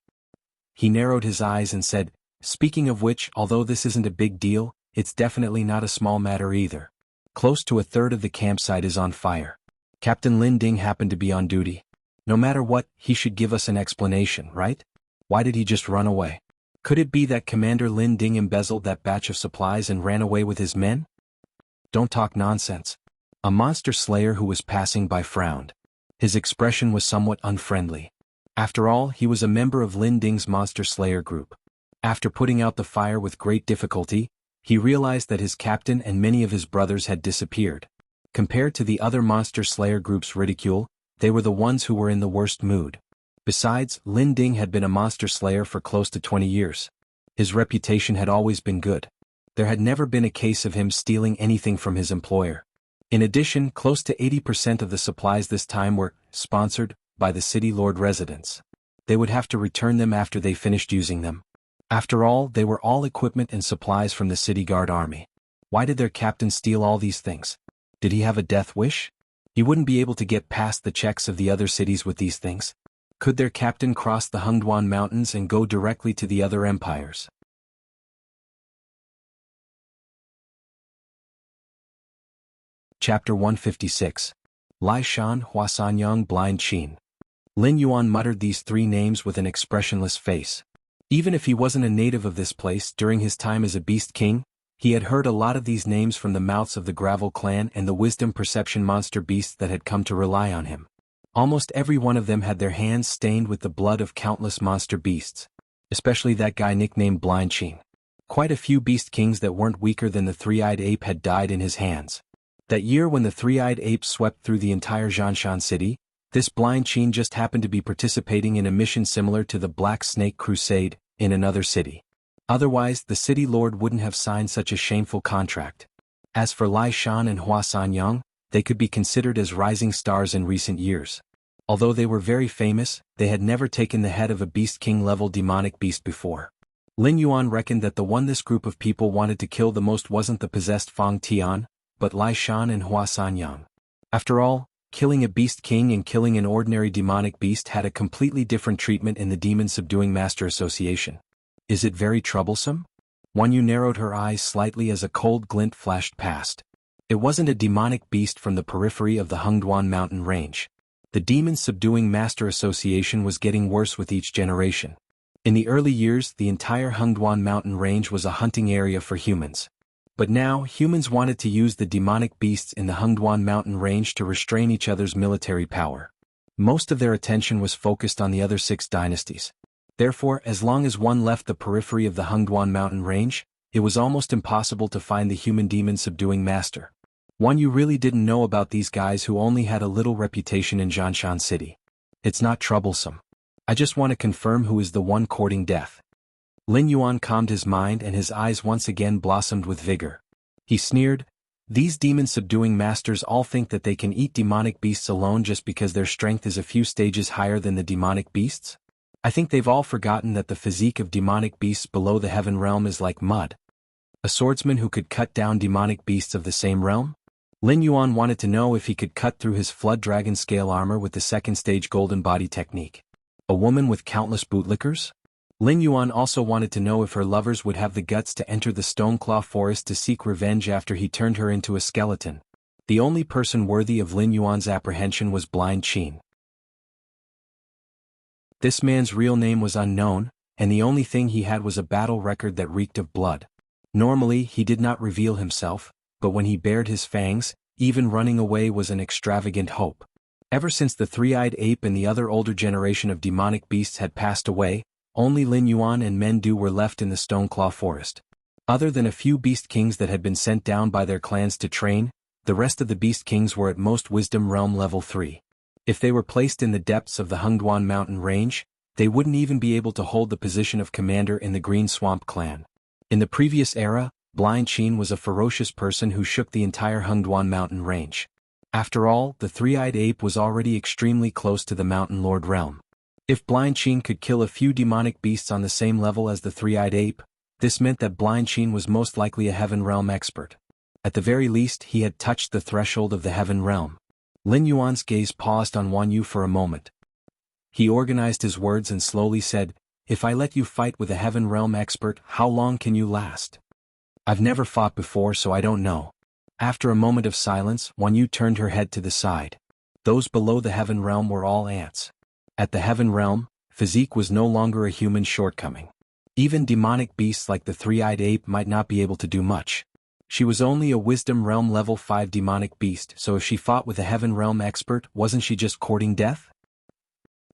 He narrowed his eyes and said, "Speaking of which, although this isn't a big deal, it's definitely not a small matter either. Close to a third of the campsite is on fire. Captain Lin Ding happened to be on duty. No matter what, he should give us an explanation, right? Why did he just run away? Could it be that Commander Lin Ding embezzled that batch of supplies and ran away with his men?" "Don't talk nonsense." A monster slayer who was passing by frowned. His expression was somewhat unfriendly. After all, he was a member of Lin Ding's monster slayer group. After putting out the fire with great difficulty, he realized that his captain and many of his brothers had disappeared. Compared to the other monster slayer group's ridicule, they were the ones who were in the worst mood. Besides, Lin Ding had been a monster slayer for close to 20 years. His reputation had always been good. There had never been a case of him stealing anything from his employer. In addition, close to 80% of the supplies this time were sponsored by the city lord residents. They would have to return them after they finished using them. After all, they were all equipment and supplies from the city guard army. Why did their captain steal all these things? Did he have a death wish? He wouldn't be able to get past the checks of the other cities with these things. Could their captain cross the Hengduan Mountains and go directly to the other empires? Chapter 156. Lai Shan, Huasanyang, Blind Qin. Lin Yuan muttered these three names with an expressionless face. Even if he wasn't a native of this place during his time as a beast king, he had heard a lot of these names from the mouths of the Gravel clan and the wisdom perception monster beasts that had come to rely on him. Almost every one of them had their hands stained with the blood of countless monster beasts. Especially that guy nicknamed Blind Qin. Quite a few beast kings that weren't weaker than the three-eyed ape had died in his hands. That year when the three-eyed ape swept through the entire Zhanshan city, this Blind Qin just happened to be participating in a mission similar to the Black Snake Crusade, in another city. Otherwise, the city lord wouldn't have signed such a shameful contract. As for Lai Shan and Huasanyang, they could be considered as rising stars in recent years. Although they were very famous, they had never taken the head of a Beast King-level demonic beast before. Lin Yuan reckoned that the one this group of people wanted to kill the most wasn't the possessed Fang Tian, but Lai Shan and Huasanyang. After all, killing a Beast King and killing an ordinary demonic beast had a completely different treatment in the Demon Subduing Master Association. Is it very troublesome? Wan Yu narrowed her eyes slightly as a cold glint flashed past. It wasn't a demonic beast from the periphery of the Hengduan mountain range. The Demon Subduing Master Association was getting worse with each generation. In the early years, the entire Hengduan mountain range was a hunting area for humans. But now, humans wanted to use the demonic beasts in the Hengduan mountain range to restrain each other's military power. Most of their attention was focused on the other 6 dynasties. Therefore, as long as one left the periphery of the Hengduan mountain range, it was almost impossible to find the human demon-subduing master. One you really didn't know about these guys who only had a little reputation in Zhanshan City. It's not troublesome. I just want to confirm who is the one courting death. Lin Yuan calmed his mind and his eyes once again blossomed with vigor. He sneered, "These demon-subduing masters all think that they can eat demonic beasts alone just because their strength is a few stages higher than the demonic beasts? I think they've all forgotten that the physique of demonic beasts below the heaven realm is like mud. A swordsman who could cut down demonic beasts of the same realm?" Lin Yuan wanted to know if he could cut through his flood dragon scale armor with the second stage golden body technique. A woman with countless bootlickers? Lin Yuan also wanted to know if her lovers would have the guts to enter the Stoneclaw Forest to seek revenge after he turned her into a skeleton. The only person worthy of Lin Yuan's apprehension was Blind Qin. This man's real name was unknown, and the only thing he had was a battle record that reeked of blood. Normally he did not reveal himself, but when he bared his fangs, even running away was an extravagant hope. Ever since the three-eyed ape and the other older generation of demonic beasts had passed away, only Lin Yuan and Mendu were left in the Stoneclaw Forest. Other than a few beast kings that had been sent down by their clans to train, the rest of the beast kings were at most wisdom realm level 3. If they were placed in the depths of the Hengduan mountain range, they wouldn't even be able to hold the position of commander in the Green Swamp clan. In the previous era, Blind Qin was a ferocious person who shook the entire Hengduan mountain range. After all, the three-eyed ape was already extremely close to the Mountain Lord realm. If Blind Qin could kill a few demonic beasts on the same level as the three-eyed ape, this meant that Blind Qin was most likely a heaven realm expert. At the very least, he had touched the threshold of the heaven realm. Lin Yuan's gaze paused on Wan Yu for a moment. He organized his words and slowly said, "If I let you fight with a heaven realm expert, how long can you last?" "I've never fought before, so I don't know." After a moment of silence, Wan Yu turned her head to the side. Those below the heaven realm were all ants. At the heaven realm, physique was no longer a human shortcoming. Even demonic beasts like the three-eyed ape might not be able to do much. She was only a wisdom realm level 5 demonic beast, so if she fought with a heaven realm expert, wasn't she just courting death?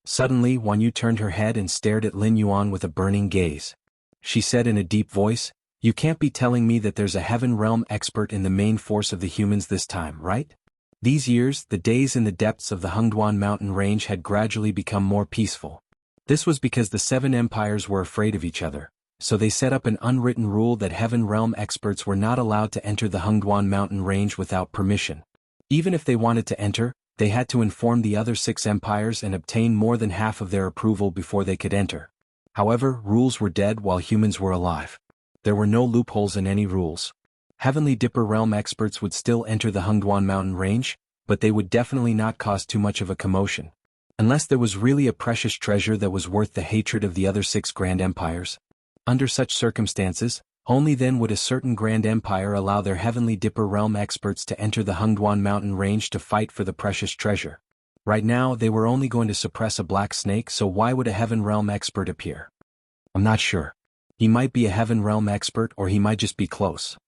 Suddenly, Wan Yu turned her head and stared at Lin Yuan with a burning gaze. She said in a deep voice, "You can't be telling me that there's a heaven realm expert in the main force of the humans this time, right?" These years, the days in the depths of the Hengduan mountain range had gradually become more peaceful. This was because the 7 empires were afraid of each other, so they set up an unwritten rule that heaven realm experts were not allowed to enter the Hengduan mountain range without permission. Even if they wanted to enter, they had to inform the other 6 empires and obtain more than half of their approval before they could enter. However, rules were dead while humans were alive. There were no loopholes in any rules. Heavenly Dipper realm experts would still enter the Hengduan mountain range, but they would definitely not cause too much of a commotion. Unless there was really a precious treasure that was worth the hatred of the other 6 grand empires. Under such circumstances, only then would a certain grand empire allow their Heavenly Dipper realm experts to enter the Hengduan mountain range to fight for the precious treasure. Right now, they were only going to suppress a black snake, so why would a heaven realm expert appear? I'm not sure. He might be a heaven realm expert or he might just be close.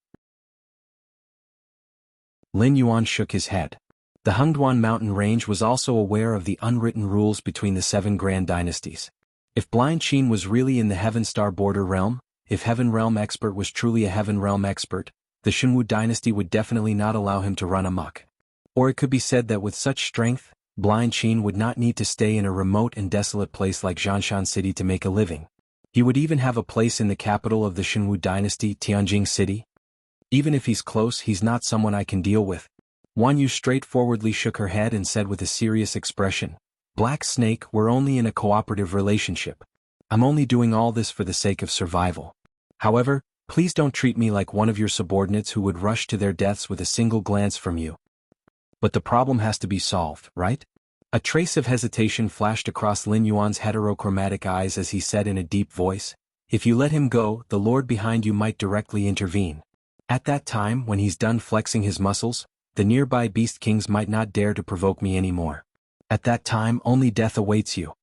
Lin Yuan shook his head. The Hengduan mountain range was also aware of the unwritten rules between the 7 grand dynasties. If Blind Qin was really in the Heaven Star border realm, if Heaven Realm expert was truly a Heaven Realm expert, the Xinwu dynasty would definitely not allow him to run amok. Or it could be said that with such strength, Blind Qin would not need to stay in a remote and desolate place like Zhanshan City to make a living. He would even have a place in the capital of the Xinwu dynasty, Tianjing City. Even if he's close, he's not someone I can deal with. Wan Yu straightforwardly shook her head and said with a serious expression, "Black Snake, we're only in a cooperative relationship. I'm only doing all this for the sake of survival. However, please don't treat me like one of your subordinates who would rush to their deaths with a single glance from you." "But the problem has to be solved, right?" A trace of hesitation flashed across Lin Yuan's heterochromatic eyes as he said in a deep voice, "If you let him go, the Lord behind you might directly intervene. At that time, when he's done flexing his muscles, the nearby beast kings might not dare to provoke me anymore. At that time, only death awaits you."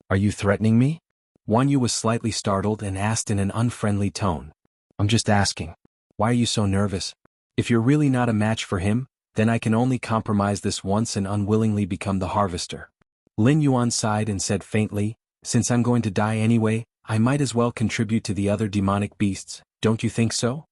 "Are you threatening me?" Wan Yu was slightly startled and asked in an unfriendly tone. "I'm just asking. Why are you so nervous? If you're really not a match for him, then I can only compromise this once and unwillingly become the harvester." Lin Yuan sighed and said faintly, "Since I'm going to die anyway, I might as well contribute to the other demonic beasts, Don't you think so?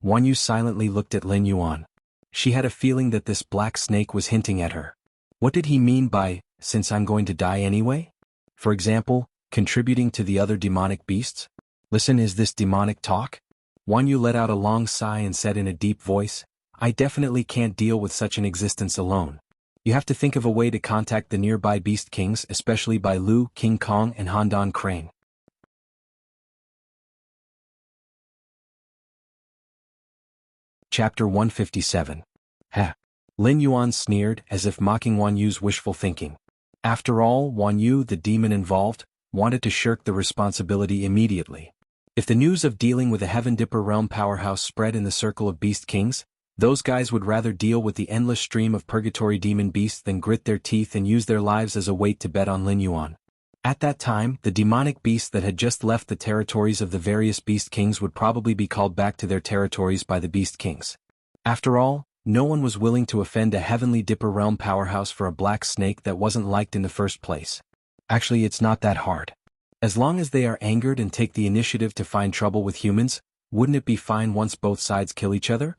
Wan Yu silently looked at Lin Yuan. She had a feeling that this black snake was hinting at her. What did he mean by, since I'm going to die anyway? For example, contributing to the other demonic beasts? Listen, is this demonic talk? Wan Yu let out a long sigh and said in a deep voice, I definitely can't deal with such an existence alone. You have to think of a way to contact the nearby beast kings, especially Bai Lu, King Kong and Handan Crane. Chapter 157. Ha! Lin Yuan sneered, as if mocking Wan Yu's wishful thinking. After all, Wan Yu, the demon involved, wanted to shirk the responsibility immediately. If the news of dealing with a Heaven Dipper realm powerhouse spread in the circle of beast kings, those guys would rather deal with the endless stream of purgatory demon beasts than grit their teeth and use their lives as a weight to bet on Lin Yuan. At that time, the demonic beasts that had just left the territories of the various beast kings would probably be called back to their territories by the beast kings. After all, no one was willing to offend a Heavenly Dipper realm powerhouse for a black snake that wasn't liked in the first place. Actually, it's not that hard. As long as they are angered and take the initiative to find trouble with humans, wouldn't it be fine once both sides kill each other?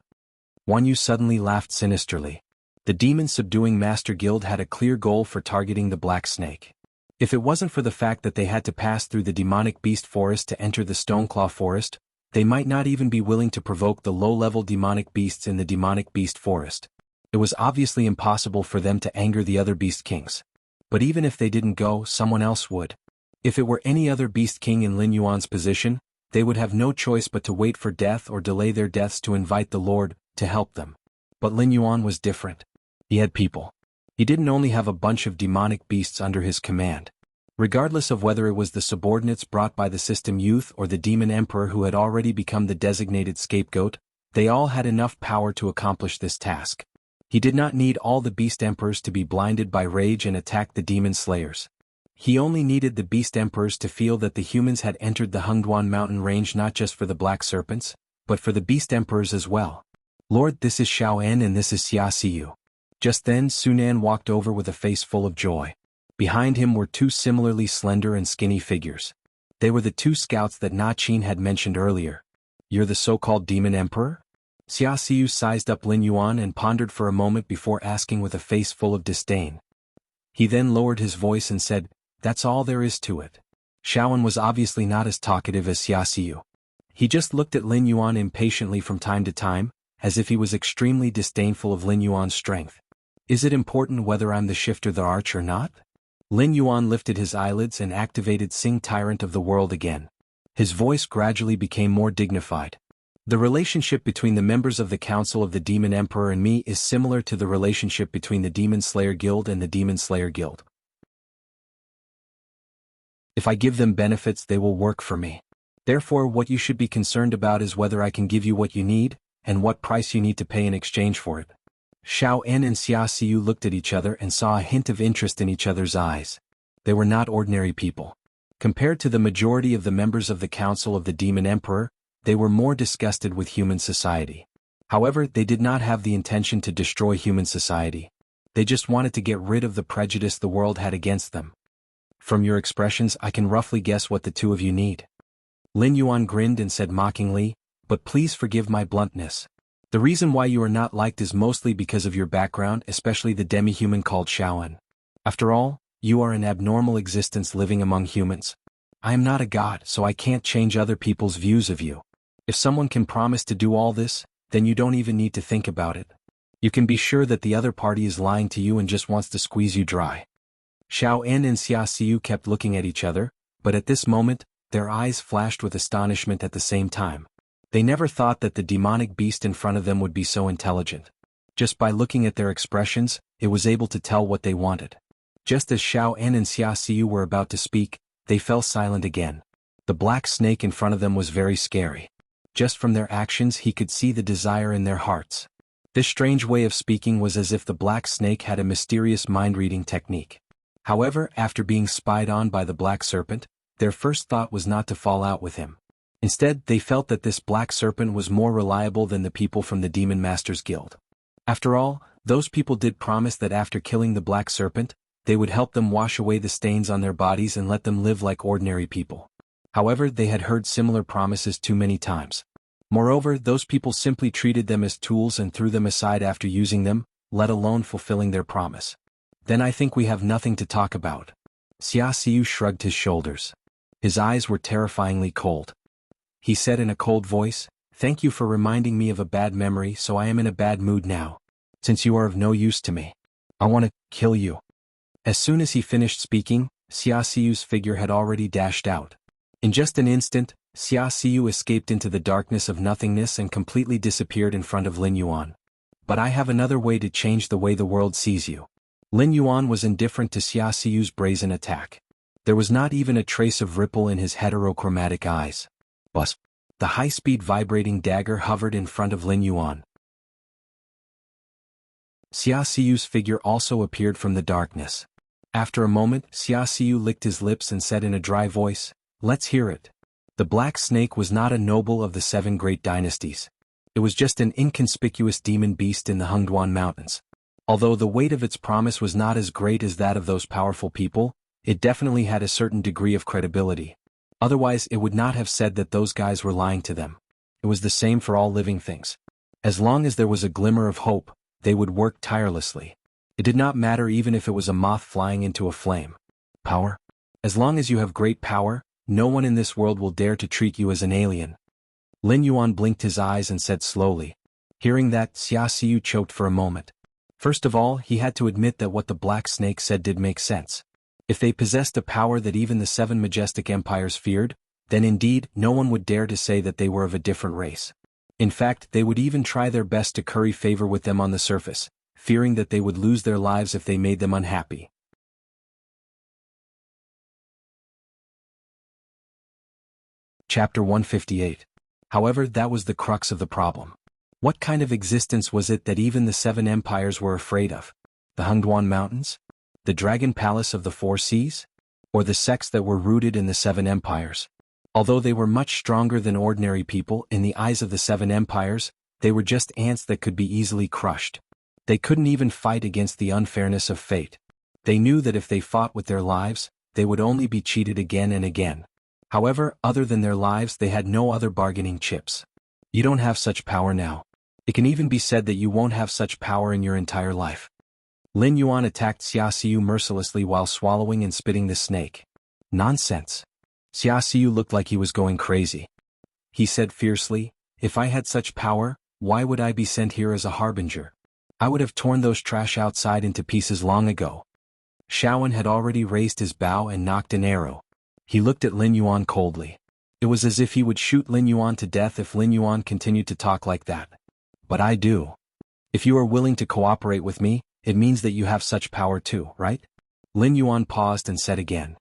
Wan Yu suddenly laughed sinisterly. The demon subduing master guild had a clear goal for targeting the black snake. If it wasn't for the fact that they had to pass through the demonic beast forest to enter the Stoneclaw forest, they might not even be willing to provoke the low-level demonic beasts in the demonic beast forest. It was obviously impossible for them to anger the other beast kings. But even if they didn't go, someone else would. If it were any other beast king in Lin Yuan's position, they would have no choice but to wait for death or delay their deaths to invite the Lord to help them. But Lin Yuan was different. He had people. He didn't only have a bunch of demonic beasts under his command. Regardless of whether it was the subordinates brought by the system youth or the demon emperor who had already become the designated scapegoat, they all had enough power to accomplish this task. He did not need all the beast emperors to be blinded by rage and attack the demon slayers. He only needed the beast emperors to feel that the humans had entered the Hengduan mountain range not just for the black serpents, but for the beast emperors as well. Lord, this is Xiao En and this is Xia Xiu. Just then Sunan walked over with a face full of joy. Behind him were two similarly slender and skinny figures. They were the two scouts that Na Qin had mentioned earlier. You're the so-called demon emperor? Xia Xiu sized up Lin Yuan and pondered for a moment before asking with a face full of disdain. He then lowered his voice and said, That's all there is to it. Xiaoan was obviously not as talkative as Xia Xiu. He just looked at Lin Yuan impatiently from time to time, as if he was extremely disdainful of Lin Yuan's strength. Is it important whether I'm the shifter the arch or not? Lin Yuan lifted his eyelids and activated Sing Tyrant of the World again. His voice gradually became more dignified. The relationship between the members of the Council of the Demon Emperor and me is similar to the relationship between the Demon Slayer Guild and the Demon Slayer Guild. If I give them benefits, they will work for me. Therefore, what you should be concerned about is whether I can give you what you need, and what price you need to pay in exchange for it. Xiao En and Xia Xiu looked at each other and saw a hint of interest in each other's eyes. They were not ordinary people. Compared to the majority of the members of the Council of the Demon Emperor, they were more disgusted with human society. However, they did not have the intention to destroy human society. They just wanted to get rid of the prejudice the world had against them. From your expressions, I can roughly guess what the two of you need. Lin Yuan grinned and said mockingly, But please forgive my bluntness. The reason why you are not liked is mostly because of your background, especially the demi-human called Xiaoan. After all, you are an abnormal existence living among humans. I am not a god, so I can't change other people's views of you. If someone can promise to do all this, then you don't even need to think about it. You can be sure that the other party is lying to you and just wants to squeeze you dry. Xiao En and Xia Xiu kept looking at each other, but at this moment, their eyes flashed with astonishment at the same time. They never thought that the demonic beast in front of them would be so intelligent. Just by looking at their expressions, it was able to tell what they wanted. Just as Xiao En and Xia Xiu were about to speak, they fell silent again. The black snake in front of them was very scary. Just from their actions he could see the desire in their hearts. This strange way of speaking was as if the black snake had a mysterious mind-reading technique. However, after being spied on by the black serpent, their first thought was not to fall out with him. Instead, they felt that this black serpent was more reliable than the people from the Demon Masters Guild. After all, those people did promise that after killing the black serpent, they would help them wash away the stains on their bodies and let them live like ordinary people. However, they had heard similar promises too many times. Moreover, those people simply treated them as tools and threw them aside after using them, let alone fulfilling their promise. Then I think we have nothing to talk about. Xia Xiu shrugged his shoulders. His eyes were terrifyingly cold. He said in a cold voice, "Thank you for reminding me of a bad memory, so I am in a bad mood now. Since you are of no use to me, I want to kill you." As soon as he finished speaking, Xia Xiu's figure had already dashed out. In just an instant, Xia Xiu escaped into the darkness of nothingness and completely disappeared in front of Lin Yuan. But I have another way to change the way the world sees you. Lin Yuan was indifferent to Xia Xiu's brazen attack. There was not even a trace of ripple in his heterochromatic eyes. But the high-speed vibrating dagger hovered in front of Lin Yuan. Xia Xiu's figure also appeared from the darkness. After a moment, Xia Xiu licked his lips and said in a dry voice, "Let's hear it." The Black Snake was not a noble of the 7 great dynasties. It was just an inconspicuous demon beast in the Hengduan Mountains. Although the weight of its promise was not as great as that of those powerful people, it definitely had a certain degree of credibility. Otherwise it would not have said that those guys were lying to them. It was the same for all living things. As long as there was a glimmer of hope, they would work tirelessly. It did not matter even if it was a moth flying into a flame. Power? As long as you have great power, no one in this world will dare to treat you as an alien. Lin Yuan blinked his eyes and said slowly. Hearing that, Xia Xiu choked for a moment. First of all, he had to admit that what the Black Snake said did make sense. If they possessed a power that even the 7 majestic empires feared, then indeed, no one would dare to say that they were of a different race. In fact, they would even try their best to curry favor with them on the surface, fearing that they would lose their lives if they made them unhappy. Chapter 158. However, that was the crux of the problem. What kind of existence was it that even the 7 empires were afraid of? The Hengduan Mountains? The Dragon Palace of the 4 Seas? Or the sects that were rooted in the 7 empires? Although they were much stronger than ordinary people in the eyes of the 7 empires, they were just ants that could be easily crushed. They couldn't even fight against the unfairness of fate. They knew that if they fought with their lives, they would only be cheated again and again. However, other than their lives, they had no other bargaining chips. You don't have such power now. It can even be said that you won't have such power in your entire life. Lin Yuan attacked Xia Xiu mercilessly while swallowing and spitting the snake. Nonsense. Xia Xiu looked like he was going crazy. He said fiercely, "If I had such power, why would I be sent here as a harbinger? I would have torn those trash outside into pieces long ago." Shaoan had already raised his bow and knocked an arrow. He looked at Lin Yuan coldly. It was as if he would shoot Lin Yuan to death if Lin Yuan continued to talk like that. "But I do. If you are willing to cooperate with me, it means that you have such power too, right?" Lin Yuan paused and said again.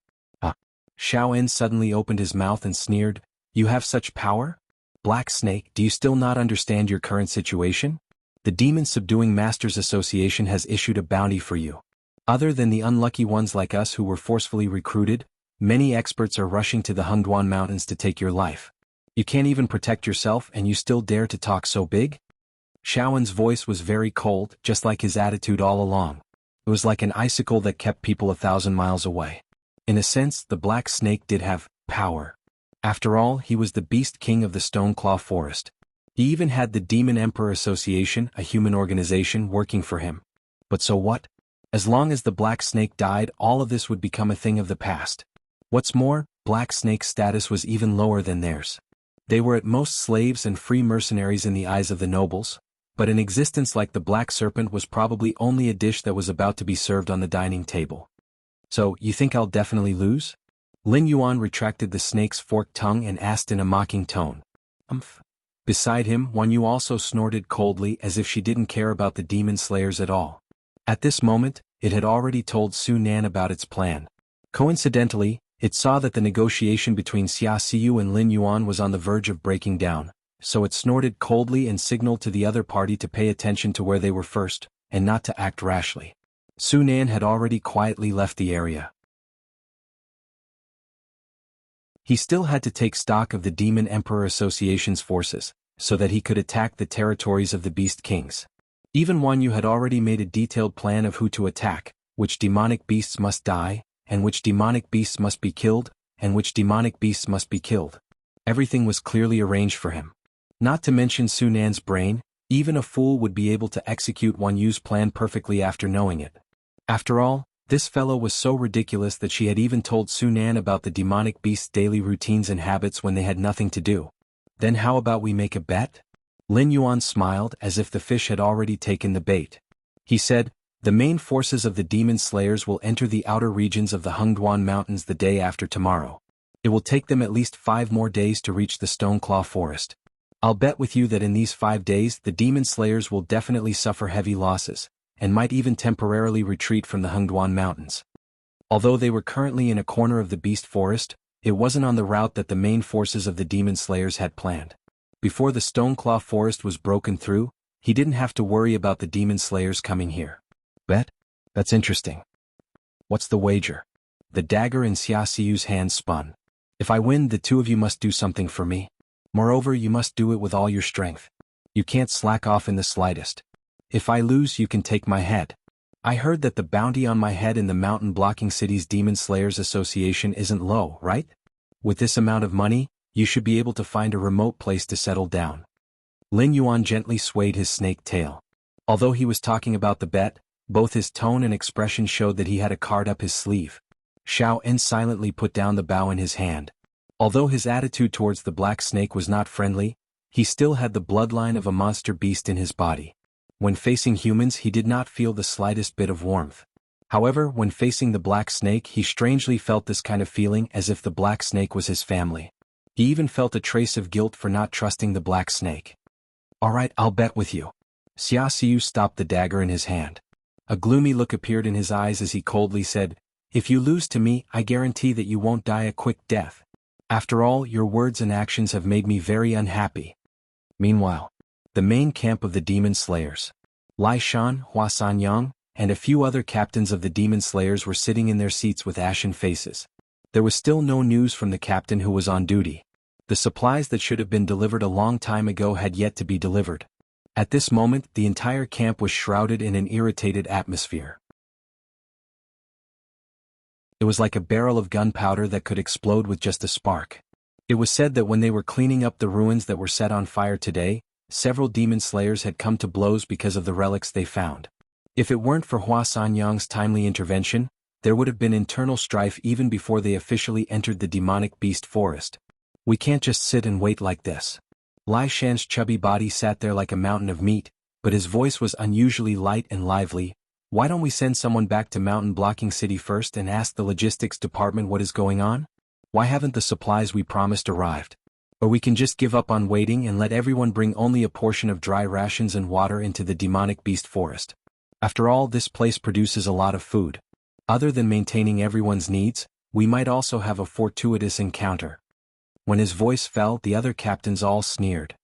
Shaoan suddenly opened his mouth and sneered, "You have such power? Black Snake, do you still not understand your current situation? The Demon Subduing Masters Association has issued a bounty for you. Other than the unlucky ones like us who were forcefully recruited, many experts are rushing to the Hengduan Mountains to take your life. You can't even protect yourself and you still dare to talk so big?" Shaoan's voice was very cold, just like his attitude all along. It was like an icicle that kept people 1,000 miles away. In a sense, the Black Snake did have power. After all, he was the Beast King of the Stoneclaw Forest. He even had the Demon Emperor Association, a human organization, working for him. But so what? As long as the Black Snake died, all of this would become a thing of the past. What's more, Black Snake's status was even lower than theirs. They were at most slaves and free mercenaries in the eyes of the nobles, but an existence like the Black Serpent was probably only a dish that was about to be served on the dining table. "So, you think I'll definitely lose?" Lin Yuan retracted the snake's forked tongue and asked in a mocking tone. "Umph." Beside him, Wan Yu also snorted coldly as if she didn't care about the demon slayers at all. At this moment, it had already told Su Nan about its plan. Coincidentally, it saw that the negotiation between Xia Xiu and Lin Yuan was on the verge of breaking down, so it snorted coldly and signaled to the other party to pay attention to where they were first, and not to act rashly. Su Nan had already quietly left the area. He still had to take stock of the Demon Emperor Association's forces, so that he could attack the territories of the Beast Kings. Even Wan Yu had already made a detailed plan of who to attack, which demonic beasts must die, and which demonic beasts must be killed, and which demonic beasts must be killed. Everything was clearly arranged for him. Not to mention Sunan's brain, even a fool would be able to execute Wan Yu's plan perfectly after knowing it. After all, this fellow was so ridiculous that she had even told Sunan about the demonic beast's daily routines and habits when they had nothing to do. Then how about we make a bet? Lin Yuan smiled as if the fish had already taken the bait. He said, the main forces of the demon slayers will enter the outer regions of the Hengduan Mountains the day after tomorrow. It will take them at least 5 more days to reach the Stoneclaw Forest. I'll bet with you that in these 5 days the demon slayers will definitely suffer heavy losses, and might even temporarily retreat from the Hengduan Mountains. Although they were currently in a corner of the Beast Forest, it wasn't on the route that the main forces of the demon slayers had planned. Before the Stoneclaw Forest was broken through, he didn't have to worry about the demon slayers coming here. Bet? That's interesting. What's the wager? The dagger in Xia Siyu's hand spun. If I win, the two of you must do something for me. Moreover, you must do it with all your strength. You can't slack off in the slightest. If I lose, you can take my head. I heard that the bounty on my head in the Mountain Blocking City's Demon Slayers Association isn't low, right? With this amount of money, you should be able to find a remote place to settle down. Lin Yuan gently swayed his snake tail. Although he was talking about the bet, both his tone and expression showed that he had a card up his sleeve. Xiao En silently put down the bow in his hand. Although his attitude towards the black snake was not friendly, he still had the bloodline of a monster beast in his body. When facing humans, he did not feel the slightest bit of warmth. However, when facing the black snake, he strangely felt this kind of feeling as if the black snake was his family. He even felt a trace of guilt for not trusting the black snake. Alright, I'll bet with you. Xia Siyu stopped the dagger in his hand. A gloomy look appeared in his eyes as he coldly said, if you lose to me, I guarantee that you won't die a quick death. After all, your words and actions have made me very unhappy. Meanwhile, the main camp of the Demon Slayers. Lai Shan, Hua Sanyang, and a few other captains of the Demon Slayers were sitting in their seats with ashen faces. There was still no news from the captain who was on duty. The supplies that should have been delivered a long time ago had yet to be delivered. At this moment, the entire camp was shrouded in an irritated atmosphere. It was like a barrel of gunpowder that could explode with just a spark. It was said that when they were cleaning up the ruins that were set on fire today, several demon slayers had come to blows because of the relics they found. If it weren't for Hua Sanyang's timely intervention, there would have been internal strife even before they officially entered the demonic beast forest. We can't just sit and wait like this. Lai Shan's chubby body sat there like a mountain of meat, but his voice was unusually light and lively. Why don't we send someone back to Mountain Blocking City first and ask the logistics department what is going on? Why haven't the supplies we promised arrived? Or we can just give up on waiting and let everyone bring only a portion of dry rations and water into the demonic beast forest. After all, this place produces a lot of food. Other than maintaining everyone's needs, we might also have a fortuitous encounter. When his voice fell, the other captains all sneered.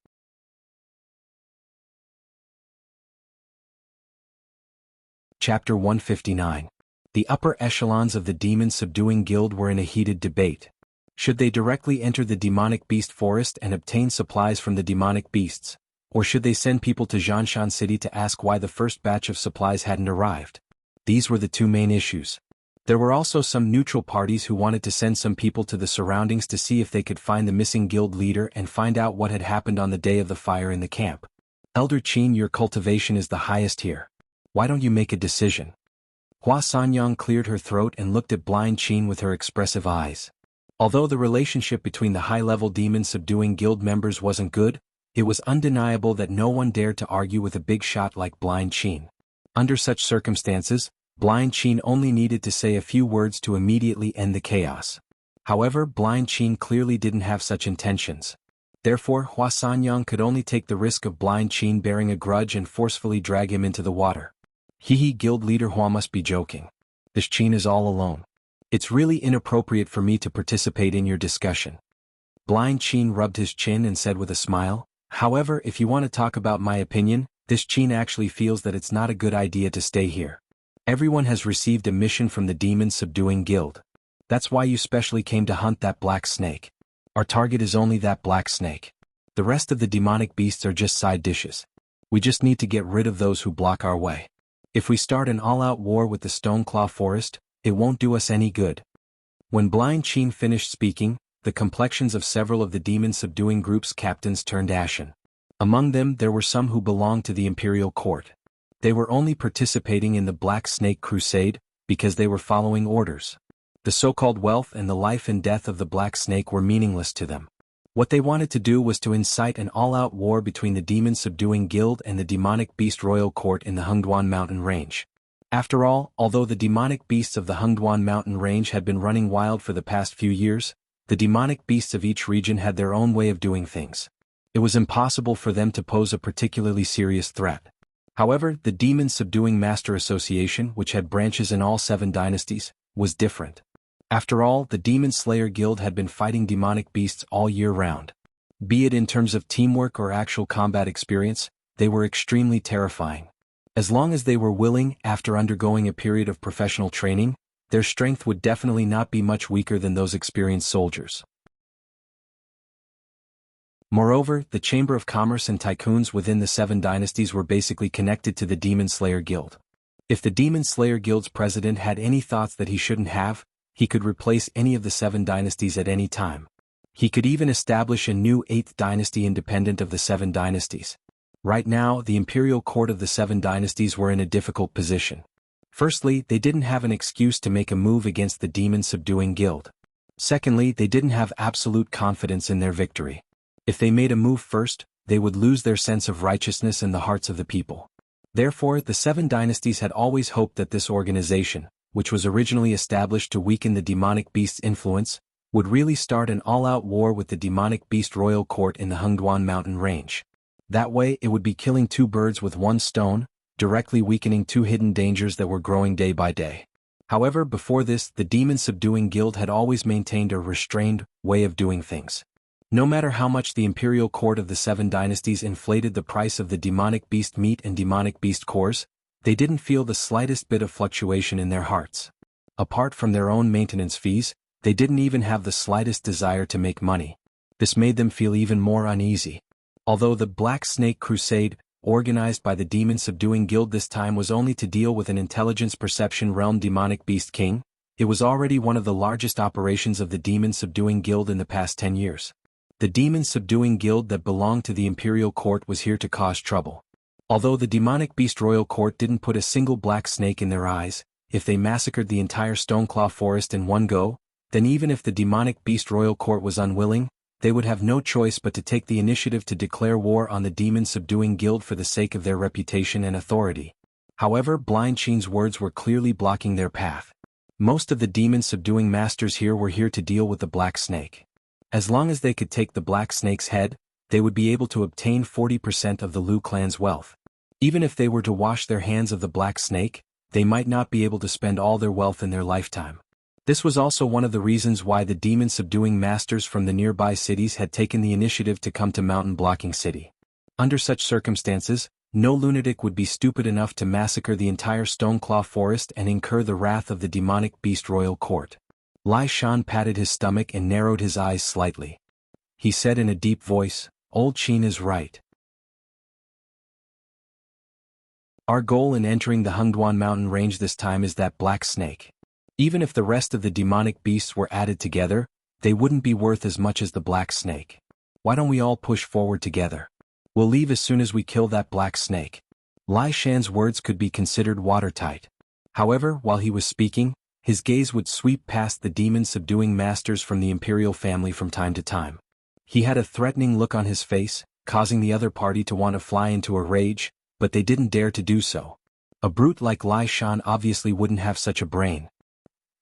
Chapter 159. The upper echelons of the Demon Subduing Guild were in a heated debate. Should they directly enter the demonic beast forest and obtain supplies from the demonic beasts, or should they send people to Zhanshan City to ask why the first batch of supplies hadn't arrived? These were the two main issues. There were also some neutral parties who wanted to send some people to the surroundings to see if they could find the missing guild leader and find out what had happened on the day of the fire in the camp. Elder Qin, your cultivation is the highest here. Why don't you make a decision? Hua Sanyang cleared her throat and looked at blind Qin with her expressive eyes. Although the relationship between the high-level demon subduing guild members wasn't good, it was undeniable that no one dared to argue with a big shot like blind Qin. Under such circumstances, blind Qin only needed to say a few words to immediately end the chaos. However, blind Qin clearly didn't have such intentions. Therefore, Hua Sanyang could only take the risk of blind Qin bearing a grudge and forcefully drag him into the water. Hehe, guild leader Hua must be joking. This Qin is all alone. It's really inappropriate for me to participate in your discussion. Blind Qin rubbed his chin and said with a smile, however, if you want to talk about my opinion, this Qin actually feels that it's not a good idea to stay here. Everyone has received a mission from the Demon Subduing Guild. That's why you specially came to hunt that black snake. Our target is only that black snake. The rest of the demonic beasts are just side dishes. We just need to get rid of those who block our way. If we start an all-out war with the Stoneclaw Forest, it won't do us any good. When Blind Qin finished speaking, the complexions of several of the demon subduing group's captains turned ashen. Among them there were some who belonged to the imperial court. They were only participating in the Black Snake Crusade because they were following orders. The so-called wealth and the life and death of the Black Snake were meaningless to them. What they wanted to do was to incite an all-out war between the demon-subduing guild and the demonic beast royal court in the Hengduan mountain range. After all, although the demonic beasts of the Hengduan mountain range had been running wild for the past few years, the demonic beasts of each region had their own way of doing things. It was impossible for them to pose a particularly serious threat. However, the Demon-Subduing Master Association, which had branches in all 7 dynasties, was different. After all, the Demon Slayer Guild had been fighting demonic beasts all year round. Be it in terms of teamwork or actual combat experience, they were extremely terrifying. As long as they were willing, after undergoing a period of professional training, their strength would definitely not be much weaker than those experienced soldiers. Moreover, the Chamber of Commerce and tycoons within the 7 dynasties were basically connected to the Demon Slayer Guild. If the Demon Slayer Guild's president had any thoughts that he shouldn't have, he could replace any of the 7 dynasties at any time. He could even establish a new 8th dynasty independent of the 7 dynasties. Right now, the imperial court of the 7 dynasties were in a difficult position. Firstly, they didn't have an excuse to make a move against the demon-subduing guild. Secondly, they didn't have absolute confidence in their victory. If they made a move first, they would lose their sense of righteousness in the hearts of the people. Therefore, the 7 dynasties had always hoped that this organization, which was originally established to weaken the demonic beast's influence, would really start an all-out war with the demonic beast royal court in the Hengduan mountain range. That way it would be killing 2 birds with 1 stone, directly weakening 2 hidden dangers that were growing day by day. However, before this, the demon-subduing guild had always maintained a restrained way of doing things. No matter how much the imperial court of the 7 dynasties inflated the price of the demonic beast meat and demonic beast cores, they didn't feel the slightest bit of fluctuation in their hearts. Apart from their own maintenance fees, they didn't even have the slightest desire to make money. This made them feel even more uneasy. Although the Black Snake Crusade, organized by the Demon-Subduing Guild this time, was only to deal with an intelligence perception realm demonic beast king, it was already one of the largest operations of the Demon-Subduing Guild in the past 10 years. The Demon-Subduing Guild that belonged to the imperial court was here to cause trouble. Although the demonic beast royal court didn't put a single black snake in their eyes, if they massacred the entire Stoneclaw forest in one go, then even if the demonic beast royal court was unwilling, they would have no choice but to take the initiative to declare war on the Demon-Subduing Guild for the sake of their reputation and authority. However, Blind Chin's words were clearly blocking their path. Most of the demon-subduing masters here were here to deal with the black snake. As long as they could take the black snake's head, they would be able to obtain 40% of the Liu clan's wealth. Even if they were to wash their hands of the black snake, they might not be able to spend all their wealth in their lifetime. This was also one of the reasons why the demon-subduing masters from the nearby cities had taken the initiative to come to Mountain Blocking City. Under such circumstances, no lunatic would be stupid enough to massacre the entire Stoneclaw forest and incur the wrath of the demonic beast royal court. Lai Shan patted his stomach and narrowed his eyes slightly. He said in a deep voice, "Old Qin is right. Our goal in entering the Hengduan mountain range this time is that black snake. Even if the rest of the demonic beasts were added together, they wouldn't be worth as much as the black snake. Why don't we all push forward together? We'll leave as soon as we kill that black snake." Lai Shan's words could be considered watertight. However, while he was speaking, his gaze would sweep past the demon-subduing masters from the imperial family from time to time. He had a threatening look on his face, causing the other party to want to fly into a rage, but they didn't dare to do so. A brute like Lai Shan obviously wouldn't have such a brain.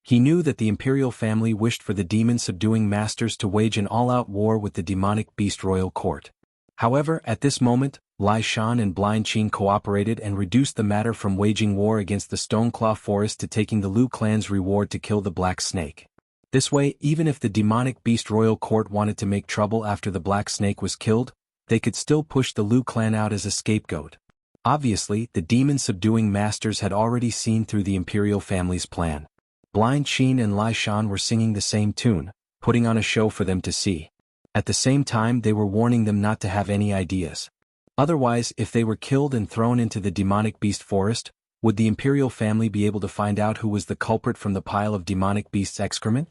He knew that the imperial family wished for the demon-subduing masters to wage an all-out war with the demonic beast royal court. However, at this moment, Lai Shan and Blind Qin cooperated and reduced the matter from waging war against the Stoneclaw forest to taking the Liu clan's reward to kill the black snake. This way, even if the demonic beast royal court wanted to make trouble after the black snake was killed, they could still push the Liu clan out as a scapegoat. Obviously, the demon-subduing masters had already seen through the imperial family's plan. Blind Qin and Lai Shan were singing the same tune, putting on a show for them to see. At the same time, they were warning them not to have any ideas. Otherwise, if they were killed and thrown into the demonic beast forest, would the imperial family be able to find out who was the culprit from the pile of demonic beast's excrement?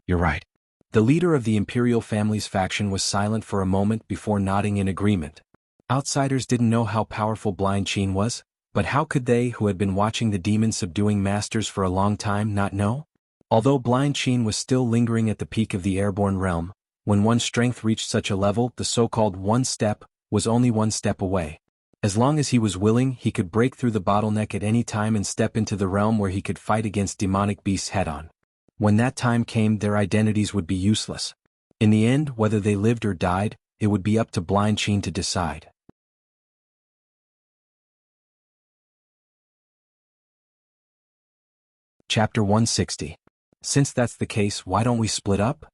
"You're right." The leader of the imperial family's faction was silent for a moment before nodding in agreement. Outsiders didn't know how powerful Blind Qin was, but how could they who had been watching the demon subduing masters for a long time not know? Although Blind Qin was still lingering at the peak of the airborne realm, when one's strength reached such a level, the so-called one step was only one step away. As long as he was willing, he could break through the bottleneck at any time and step into the realm where he could fight against demonic beasts head-on. When that time came, their identities would be useless. In the end, whether they lived or died, it would be up to Blind Qin to decide. Chapter 160. Since that's the case, why don't we split up?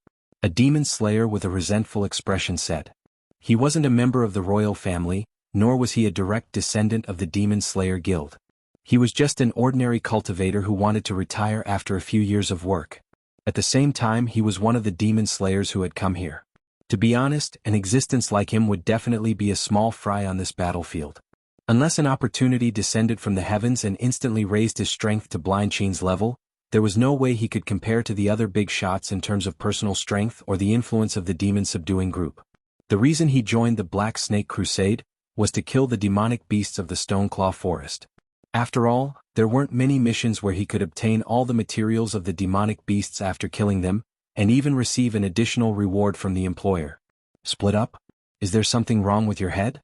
A demon slayer with a resentful expression said. He wasn't a member of the royal family, nor was he a direct descendant of the Demon Slayer Guild. He was just an ordinary cultivator who wanted to retire after a few years of work. At the same time, he was one of the demon slayers who had come here. To be honest, an existence like him would definitely be a small fry on this battlefield. Unless an opportunity descended from the heavens and instantly raised his strength to Blind Qin's level, there was no way he could compare to the other big shots in terms of personal strength or the influence of the demon-subduing group. The reason he joined the Black Snake Crusade was to kill the demonic beasts of the Stoneclaw Forest. After all, there weren't many missions where he could obtain all the materials of the demonic beasts after killing them, and even receive an additional reward from the employer. Split up? Is there something wrong with your head?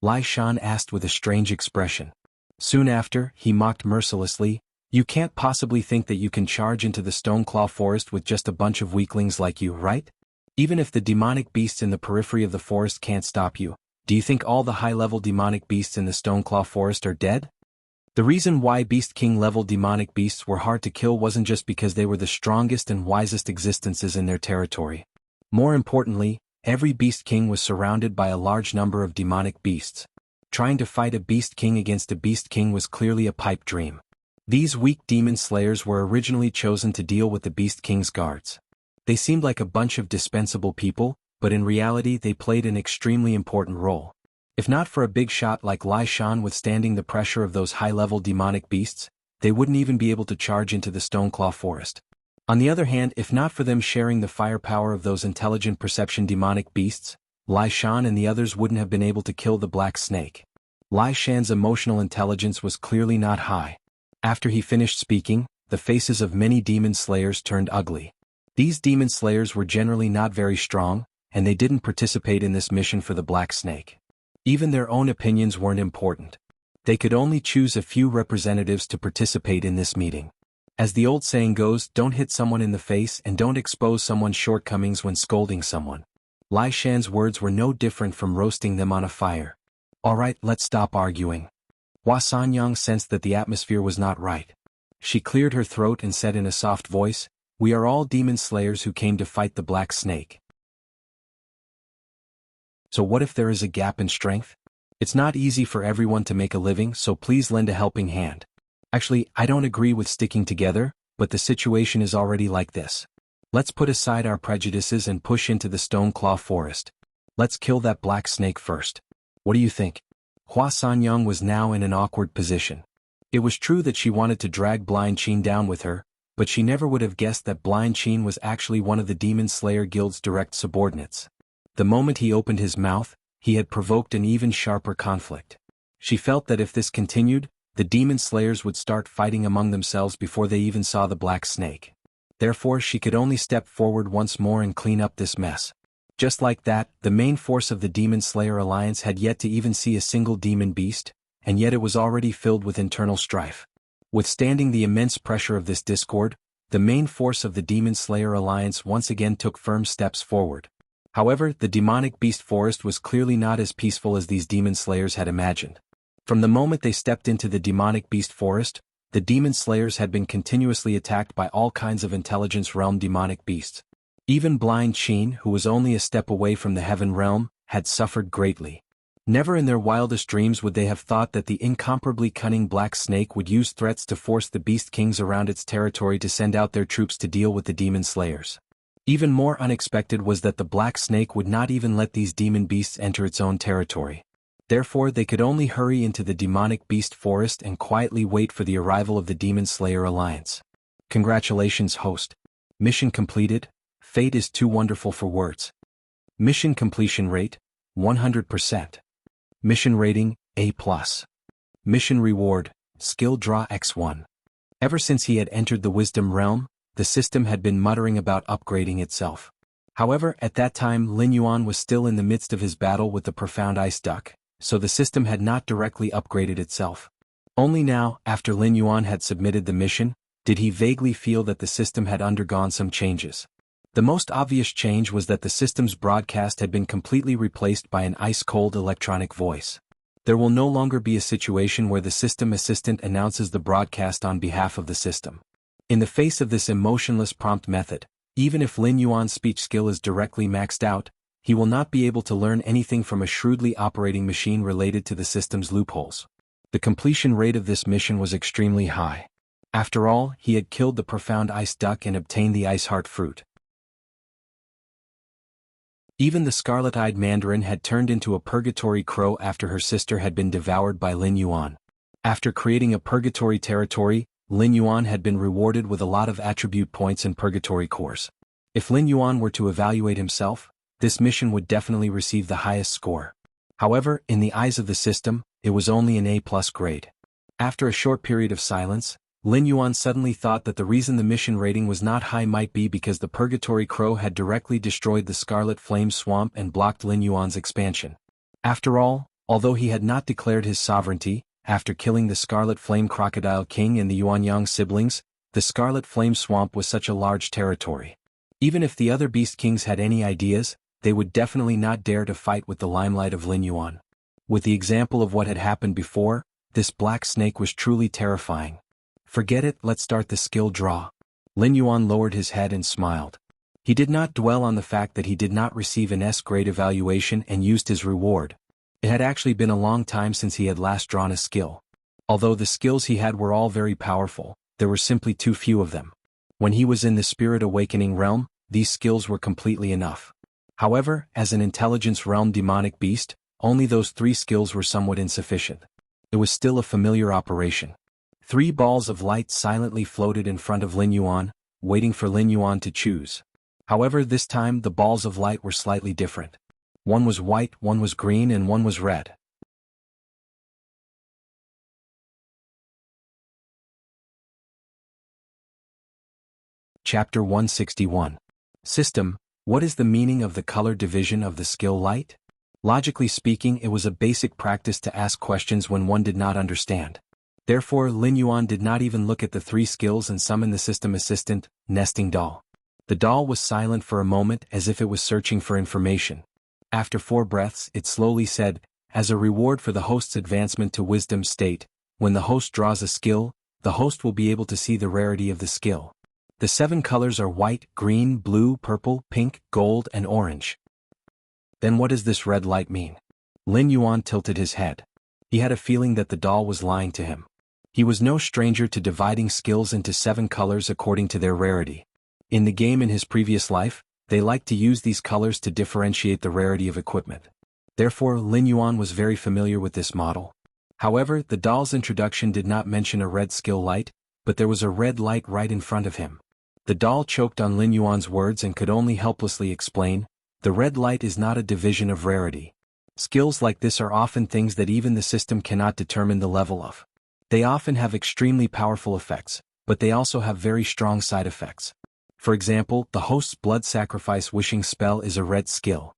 Lai Shan asked with a strange expression. Soon after, he mocked mercilessly, "You can't possibly think that you can charge into the Stoneclaw Forest with just a bunch of weaklings like you, right? Even if the demonic beasts in the periphery of the forest can't stop you, do you think all the high-level demonic beasts in the Stoneclaw Forest are dead?" The reason why Beast King-level demonic beasts were hard to kill wasn't just because they were the strongest and wisest existences in their territory. More importantly, every Beast King was surrounded by a large number of demonic beasts. Trying to fight a Beast King against a Beast King was clearly a pipe dream. These weak demon slayers were originally chosen to deal with the Beast King's guards. They seemed like a bunch of dispensable people, but in reality they played an extremely important role. If not for a big shot like Lai Shan withstanding the pressure of those high-level demonic beasts, they wouldn't even be able to charge into the Stoneclaw Forest. On the other hand, if not for them sharing the firepower of those intelligent perception demonic beasts, Lai Shan and the others wouldn't have been able to kill the Black Snake. Lai Shan's emotional intelligence was clearly not high. After he finished speaking, the faces of many demon slayers turned ugly. These demon slayers were generally not very strong, and they didn't participate in this mission for the Black Snake. Even their own opinions weren't important. They could only choose a few representatives to participate in this meeting. As the old saying goes, don't hit someone in the face and don't expose someone's shortcomings when scolding someone. Lai Shan's words were no different from roasting them on a fire. Alright, let's stop arguing. Hua Sanyang sensed that the atmosphere was not right. She cleared her throat and said in a soft voice, "We are all demon slayers who came to fight the Black Snake. So what if there is a gap in strength? It's not easy for everyone to make a living, so please lend a helping hand. Actually, I don't agree with sticking together, but the situation is already like this. Let's put aside our prejudices and push into the Stoneclaw Forest. Let's kill that Black Snake first. What do you think?" Hua Sanyang was now in an awkward position. It was true that she wanted to drag Blind Qin down with her, but she never would have guessed that Blind Qin was actually one of the Demon Slayer Guild's direct subordinates. The moment he opened his mouth, he had provoked an even sharper conflict. She felt that if this continued, the demon slayers would start fighting among themselves before they even saw the Black Snake. Therefore she could only step forward once more and clean up this mess. Just like that, the main force of the Demon Slayer Alliance had yet to even see a single demon beast, and yet it was already filled with internal strife. Withstanding the immense pressure of this discord, the main force of the Demon Slayer Alliance once again took firm steps forward. However, the demonic beast forest was clearly not as peaceful as these demon slayers had imagined. From the moment they stepped into the demonic beast forest, the demon slayers had been continuously attacked by all kinds of intelligence realm demonic beasts. Even Blind Qin, who was only a step away from the heaven realm, had suffered greatly. Never in their wildest dreams would they have thought that the incomparably cunning Black Snake would use threats to force the beast kings around its territory to send out their troops to deal with the demon slayers. Even more unexpected was that the Black Snake would not even let these demon beasts enter its own territory. Therefore they could only hurry into the demonic beast forest and quietly wait for the arrival of the Demon Slayer Alliance. Congratulations, host. Mission completed. Fate is too wonderful for words. Mission completion rate, 100%. Mission rating, A+. Mission reward, skill draw X1. Ever since he had entered the Wisdom Realm, the system had been muttering about upgrading itself. However, at that time Lin Yuan was still in the midst of his battle with the profound ice duck, so the system had not directly upgraded itself. Only now, after Lin Yuan had submitted the mission, did he vaguely feel that the system had undergone some changes. The most obvious change was that the system's broadcast had been completely replaced by an ice-cold electronic voice. There will no longer be a situation where the system assistant announces the broadcast on behalf of the system. In the face of this emotionless prompt method, even if Lin Yuan's speech skill is directly maxed out, he will not be able to learn anything from a shrewdly operating machine related to the system's loopholes. The completion rate of this mission was extremely high. After all, he had killed the profound ice duck and obtained the ice heart fruit. Even the scarlet-eyed mandarin had turned into a purgatory crow after her sister had been devoured by Lin Yuan. After creating a purgatory territory, Lin Yuan had been rewarded with a lot of attribute points and purgatory cores. If Lin Yuan were to evaluate himself, this mission would definitely receive the highest score. However, in the eyes of the system, it was only an A+ grade. After a short period of silence, Lin Yuan suddenly thought that the reason the mission rating was not high might be because the Purgatory Crow had directly destroyed the Scarlet Flame Swamp and blocked Lin Yuan's expansion. After all, although he had not declared his sovereignty, after killing the Scarlet Flame Crocodile King and the Yuanyang siblings, the Scarlet Flame Swamp was such a large territory. Even if the other Beast Kings had any ideas, they would definitely not dare to fight with the limelight of Lin Yuan. With the example of what had happened before, this black snake was truly terrifying. Forget it, let's start the skill draw. Lin Yuan lowered his head and smiled. He did not dwell on the fact that he did not receive an S-grade evaluation and used his reward. It had actually been a long time since he had last drawn a skill. Although the skills he had were all very powerful, there were simply too few of them. When he was in the Spirit Awakening realm, these skills were completely enough. However, as an Intelligence realm demonic beast, only those 3 skills were somewhat insufficient. It was still a familiar operation. 3 balls of light silently floated in front of Lin Yuan, waiting for Lin Yuan to choose. However, this time the balls of light were slightly different. One was white, one was green, and one was red. Chapter 161. System, what is the meaning of the color division of the skill light? Logically speaking, it was a basic practice to ask questions when one did not understand. Therefore, Lin Yuan did not even look at the 3 skills and summon the system assistant, Nesting Doll. The doll was silent for a moment as if it was searching for information. After 4 breaths, it slowly said, as a reward for the host's advancement to Wisdom State, when the host draws a skill, the host will be able to see the rarity of the skill. The 7 colors are white, green, blue, purple, pink, gold, and orange. Then what does this red light mean? Lin Yuan tilted his head. He had a feeling that the doll was lying to him. He was no stranger to dividing skills into 7 colors according to their rarity. In the game in his previous life, they liked to use these colors to differentiate the rarity of equipment. Therefore, Lin Yuan was very familiar with this model. However, the doll's introduction did not mention a red skill light, but there was a red light right in front of him. The doll choked on Lin Yuan's words and could only helplessly explain, the red light is not a division of rarity. Skills like this are often things that even the system cannot determine the level of. They often have extremely powerful effects, but they also have very strong side effects. For example, the host's blood sacrifice wishing spell is a red skill.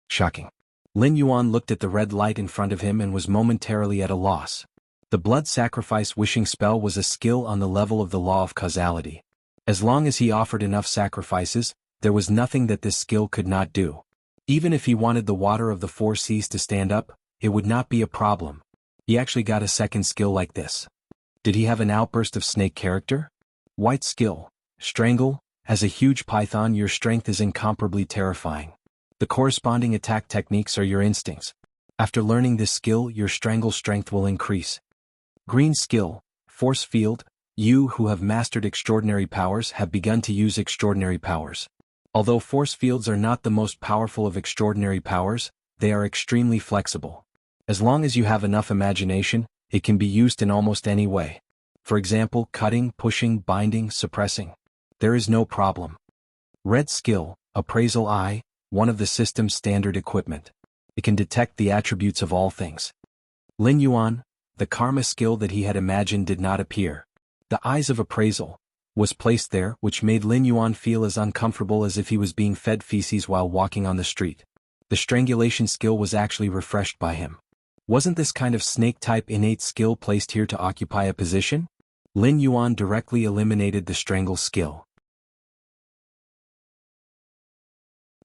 Shocking. Lin Yuan looked at the red light in front of him and was momentarily at a loss. The blood sacrifice wishing spell was a skill on the level of the law of causality. As long as he offered enough sacrifices, there was nothing that this skill could not do. Even if he wanted the water of the 4 seas to stand up, it would not be a problem. He actually got a second skill like this. Did he have an outburst of snake character? White skill, strangle, as a huge python your strength is incomparably terrifying. The corresponding attack techniques are your instincts. After learning this skill your strangle strength will increase. Green skill, force field, you who have mastered extraordinary powers have begun to use extraordinary powers. Although force fields are not the most powerful of extraordinary powers, they are extremely flexible. As long as you have enough imagination, it can be used in almost any way. For example, cutting, pushing, binding, suppressing. There is no problem. Red skill, appraisal eye, one of the system's standard equipment. It can detect the attributes of all things. Lin Yuan, the karma skill that he had imagined did not appear. The eyes of appraisal was placed there, which made Lin Yuan feel as uncomfortable as if he was being fed feces while walking on the street. The strangulation skill was actually refreshed by him. Wasn't this kind of snake-type innate skill placed here to occupy a position? Lin Yuan directly eliminated the strangle skill.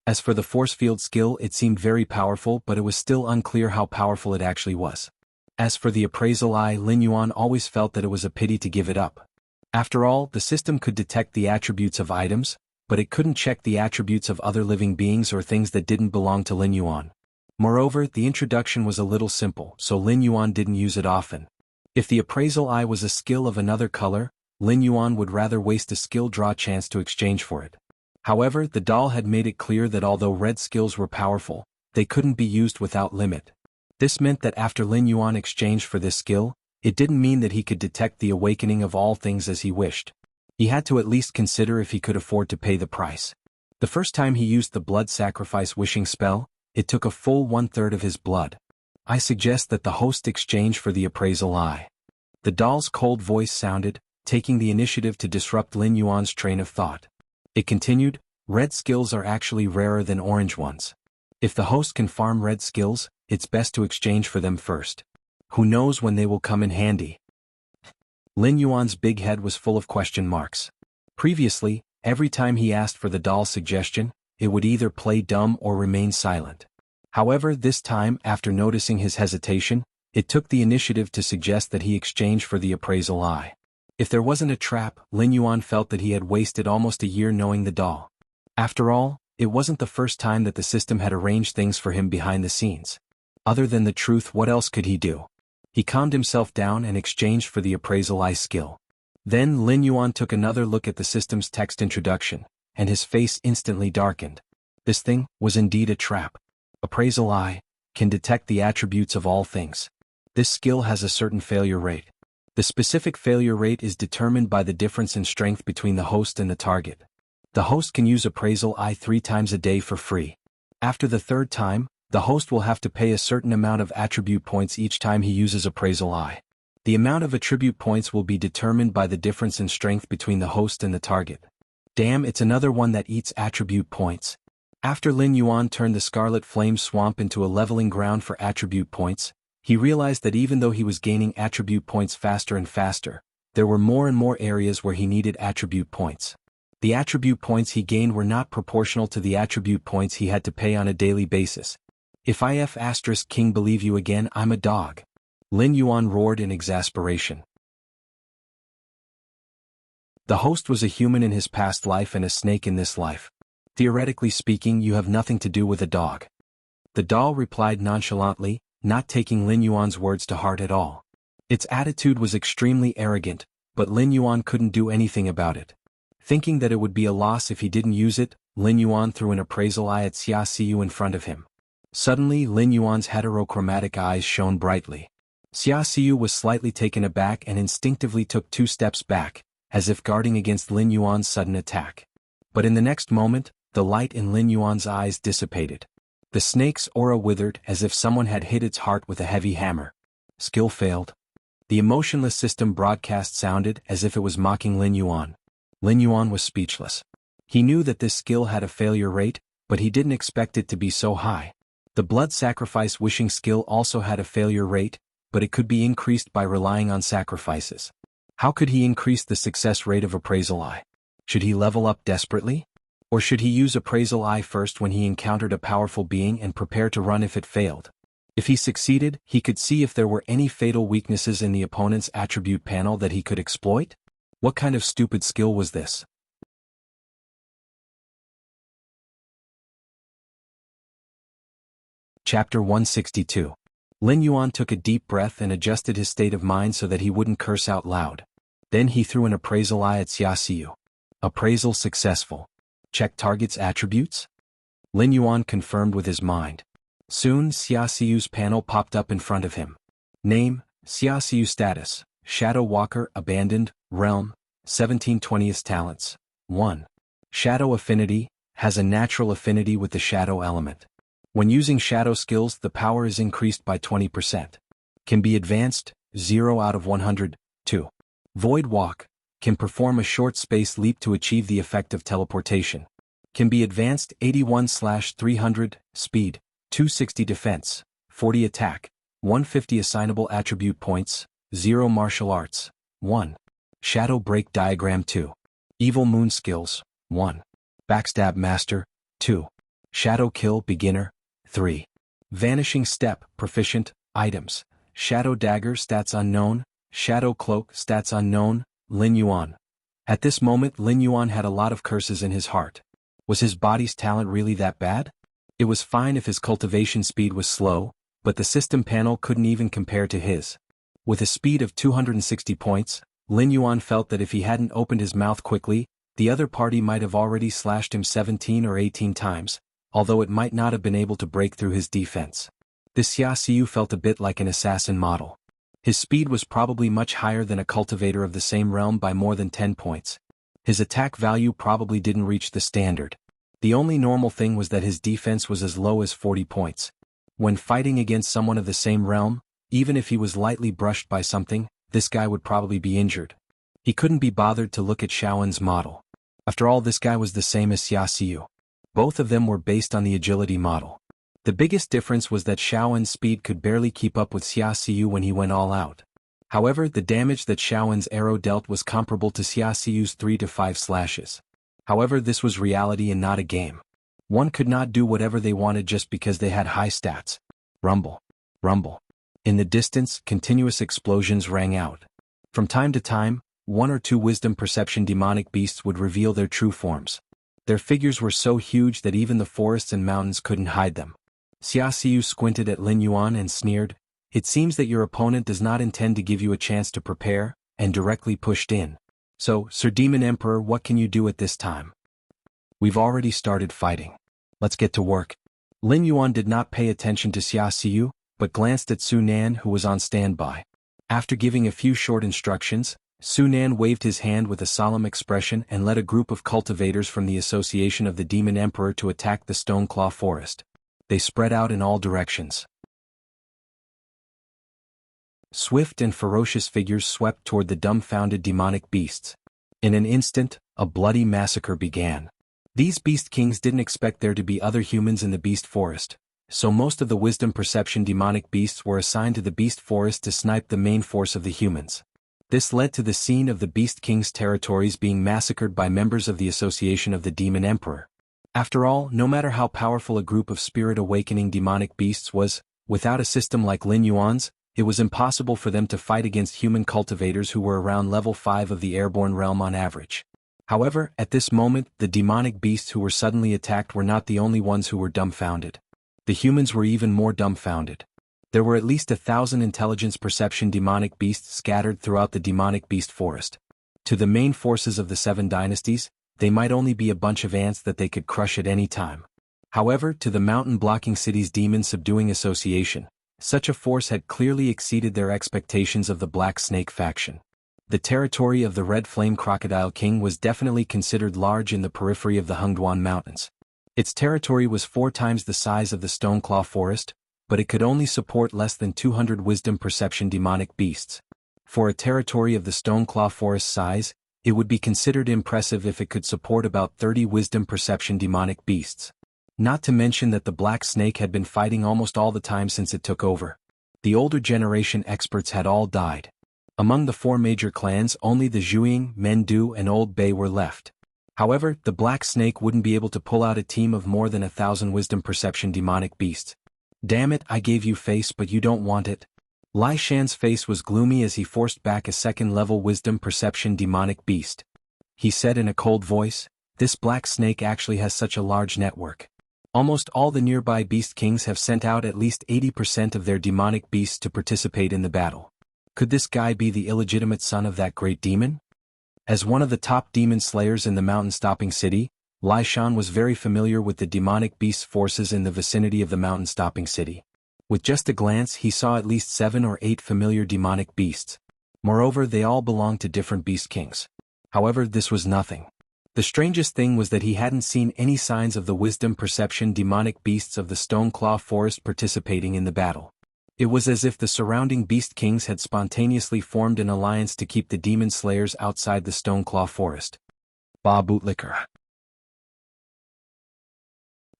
As for the force field skill, it seemed very powerful, but it was still unclear how powerful it actually was. As for the appraisal eye, Lin Yuan always felt that it was a pity to give it up. After all, the system could detect the attributes of items, but it couldn't check the attributes of other living beings or things that didn't belong to Lin Yuan. Moreover, the introduction was a little simple, so Lin Yuan didn't use it often. If the appraisal eye was a skill of another color, Lin Yuan would rather waste a skill draw chance to exchange for it. However, the doll had made it clear that although red skills were powerful, they couldn't be used without limit. This meant that after Lin Yuan exchanged for this skill, it didn't mean that he could detect the awakening of all things as he wished. He had to at least consider if he could afford to pay the price. The first time he used the blood sacrifice wishing spell, it took a full 1/3 of his blood. I suggest that the host exchange for the appraisal eye. The doll's cold voice sounded, taking the initiative to disrupt Lin Yuan's train of thought. It continued, red skills are actually rarer than orange ones. If the host can farm red skills, it's best to exchange for them first. Who knows when they will come in handy? Lin Yuan's big head was full of question marks. Previously, every time he asked for the doll's suggestion, it would either play dumb or remain silent. However, this time, after noticing his hesitation, it took the initiative to suggest that he exchange for the appraisal eye. If there wasn't a trap, Lin Yuan felt that he had wasted almost a year knowing the doll. After all, it wasn't the first time that the system had arranged things for him behind the scenes. Other than the truth, what else could he do? He calmed himself down and exchanged for the appraisal eye skill. Then Lin Yuan took another look at the system's text introduction, and his face instantly darkened. This thing was indeed a trap. Appraisal eye can detect the attributes of all things. This skill has a certain failure rate. The specific failure rate is determined by the difference in strength between the host and the target. The host can use appraisal eye 3 times a day for free. After the 3rd time, the host will have to pay a certain amount of attribute points each time he uses appraisal eye. The amount of attribute points will be determined by the difference in strength between the host and the target. Damn, it's another one that eats attribute points. After Lin Yuan turned the Scarlet Flame Swamp into a leveling ground for attribute points, he realized that even though he was gaining attribute points faster and faster, there were more and more areas where he needed attribute points. The attribute points he gained were not proportional to the attribute points he had to pay on a daily basis. If IF * King believe you again, I'm a dog. Lin Yuan roared in exasperation. The host was a human in his past life and a snake in this life. Theoretically speaking, you have nothing to do with a dog. The doll replied nonchalantly, not taking Lin Yuan's words to heart at all. Its attitude was extremely arrogant, but Lin Yuan couldn't do anything about it. Thinking that it would be a loss if he didn't use it, Lin Yuan threw an appraisal eye at Xia Xiu in front of him. Suddenly, Lin Yuan's heterochromatic eyes shone brightly. Xia Xiu was slightly taken aback and instinctively took 2 steps back, as if guarding against Lin Yuan's sudden attack. But in the next moment, the light in Lin Yuan's eyes dissipated. The snake's aura withered as if someone had hit its heart with a heavy hammer. Skill failed. The emotionless system broadcast sounded as if it was mocking Lin Yuan. Lin Yuan was speechless. He knew that this skill had a failure rate, but he didn't expect it to be so high. The blood sacrifice wishing skill also had a failure rate, but it could be increased by relying on sacrifices. How could he increase the success rate of appraisal eye? Should he level up desperately? Or should he use appraisal eye first when he encountered a powerful being and prepare to run if it failed? If he succeeded, he could see if there were any fatal weaknesses in the opponent's attribute panel that he could exploit? What kind of stupid skill was this? Chapter 162. Lin Yuan took a deep breath and adjusted his state of mind so that he wouldn't curse out loud. Then he threw an appraisal eye at Xia Xiu. Appraisal successful. Check target's attributes? Lin Yuan confirmed with his mind. Soon, Xia Xiu's panel popped up in front of him. Name, Xia Xiu. Status, Shadow Walker, Abandoned, Realm, 17/20 talents. 1. Shadow Affinity, has a natural affinity with the shadow element. When using shadow skills, the power is increased by 20%. Can be advanced, 0 out of 100, 2. Void Walk, can perform a short space leap to achieve the effect of teleportation. Can be advanced 81/300, speed, 260 defense, 40 attack, 150 assignable attribute points, 0 martial arts, 1. Shadow Break Diagram 2. Evil Moon Skills, 1. Backstab Master, 2. Shadow Kill Beginner, 3. Vanishing Step Proficient, Items, Shadow Dagger Stats Unknown, Shadow Cloak Stats Unknown, Lin Yuan. At this moment Lin Yuan had a lot of curses in his heart. Was his body's talent really that bad? It was fine if his cultivation speed was slow, but the system panel couldn't even compare to his. With a speed of 260 points, Lin Yuan felt that if he hadn't opened his mouth quickly, the other party might have already slashed him 17 or 18 times, although it might not have been able to break through his defense. This Xia Xiu felt a bit like an assassin model. His speed was probably much higher than a cultivator of the same realm by more than 10 points. His attack value probably didn't reach the standard. The only normal thing was that his defense was as low as 40 points. When fighting against someone of the same realm, even if he was lightly brushed by something, this guy would probably be injured. He couldn't be bothered to look at Xiaowen's model. After all, this guy was the same as Xia Xiu. Both of them were based on the agility model. The biggest difference was that Xiaowen's speed could barely keep up with Xia Xiu when he went all out. However, the damage that Xiaowen's arrow dealt was comparable to Xia Xiu's 3 to 5 slashes. However, this was reality and not a game. One could not do whatever they wanted just because they had high stats. Rumble. Rumble. In the distance, continuous explosions rang out. From time to time, 1 or 2 wisdom perception demonic beasts would reveal their true forms. Their figures were so huge that even the forests and mountains couldn't hide them. Xia Xiu squinted at Lin Yuan and sneered, "It seems that your opponent does not intend to give you a chance to prepare," and directly pushed in. "So, Sir Demon Emperor, what can you do at this time?" "We've already started fighting. Let's get to work." Lin Yuan did not pay attention to Xia Xiu, but glanced at Su Nan, who was on standby. After giving a few short instructions, Su Nan waved his hand with a solemn expression and led a group of cultivators from the Association of the Demon Emperor to attack the Stoneclaw Forest. They spread out in all directions. Swift and ferocious figures swept toward the dumbfounded demonic beasts. In an instant, a bloody massacre began. These beast kings didn't expect there to be other humans in the beast forest, so most of the wisdom perception demonic beasts were assigned to the beast forest to snipe the main force of the humans. This led to the scene of the beast king's territories being massacred by members of the Association of the Demon Emperor. After all, no matter how powerful a group of spirit awakening demonic beasts was, without a system like Lin Yuan's, it was impossible for them to fight against human cultivators who were around level 5 of the airborne realm on average. However, at this moment, the demonic beasts who were suddenly attacked were not the only ones who were dumbfounded. The humans were even more dumbfounded. There were at least 1,000 intelligence perception demonic beasts scattered throughout the demonic beast forest. To the main forces of the 7 dynasties, they might only be a bunch of ants that they could crush at any time. However, to the mountain-blocking city's demon-subduing association, such a force had clearly exceeded their expectations of the Black Snake faction. The territory of the Red Flame Crocodile King was definitely considered large in the periphery of the Hengduan Mountains. Its territory was 4 times the size of the Stoneclaw Forest, but it could only support less than 200 wisdom perception demonic beasts. For a territory of the Stoneclaw Forest size, it would be considered impressive if it could support about 30 wisdom perception demonic beasts. Not to mention that the Black Snake had been fighting almost all the time since it took over. The older generation experts had all died. Among the 4 major clans, only the Zhuang, Mendu, and Old Bay were left. However, the Black Snake wouldn't be able to pull out a team of more than 1,000 wisdom perception demonic beasts. "Damn it, I gave you face but you don't want it." Lai Shan's face was gloomy as he forced back a second-level wisdom perception demonic beast. He said in a cold voice, "This Black Snake actually has such a large network. Almost all the nearby beast kings have sent out at least 80% of their demonic beasts to participate in the battle. Could this guy be the illegitimate son of that great demon?" As one of the top demon slayers in the mountain-stopping city, Lai Shan was very familiar with the demonic beast forces in the vicinity of the mountain-stopping city. With just a glance he saw at least 7 or 8 familiar demonic beasts. Moreover, they all belonged to different beast kings. However, this was nothing. The strangest thing was that he hadn't seen any signs of the wisdom perception demonic beasts of the Stone Claw Forest participating in the battle. It was as if the surrounding beast kings had spontaneously formed an alliance to keep the demon slayers outside the Stone Claw Forest. Ba Bootlicker.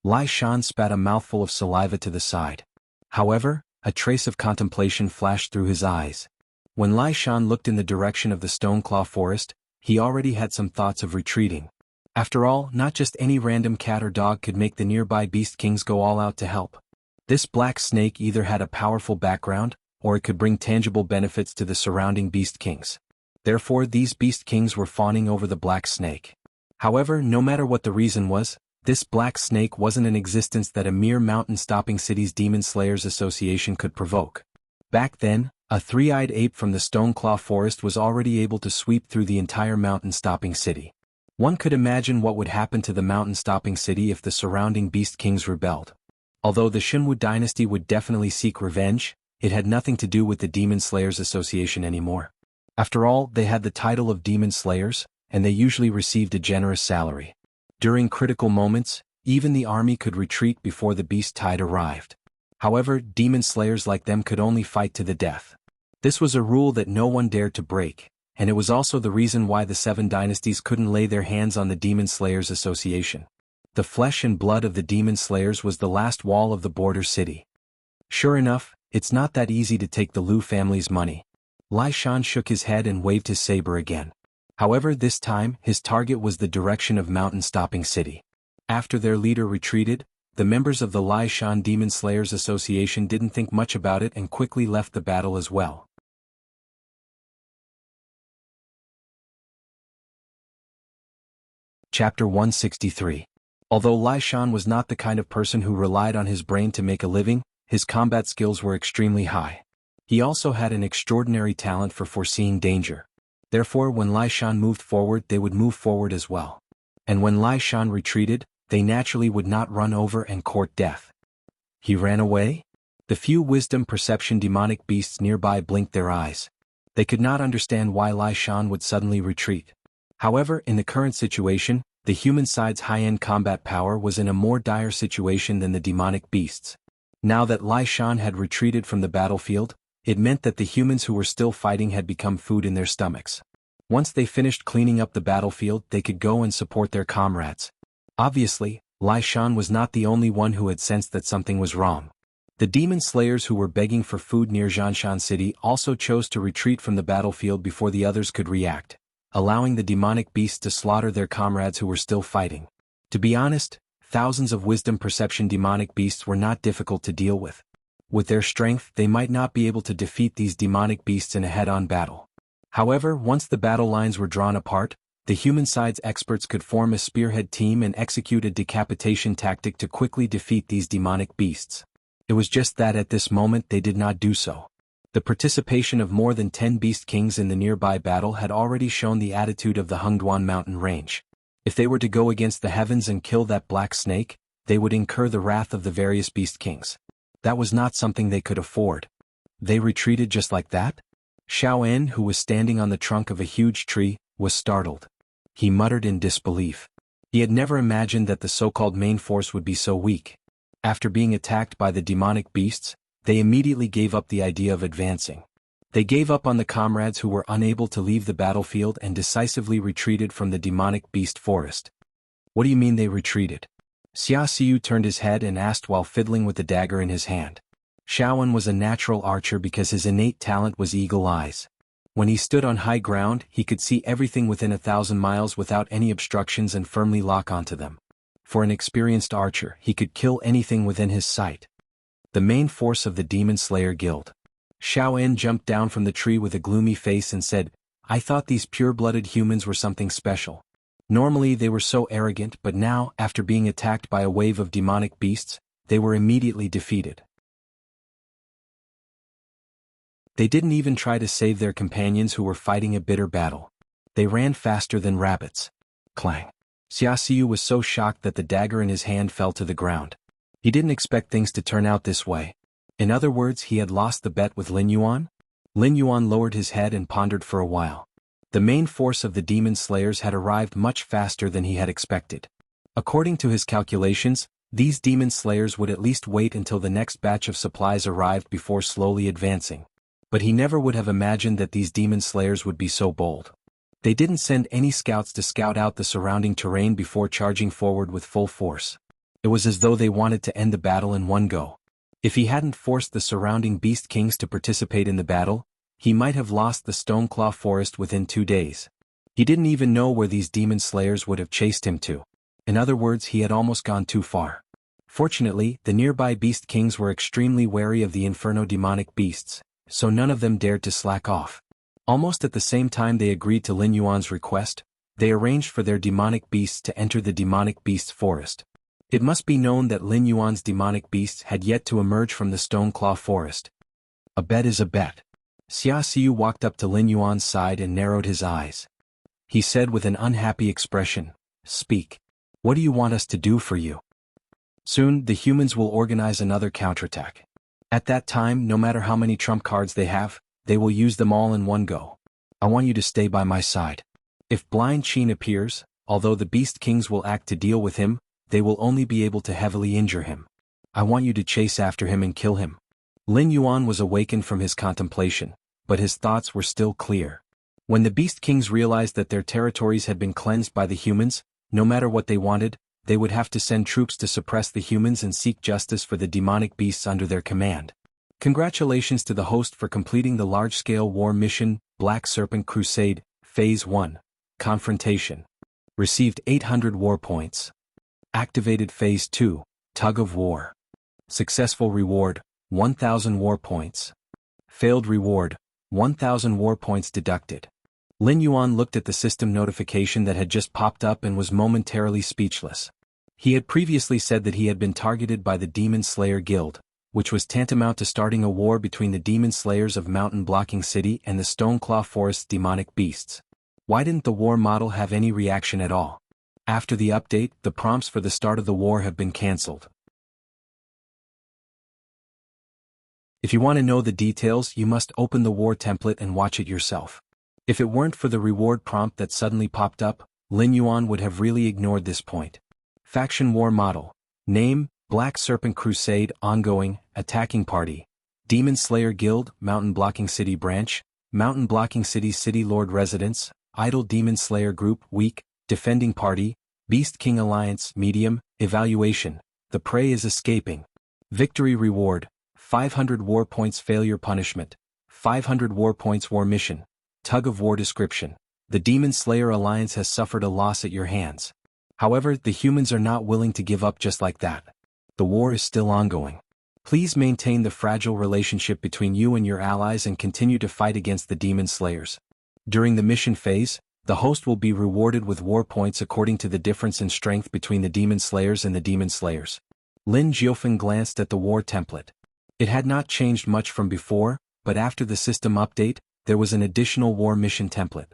Lai Shan spat a mouthful of saliva to the side. However, a trace of contemplation flashed through his eyes. When Lai Shan looked in the direction of the Stone Claw Forest, he already had some thoughts of retreating. After all, not just any random cat or dog could make the nearby beast kings go all out to help. This black snake either had a powerful background, or it could bring tangible benefits to the surrounding beast kings. Therefore, these beast kings were fawning over the black snake. However, no matter what the reason was, this black snake wasn't an existence that a mere mountain-stopping city's Demon Slayers Association could provoke. Back then, a three-eyed ape from the Stone Claw Forest was already able to sweep through the entire mountain-stopping city. One could imagine what would happen to the mountain-stopping city if the surrounding beast kings rebelled. Although the Shinwu dynasty would definitely seek revenge, it had nothing to do with the Demon Slayers Association anymore. After all, they had the title of Demon Slayers, and they usually received a generous salary. During critical moments, even the army could retreat before the beast tide arrived. However, demon slayers like them could only fight to the death. This was a rule that no one dared to break, and it was also the reason why the Seven Dynasties couldn't lay their hands on the Demon Slayers Association. The flesh and blood of the Demon Slayers was the last wall of the border city. Sure enough, it's not that easy to take the Liu family's money. Lai Shan shook his head and waved his saber again. However, this time, his target was the direction of mountain-stopping city. After their leader retreated, the members of the Lai Shan Demon Slayers Association didn't think much about it and quickly left the battle as well. Chapter 163. Although Lai Shan was not the kind of person who relied on his brain to make a living, his combat skills were extremely high. He also had an extraordinary talent for foreseeing danger. Therefore, when Lai Shan moved forward, they would move forward as well. And when Lai Shan retreated, they naturally would not run over and court death. He ran away? The few wisdom perception demonic beasts nearby blinked their eyes. They could not understand why Lai Shan would suddenly retreat. However, in the current situation, the human side's high-end combat power was in a more dire situation than the demonic beasts. Now that Lai Shan had retreated from the battlefield, it meant that the humans who were still fighting had become food in their stomachs. Once they finished cleaning up the battlefield, they could go and support their comrades. Obviously, Lai Shan was not the only one who had sensed that something was wrong. The demon slayers who were begging for food near Zhanshan City also chose to retreat from the battlefield before the others could react, allowing the demonic beasts to slaughter their comrades who were still fighting. To be honest, thousands of wisdom perception demonic beasts were not difficult to deal with. With their strength, they might not be able to defeat these demonic beasts in a head-on battle. However, once the battle lines were drawn apart, the human side's experts could form a spearhead team and execute a decapitation tactic to quickly defeat these demonic beasts. It was just that at this moment they did not do so. The participation of more than 10 beast kings in the nearby battle had already shown the attitude of the Hengduan mountain range. If they were to go against the heavens and kill that black snake, they would incur the wrath of the various beast kings. That was not something they could afford. They retreated just like that? Xiao En, who was standing on the trunk of a huge tree, was startled. He muttered in disbelief. He had never imagined that the so-called main force would be so weak. After being attacked by the demonic beasts, they immediately gave up the idea of advancing. They gave up on the comrades who were unable to leave the battlefield and decisively retreated from the demonic beast forest. What do you mean they retreated? Xia Xiu turned his head and asked while fiddling with the dagger in his hand. Xiaoan was a natural archer because his innate talent was eagle eyes. When he stood on high ground, he could see everything within 1,000 miles without any obstructions and firmly lock onto them. For an experienced archer, he could kill anything within his sight. The main force of the Demon Slayer Guild. Xiao En jumped down from the tree with a gloomy face and said, "I thought these pure-blooded humans were something special. Normally they were so arrogant, but now, after being attacked by a wave of demonic beasts, they were immediately defeated. They didn't even try to save their companions who were fighting a bitter battle. They ran faster than rabbits." Clang. Xia Xiu was so shocked that the dagger in his hand fell to the ground. He didn't expect things to turn out this way. In other words, he had lost the bet with Lin Yuan? Lin Yuan lowered his head and pondered for a while. The main force of the demon slayers had arrived much faster than he had expected. According to his calculations, these demon slayers would at least wait until the next batch of supplies arrived before slowly advancing. But he never would have imagined that these demon slayers would be so bold. They didn't send any scouts to scout out the surrounding terrain before charging forward with full force. It was as though they wanted to end the battle in one go. If he hadn't forced the surrounding beast kings to participate in the battle, he might have lost the Stoneclaw Forest within 2 days. He didn't even know where these demon slayers would have chased him to. In other words, he had almost gone too far. Fortunately, the nearby beast kings were extremely wary of the inferno demonic beasts, so none of them dared to slack off. Almost at the same time they agreed to Lin Yuan's request, they arranged for their demonic beasts to enter the demonic beasts forest. It must be known that Lin Yuan's demonic beasts had yet to emerge from the Stoneclaw Forest. A bet is a bet. Xia Xiu walked up to Lin Yuan's side and narrowed his eyes. He said with an unhappy expression, "Speak. What do you want us to do for you?" Soon, the humans will organize another counterattack. At that time, no matter how many trump cards they have, they will use them all in one go. I want you to stay by my side. If Blind Qin appears, although the Beast Kings will act to deal with him, they will only be able to heavily injure him. I want you to chase after him and kill him. Lin Yuan was awakened from his contemplation, but his thoughts were still clear. When the Beast Kings realized that their territories had been cleansed by the humans, no matter what they wanted, they would have to send troops to suppress the humans and seek justice for the demonic beasts under their command. Congratulations to the host for completing the large-scale war mission, Black Serpent Crusade, Phase 1, Confrontation. Received 800 war points. Activated Phase 2, Tug of War. Successful reward, 1000 war points. Failed reward, 1000 war points deducted. Lin Yuan looked at the system notification that had just popped up and was momentarily speechless. He had previously said that he had been targeted by the Demon Slayer Guild, which was tantamount to starting a war between the Demon Slayers of Mountain Blocking City and the Stoneclaw Forest's demonic beasts. Why didn't the war model have any reaction at all? After the update, the prompts for the start of the war have been cancelled. If you want to know the details, you must open the war template and watch it yourself. If it weren't for the reward prompt that suddenly popped up, Lin Yuan would have really ignored this point. Faction War Model. Name, Black Serpent Crusade, Ongoing, Attacking Party. Demon Slayer Guild, Mountain Blocking City Branch, Mountain Blocking City City Lord Residence, Idle Demon Slayer Group, Weak, Defending Party, Beast King Alliance, Medium, Evaluation, the prey is escaping. Victory Reward, 500 War Points Failure Punishment, 500 War Points War Mission. Tug of War Description. The Demon Slayer Alliance has suffered a loss at your hands. However, the humans are not willing to give up just like that. The war is still ongoing. Please maintain the fragile relationship between you and your allies and continue to fight against the Demon Slayers. During the mission phase, the host will be rewarded with war points according to the difference in strength between the Demon Slayers and the Demon Slayers. Lin Jiofeng glanced at the war template. It had not changed much from before, but after the system update, there was an additional war mission template.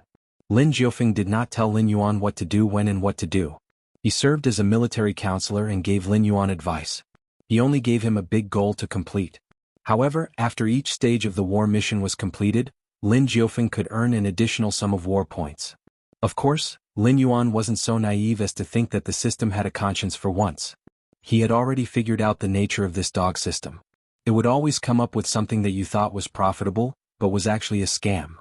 Lin Jiofeng did not tell Lin Yuan what to do when and what to do. He served as a military counselor and gave Lin Yuan advice. He only gave him a big goal to complete. However, after each stage of the war mission was completed, Lin Jiofeng could earn an additional sum of war points. Of course, Lin Yuan wasn't so naive as to think that the system had a conscience for once. He had already figured out the nature of this dog system. It would always come up with something that you thought was profitable, but was actually a scam.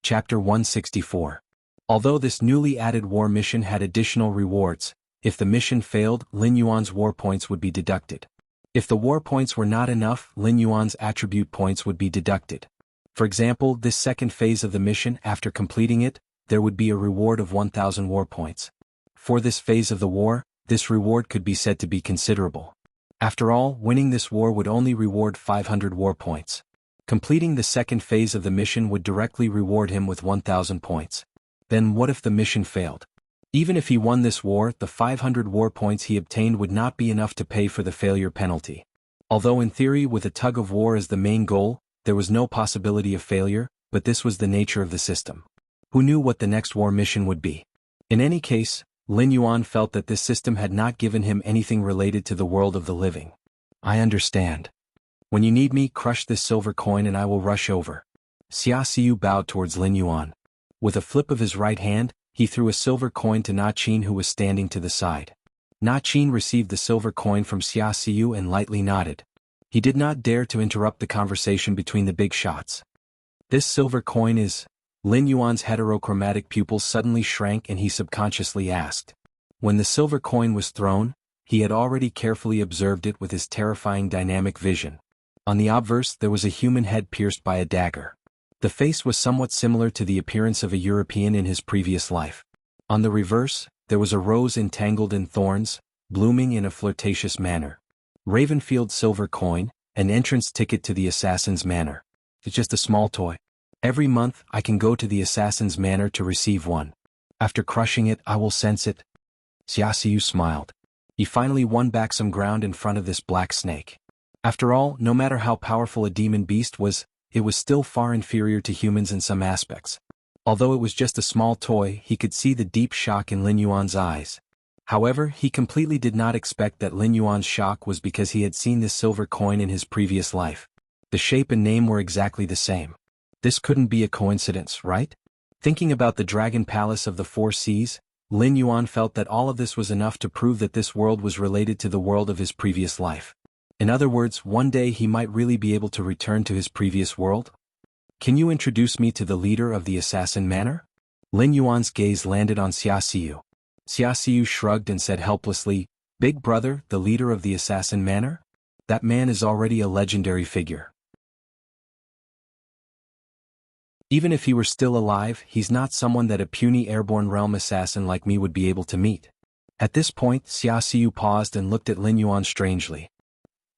Chapter 164. Although this newly added war mission had additional rewards, if the mission failed, Lin Yuan's war points would be deducted. If the war points were not enough, Lin Yuan's attribute points would be deducted. For example, this second phase of the mission, after completing it, there would be a reward of 1000 war points. For this phase of the war, this reward could be said to be considerable. After all, winning this war would only reward 500 war points. Completing the second phase of the mission would directly reward him with 1000 points. Then what if the mission failed? Even if he won this war, the 500 war points he obtained would not be enough to pay for the failure penalty. Although in theory, with a tug of war as the main goal, there was no possibility of failure, but this was the nature of the system. Who knew what the next war mission would be? In any case, Lin Yuan felt that this system had not given him anything related to the world of the living. I understand. When you need me, crush this silver coin and I will rush over. Xia Xiu bowed towards Lin Yuan. With a flip of his right hand, he threw a silver coin to Na Qin, who was standing to the side. Na Qin received the silver coin from Xia Xiu and lightly nodded. He did not dare to interrupt the conversation between the big shots. This silver coin is... Lin Yuan's heterochromatic pupils suddenly shrank and he subconsciously asked. When the silver coin was thrown, he had already carefully observed it with his terrifying dynamic vision. On the obverse there was a human head pierced by a dagger. The face was somewhat similar to the appearance of a European in his previous life. On the reverse, there was a rose entangled in thorns, blooming in a flirtatious manner. Ravenfield silver coin, an entrance ticket to the assassin's manor. It's just a small toy. Every month I can go to the assassin's manor to receive one. After crushing it I will sense it. Xia Xiu smiled. He finally won back some ground in front of this black snake. After all, no matter how powerful a demon beast was, it was still far inferior to humans in some aspects. Although it was just a small toy, he could see the deep shock in Lin Yuan's eyes. However, he completely did not expect that Lin Yuan's shock was because he had seen this silver coin in his previous life. The shape and name were exactly the same. This couldn't be a coincidence, right? Thinking about the Dragon Palace of the Four Seas, Lin Yuan felt that all of this was enough to prove that this world was related to the world of his previous life. In other words, one day he might really be able to return to his previous world? Can you introduce me to the leader of the Assassin Manor? Lin Yuan's gaze landed on Xia Xiu. Xia Xiu shrugged and said helplessly, Big brother, the leader of the Assassin Manor? That man is already a legendary figure. Even if he were still alive, he's not someone that a puny airborne realm assassin like me would be able to meet. At this point, Xia Xiu paused and looked at Lin Yuan strangely.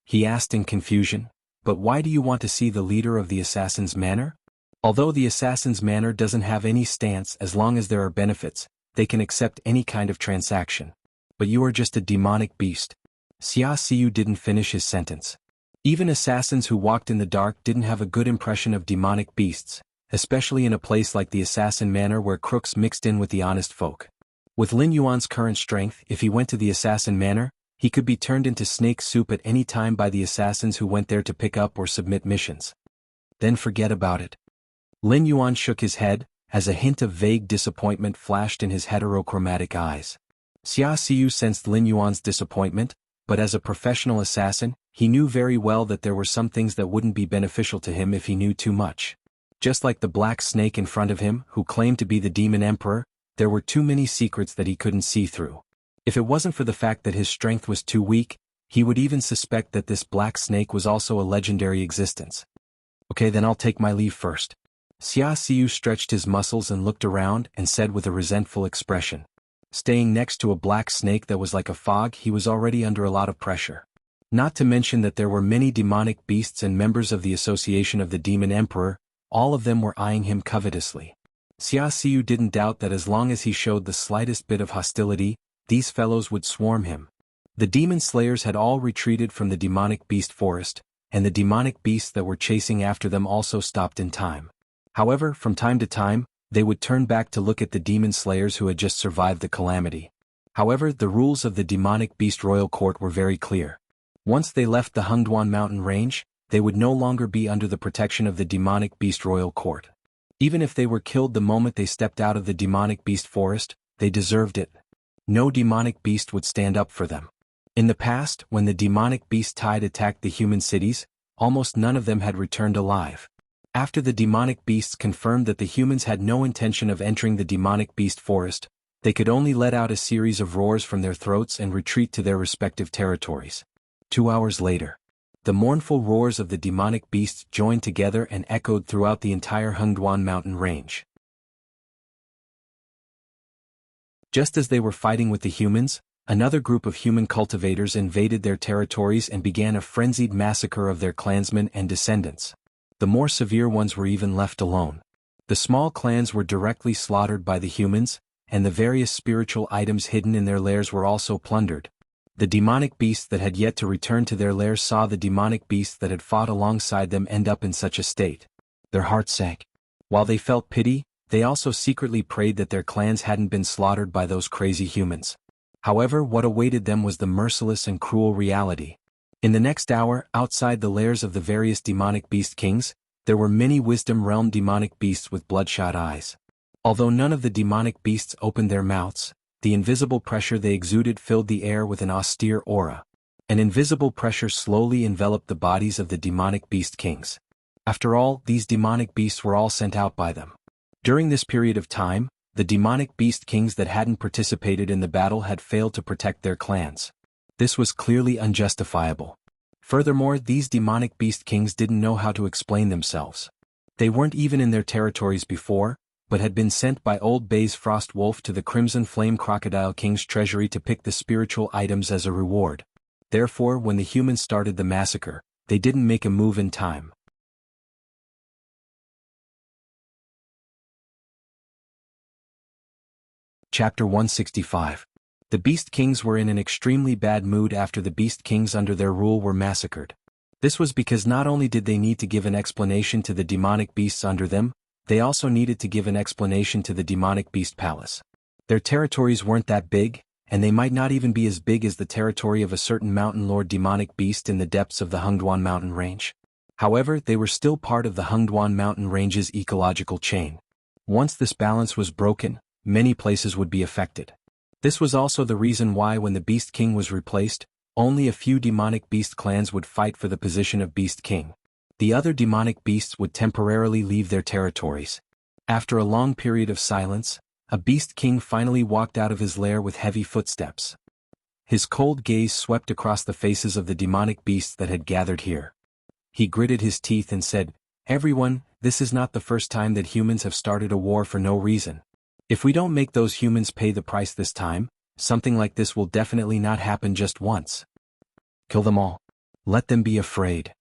He asked in confusion, But why do you want to see the leader of the Assassin's Manor? Although the Assassin's Manor doesn't have any stance as long as there are benefits, they can accept any kind of transaction. But you are just a demonic beast. Xia Xiu didn't finish his sentence. Even assassins who walked in the dark didn't have a good impression of demonic beasts, especially in a place like the Assassin Manor where crooks mixed in with the honest folk. With Lin Yuan's current strength, if he went to the Assassin Manor, he could be turned into snake soup at any time by the assassins who went there to pick up or submit missions. Then forget about it. Lin Yuan shook his head, as a hint of vague disappointment flashed in his heterochromatic eyes. Xia Xiu sensed Lin Yuan's disappointment, but as a professional assassin, he knew very well that there were some things that wouldn't be beneficial to him if he knew too much. Just like the black snake in front of him, who claimed to be the demon emperor, there were too many secrets that he couldn't see through. If it wasn't for the fact that his strength was too weak, he would even suspect that this black snake was also a legendary existence. Okay, then I'll take my leave first. Xia Xiu stretched his muscles and looked around and said with a resentful expression. Staying next to a black snake that was like a fog, he was already under a lot of pressure. Not to mention that there were many demonic beasts and members of the Association of the Demon Emperor, all of them were eyeing him covetously. Xia Xiu didn't doubt that as long as he showed the slightest bit of hostility, these fellows would swarm him. The demon slayers had all retreated from the demonic beast forest, and the demonic beasts that were chasing after them also stopped in time. However, from time to time, they would turn back to look at the demon slayers who had just survived the calamity. However, the rules of the demonic beast royal court were very clear. Once they left the Hengduan mountain range, they would no longer be under the protection of the demonic beast royal court. Even if they were killed the moment they stepped out of the demonic beast forest, they deserved it. No demonic beast would stand up for them. In the past, when the demonic beast tide attacked the human cities, almost none of them had returned alive. After the demonic beasts confirmed that the humans had no intention of entering the demonic beast forest, they could only let out a series of roars from their throats and retreat to their respective territories. 2 hours later, the mournful roars of the demonic beasts joined together and echoed throughout the entire Hengduan mountain range. Just as they were fighting with the humans, another group of human cultivators invaded their territories and began a frenzied massacre of their clansmen and descendants. The more severe ones were even left alone. The small clans were directly slaughtered by the humans, and the various spiritual items hidden in their lairs were also plundered. The demonic beasts that had yet to return to their lairs saw the demonic beasts that had fought alongside them end up in such a state. Their hearts sank. While they felt pity, they also secretly prayed that their clans hadn't been slaughtered by those crazy humans. However, what awaited them was the merciless and cruel reality. In the next hour, outside the lairs of the various demonic beast kings, there were many wisdom realm demonic beasts with bloodshot eyes. Although none of the demonic beasts opened their mouths, the invisible pressure they exuded filled the air with an austere aura. An invisible pressure slowly enveloped the bodies of the demonic beast kings. After all, these demonic beasts were all sent out by them. During this period of time, the demonic beast kings that hadn't participated in the battle had failed to protect their clans. This was clearly unjustifiable. Furthermore, these demonic beast kings didn't know how to explain themselves. They weren't even in their territories before, but had been sent by Old Bay's Frost Wolf to the Crimson Flame Crocodile King's treasury to pick the spiritual items as a reward. Therefore, when the humans started the massacre, they didn't make a move in time. Chapter 165. The Beast Kings were in an extremely bad mood after the Beast Kings under their rule were massacred. This was because not only did they need to give an explanation to the demonic beasts under them, they also needed to give an explanation to the demonic beast palace. Their territories weren't that big, and they might not even be as big as the territory of a certain mountain lord demonic beast in the depths of the Hungduan mountain range. However, they were still part of the Hungduan mountain range's ecological chain. Once this balance was broken, many places would be affected. This was also the reason why when the Beast King was replaced, only a few demonic beast clans would fight for the position of Beast King. The other demonic beasts would temporarily leave their territories. After a long period of silence, a Beast King finally walked out of his lair with heavy footsteps. His cold gaze swept across the faces of the demonic beasts that had gathered here. He gritted his teeth and said, "Everyone, this is not the first time that humans have started a war for no reason. If we don't make those humans pay the price this time, something like this will definitely not happen just once. Kill them all. Let them be afraid.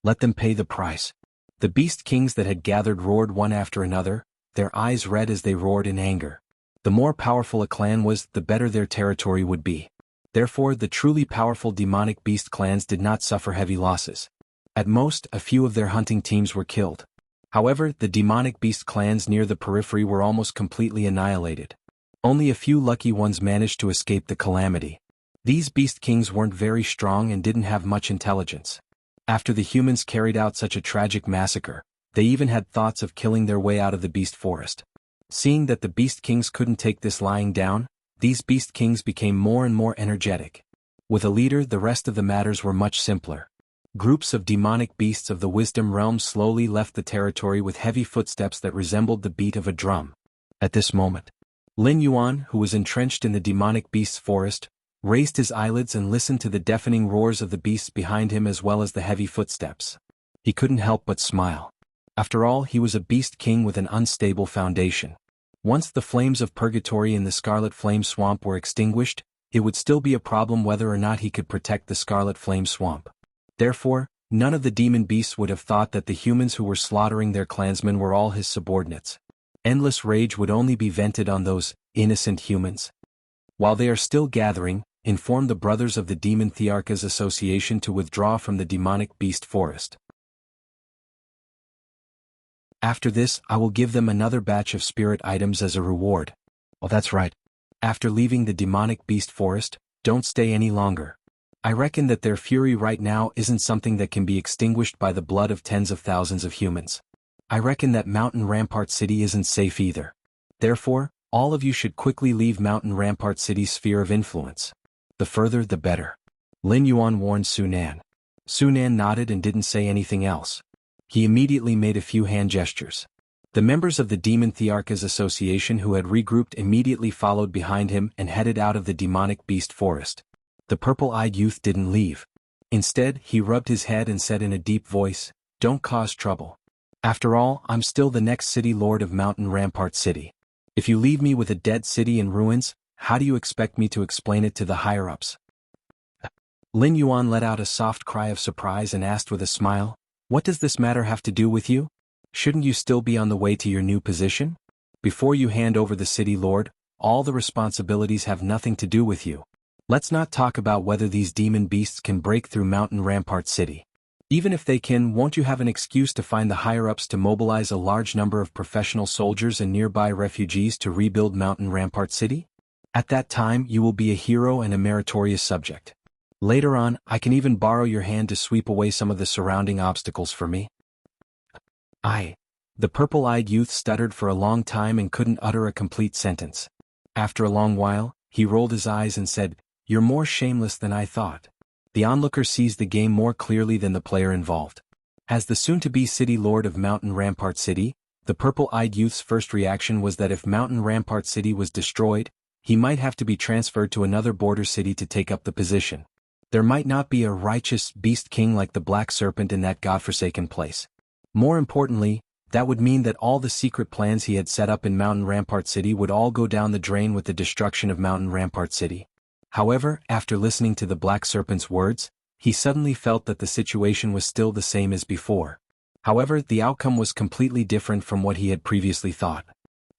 Let them pay the price." The Beast Kings that had gathered roared one after another, their eyes red as they roared in anger. The more powerful a clan was, the better their territory would be. Therefore, the truly powerful demonic beast clans did not suffer heavy losses. At most, a few of their hunting teams were killed. However, the demonic beast clans near the periphery were almost completely annihilated. Only a few lucky ones managed to escape the calamity. These beast kings weren't very strong and didn't have much intelligence. After the humans carried out such a tragic massacre, they even had thoughts of killing their way out of the beast forest. Seeing that the beast kings couldn't take this lying down, these beast kings became more and more energetic. With a leader, the rest of the matters were much simpler. Groups of demonic beasts of the wisdom realm slowly left the territory with heavy footsteps that resembled the beat of a drum. At this moment, Lin Yuan, who was entrenched in the demonic beast's forest, raised his eyelids and listened to the deafening roars of the beasts behind him as well as the heavy footsteps. He couldn't help but smile. After all, he was a beast king with an unstable foundation. Once the flames of purgatory in the Scarlet Flame Swamp were extinguished, it would still be a problem whether or not he could protect the Scarlet Flame Swamp. Therefore, none of the demon beasts would have thought that the humans who were slaughtering their clansmen were all his subordinates. Endless rage would only be vented on those innocent humans. While they are still gathering, inform the brothers of the Demon Thearchas Association to withdraw from the demonic beast forest. After this, I will give them another batch of spirit items as a reward. Oh, that's right. After leaving the demonic beast forest, don't stay any longer. I reckon that their fury right now isn't something that can be extinguished by the blood of tens of thousands of humans. I reckon that Mountain Rampart City isn't safe either. Therefore, all of you should quickly leave Mountain Rampart City's sphere of influence. The further the better. Lin Yuan warned Su Nan. Su Nan nodded and didn't say anything else. He immediately made a few hand gestures. The members of the Demon Thearchas Association who had regrouped immediately followed behind him and headed out of the demonic beast forest. The purple-eyed youth didn't leave. Instead, he rubbed his head and said in a deep voice, "Don't cause trouble. After all, I'm still the next city lord of Mountain Rampart City. If you leave me with a dead city in ruins, how do you expect me to explain it to the higher-ups?" Lin Yuan let out a soft cry of surprise and asked with a smile, "What does this matter have to do with you? Shouldn't you still be on the way to your new position? Before you hand over the city lord, all the responsibilities have nothing to do with you. Let's not talk about whether these demon beasts can break through Mountain Rampart City. Even if they can, won't you have an excuse to find the higher-ups to mobilize a large number of professional soldiers and nearby refugees to rebuild Mountain Rampart City? At that time, you will be a hero and a meritorious subject. Later on, I can even borrow your hand to sweep away some of the surrounding obstacles for me. The purple-eyed youth stuttered for a long time and couldn't utter a complete sentence. After a long while, he rolled his eyes and said, "You're more shameless than I thought." The onlooker sees the game more clearly than the player involved. As the soon-to-be city lord of Mountain Rampart City, the purple-eyed youth's first reaction was that if Mountain Rampart City was destroyed, he might have to be transferred to another border city to take up the position. There might not be a righteous beast king like the Black Serpent in that godforsaken place. More importantly, that would mean that all the secret plans he had set up in Mountain Rampart City would all go down the drain with the destruction of Mountain Rampart City. However, after listening to the Black Serpent's words, he suddenly felt that the situation was still the same as before. However, the outcome was completely different from what he had previously thought.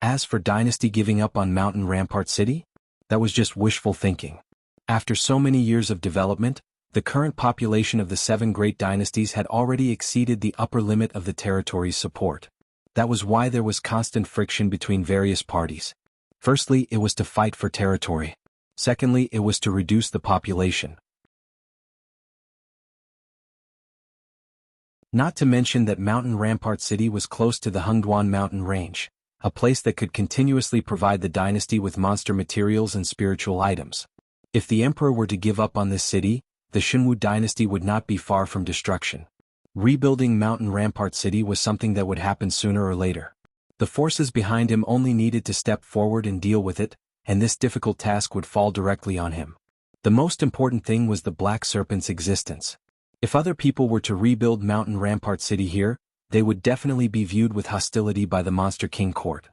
As for Dynasty giving up on Mountain Rampart City, that was just wishful thinking. After so many years of development, the current population of the 7 great dynasties had already exceeded the upper limit of the territory's support. That was why there was constant friction between various parties. Firstly, it was to fight for territory. Secondly, it was to reduce the population. Not to mention that Mountain Rampart City was close to the Hungduan mountain range, a place that could continuously provide the dynasty with monster materials and spiritual items. If the emperor were to give up on this city, the Xunwu dynasty would not be far from destruction. Rebuilding Mountain Rampart City was something that would happen sooner or later. The forces behind him only needed to step forward and deal with it, and this difficult task would fall directly on him. The most important thing was the Black Serpent's existence. If other people were to rebuild Mountain Rampart City here, they would definitely be viewed with hostility by the Monster King court.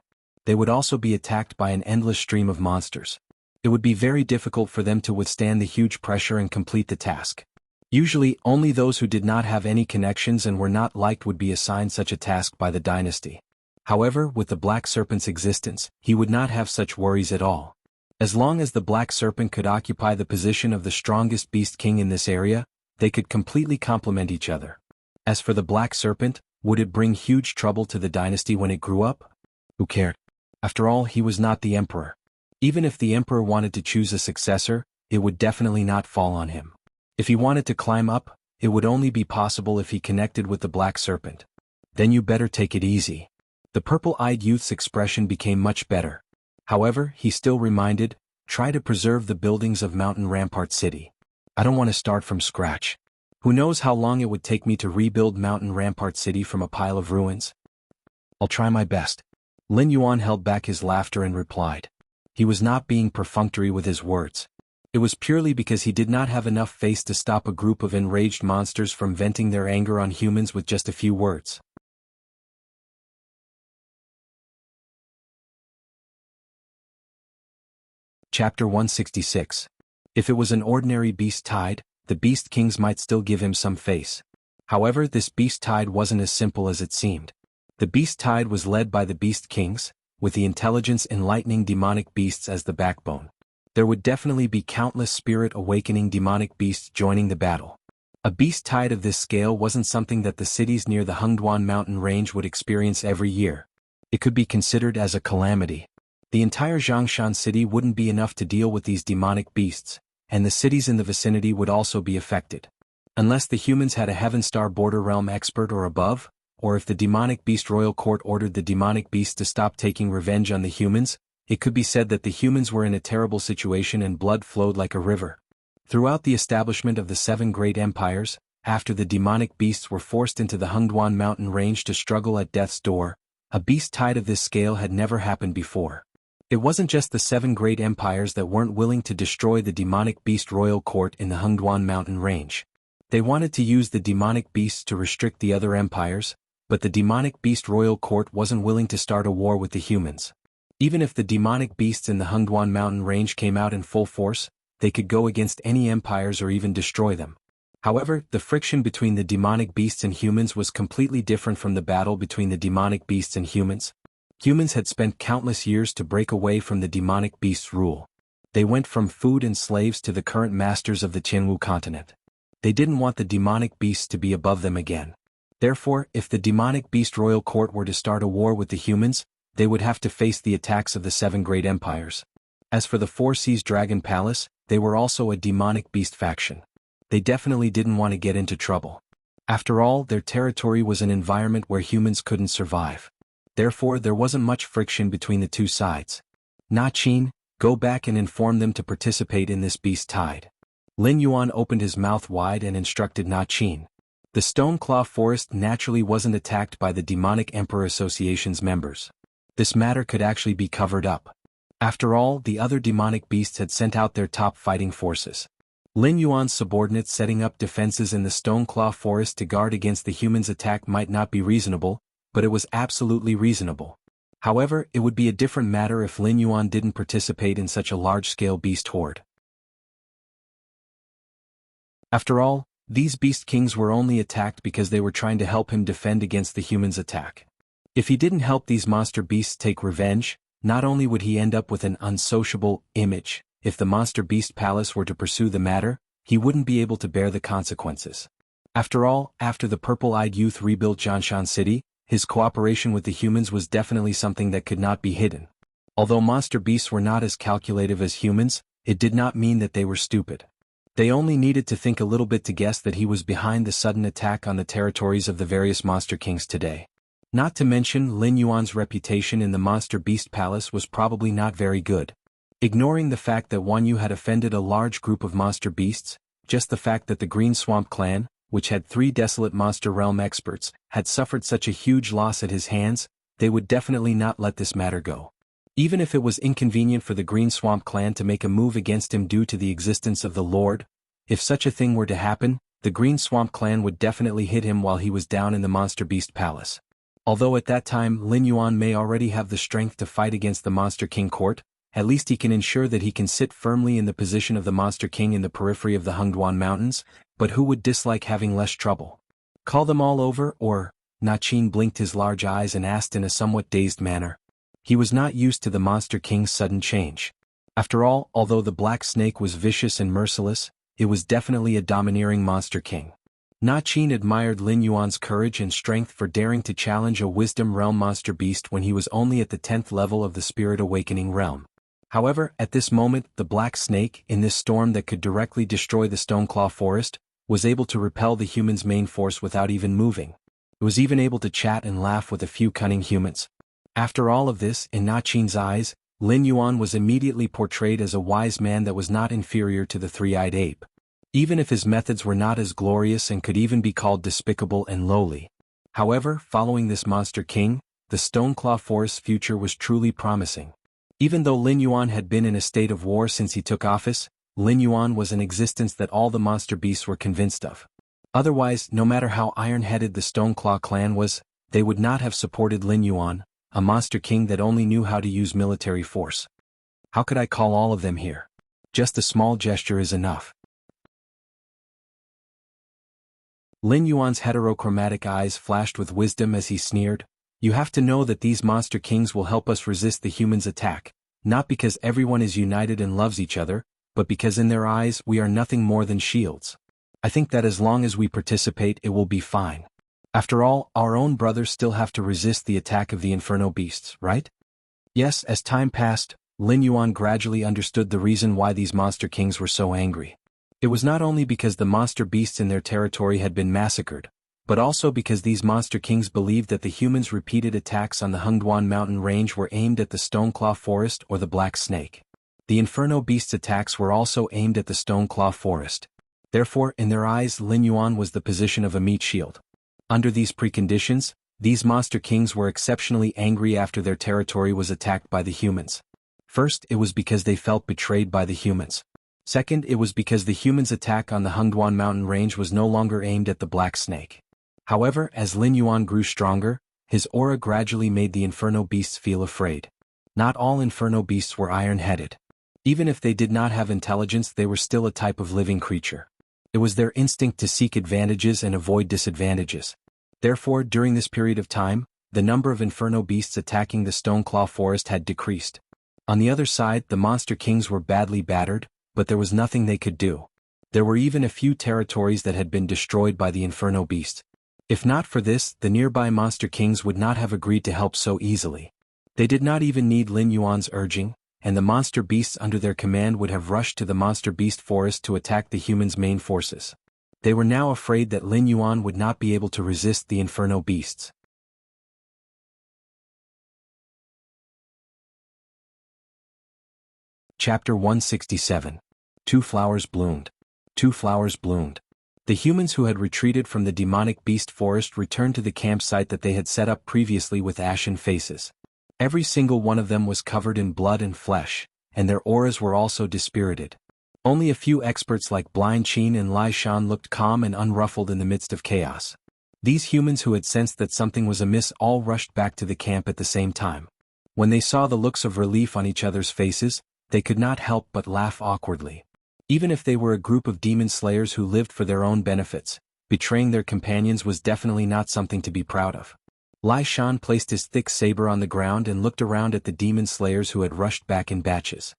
They would also be attacked by an endless stream of monsters. It would be very difficult for them to withstand the huge pressure and complete the task. Usually, only those who did not have any connections and were not liked would be assigned such a task by the dynasty. However, with the Black Serpent's existence, he would not have such worries at all. As long as the Black Serpent could occupy the position of the strongest beast king in this area, they could completely complement each other. As for the Black Serpent, would it bring huge trouble to the dynasty when it grew up? Who cared? After all, he was not the emperor. Even if the emperor wanted to choose a successor, it would definitely not fall on him. If he wanted to climb up, it would only be possible if he connected with the Black Serpent. Then you better take it easy. The purple-eyed youth's expression became much better. However, he still reminded, try to preserve the buildings of Mountain Rampart City. I don't want to start from scratch. Who knows how long it would take me to rebuild Mountain Rampart City from a pile of ruins? I'll try my best. Lin Yuan held back his laughter and replied. He was not being perfunctory with his words. It was purely because he did not have enough face to stop a group of enraged monsters from venting their anger on humans with just a few words. Chapter 166. If it was an ordinary beast tide, the beast kings might still give him some face. However, this beast tide wasn't as simple as it seemed. The beast tide was led by the beast kings, with the intelligence enlightening demonic beasts as the backbone. There would definitely be countless spirit-awakening demonic beasts joining the battle. A beast tide of this scale wasn't something that the cities near the Hungduan mountain range would experience every year. It could be considered as a calamity. The entire Zhongshan city wouldn't be enough to deal with these demonic beasts, and the cities in the vicinity would also be affected. Unless the humans had a Heaven Star border realm expert or above, or if the demonic beast royal court ordered the demonic beasts to stop taking revenge on the humans, it could be said that the humans were in a terrible situation and blood flowed like a river. Throughout the establishment of the 7 great empires, after the demonic beasts were forced into the Hungduan mountain range to struggle at death's door, a beast tide of this scale had never happened before. It wasn't just the 7 great empires that weren't willing to destroy the demonic beast royal court in the Hungduan mountain range. They wanted to use the demonic beasts to restrict the other empires, but the demonic beast royal court wasn't willing to start a war with the humans. Even if the demonic beasts in the Hungduan mountain range came out in full force, they could go against any empires or even destroy them. However, the friction between the demonic beasts and humans was completely different from the battle between the demonic beasts and humans. Humans had spent countless years to break away from the demonic beasts' rule. They went from food and slaves to the current masters of the Qianwu continent. They didn't want the demonic beasts to be above them again. Therefore, if the demonic beast royal court were to start a war with the humans, they would have to face the attacks of the 7 great empires. As for the Four Seas Dragon Palace, they were also a demonic beast faction. They definitely didn't want to get into trouble. After all, their territory was an environment where humans couldn't survive. Therefore, there wasn't much friction between the two sides. Na Qin, go back and inform them to participate in this beast tide. Lin Yuan opened his mouth wide and instructed Na Qin. The Stone Claw Forest naturally wasn't attacked by the Demonic Emperor Association's members. This matter could actually be covered up. After all, the other demonic beasts had sent out their top fighting forces. Lin Yuan's subordinates setting up defenses in the Stone Claw Forest to guard against the humans' attack might not be reasonable, but it was absolutely reasonable. However, it would be a different matter if Lin Yuan didn't participate in such a large-scale beast horde. After all, these beast kings were only attacked because they were trying to help him defend against the humans' attack. If he didn't help these monster beasts take revenge, not only would he end up with an unsociable image, if the monster beast palace were to pursue the matter, he wouldn't be able to bear the consequences. After all, after the purple-eyed youth rebuilt Jianshan City, his cooperation with the humans was definitely something that could not be hidden. Although monster beasts were not as calculative as humans, it did not mean that they were stupid. They only needed to think a little bit to guess that he was behind the sudden attack on the territories of the various monster kings today. Not to mention, Lin Yuan's reputation in the monster beast palace was probably not very good. Ignoring the fact that Wan Yu had offended a large group of monster beasts, just the fact that the Green Swamp clan, which had 3 desolate monster realm experts, had suffered such a huge loss at his hands, they would definitely not let this matter go. Even if it was inconvenient for the Green Swamp clan to make a move against him due to the existence of the Lord, if such a thing were to happen, the Green Swamp clan would definitely hit him while he was down in the Monster Beast Palace. Although at that time Lin Yuan may already have the strength to fight against the Monster King court, at least he can ensure that he can sit firmly in the position of the Monster King in the periphery of the Hengduan Mountains, but who would dislike having less trouble? Call them all over, or? Na Qin blinked his large eyes and asked in a somewhat dazed manner. He was not used to the Monster King's sudden change. After all, although the Black Snake was vicious and merciless, it was definitely a domineering Monster King. Na Qin admired Lin Yuan's courage and strength for daring to challenge a Wisdom Realm monster beast when he was only at the 10th level of the Spirit Awakening realm. However, at this moment, the Black Snake, in this storm that could directly destroy the Stoneclaw Forest, was able to repel the humans' main force without even moving. It was even able to chat and laugh with a few cunning humans. After all of this, in Na Qin's eyes, Lin Yuan was immediately portrayed as a wise man that was not inferior to the three-eyed ape. Even if his methods were not as glorious and could even be called despicable and lowly. However, following this Monster King, the Stoneclaw Forest's future was truly promising. Even though Lin Yuan had been in a state of war since he took office, Lin Yuan was an existence that all the monster beasts were convinced of. Otherwise, no matter how iron-headed the Stoneclaw clan was, they would not have supported Lin Yuan, a monster king that only knew how to use military force. How could I call all of them here? Just a small gesture is enough. Lin Yuan's heterochromatic eyes flashed with wisdom as he sneered. You have to know that these monster kings will help us resist the humans' attack, not because everyone is united and loves each other, but because in their eyes we are nothing more than shields. I think that as long as we participate it will be fine. After all, our own brothers still have to resist the attack of the Inferno beasts, right? Yes, as time passed, Lin Yuan gradually understood the reason why these monster kings were so angry. It was not only because the monster beasts in their territory had been massacred, but also because these monster kings believed that the humans' repeated attacks on the Hengduan mountain range were aimed at the Stoneclaw Forest or the Black Snake. The Inferno beasts' attacks were also aimed at the Stoneclaw Forest. Therefore, in their eyes, Lin Yuan was the position of a meat shield. Under these preconditions, these monster kings were exceptionally angry after their territory was attacked by the humans. First, it was because they felt betrayed by the humans. Second, it was because the humans' attack on the Hengduan mountain range was no longer aimed at the Black Snake. However, as Lin Yuan grew stronger, his aura gradually made the Inferno beasts feel afraid. Not all Inferno beasts were iron-headed. Even if they did not have intelligence, they were still a type of living creature. It was their instinct to seek advantages and avoid disadvantages. Therefore, during this period of time, the number of Inferno beasts attacking the Stoneclaw Forest had decreased. On the other side, the monster kings were badly battered, but there was nothing they could do. There were even a few territories that had been destroyed by the Inferno beast. If not for this, the nearby monster kings would not have agreed to help so easily. They did not even need Lin Yuan's urging. and the monster beasts under their command would have rushed to the monster beast forest to attack the humans' main forces. They were now afraid that Lin Yuan would not be able to resist the inferno beasts. Chapter 167. Two Flowers Bloomed. Two flowers bloomed. The humans who had retreated from the demonic beast forest returned to the campsite that they had set up previously with ashen faces. Every single one of them was covered in blood and flesh, and their auras were also dispirited. Only a few experts like Blind Qin and Lai Shan looked calm and unruffled in the midst of chaos. These humans who had sensed that something was amiss all rushed back to the camp at the same time. When they saw the looks of relief on each other's faces, they could not help but laugh awkwardly. Even if they were a group of demon slayers who lived for their own benefits, betraying their companions was definitely not something to be proud of. Lai Shan placed his thick saber on the ground and looked around at the demon slayers who had rushed back in batches.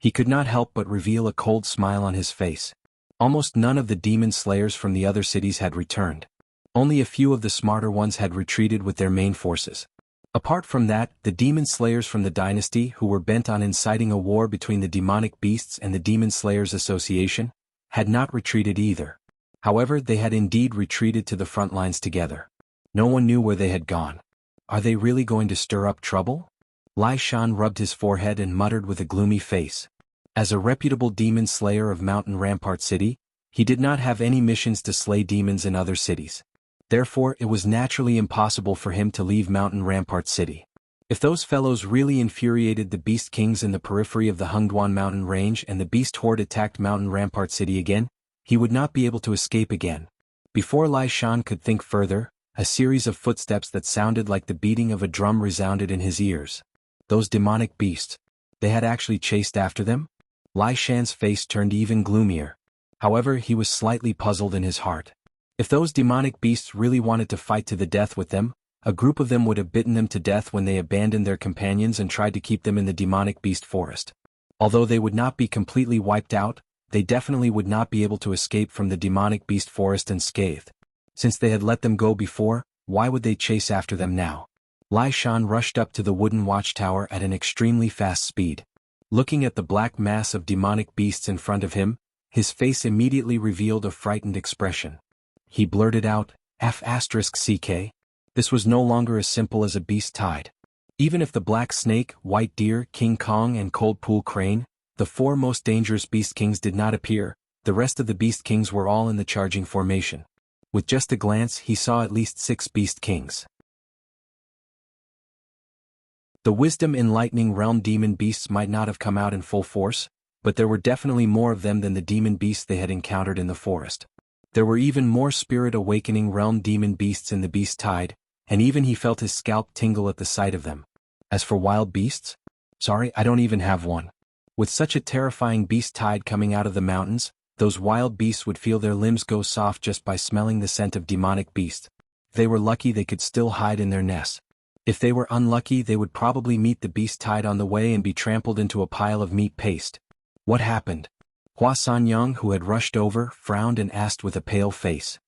He could not help but reveal a cold smile on his face. Almost none of the demon slayers from the other cities had returned. Only a few of the smarter ones had retreated with their main forces. Apart from that, the demon slayers from the dynasty who were bent on inciting a war between the demonic beasts and the Demon Slayers Association had not retreated either. However, they had indeed retreated to the front lines together. No one knew where they had gone. Are they really going to stir up trouble? Lai Shan rubbed his forehead and muttered with a gloomy face. As a reputable demon slayer of Mountain Rampart City, he did not have any missions to slay demons in other cities. Therefore, it was naturally impossible for him to leave Mountain Rampart City. If those fellows really infuriated the Beast Kings in the periphery of the Hengduan Mountain Range and the Beast Horde attacked Mountain Rampart City again, he would not be able to escape again. Before Lai Shan could think further, a series of footsteps that sounded like the beating of a drum resounded in his ears. Those demonic beasts. They had actually chased after them? Lai Shan's face turned even gloomier. However, he was slightly puzzled in his heart. If those demonic beasts really wanted to fight to the death with them, a group of them would have bitten them to death when they abandoned their companions and tried to keep them in the demonic beast forest. Although they would not be completely wiped out, they definitely would not be able to escape from the demonic beast forest unscathed. Since they had let them go before, why would they chase after them now? Lai Shan rushed up to the wooden watchtower at an extremely fast speed. Looking at the black mass of demonic beasts in front of him, his face immediately revealed a frightened expression. He blurted out, F***CK. This was no longer as simple as a beast tide. Even if the black snake, white deer, King Kong and cold pool crane, the four most dangerous beast kings did not appear, the rest of the beast kings were all in the charging formation. With just a glance he saw at least 6 beast kings. The Wisdom Enlightening Realm demon beasts might not have come out in full force, but there were definitely more of them than the demon beasts they had encountered in the forest. There were even more Spirit Awakening Realm demon beasts in the beast tide, and even he felt his scalp tingle at the sight of them. As for wild beasts? Sorry, I don't even have one. With such a terrifying beast tide coming out of the mountains, those wild beasts would feel their limbs go soft just by smelling the scent of demonic beast. If they were lucky they could still hide in their nests. If they were unlucky they would probably meet the beast tide on the way and be trampled into a pile of meat paste. What happened? Hua Sanyang, who had rushed over, frowned and asked with a pale face.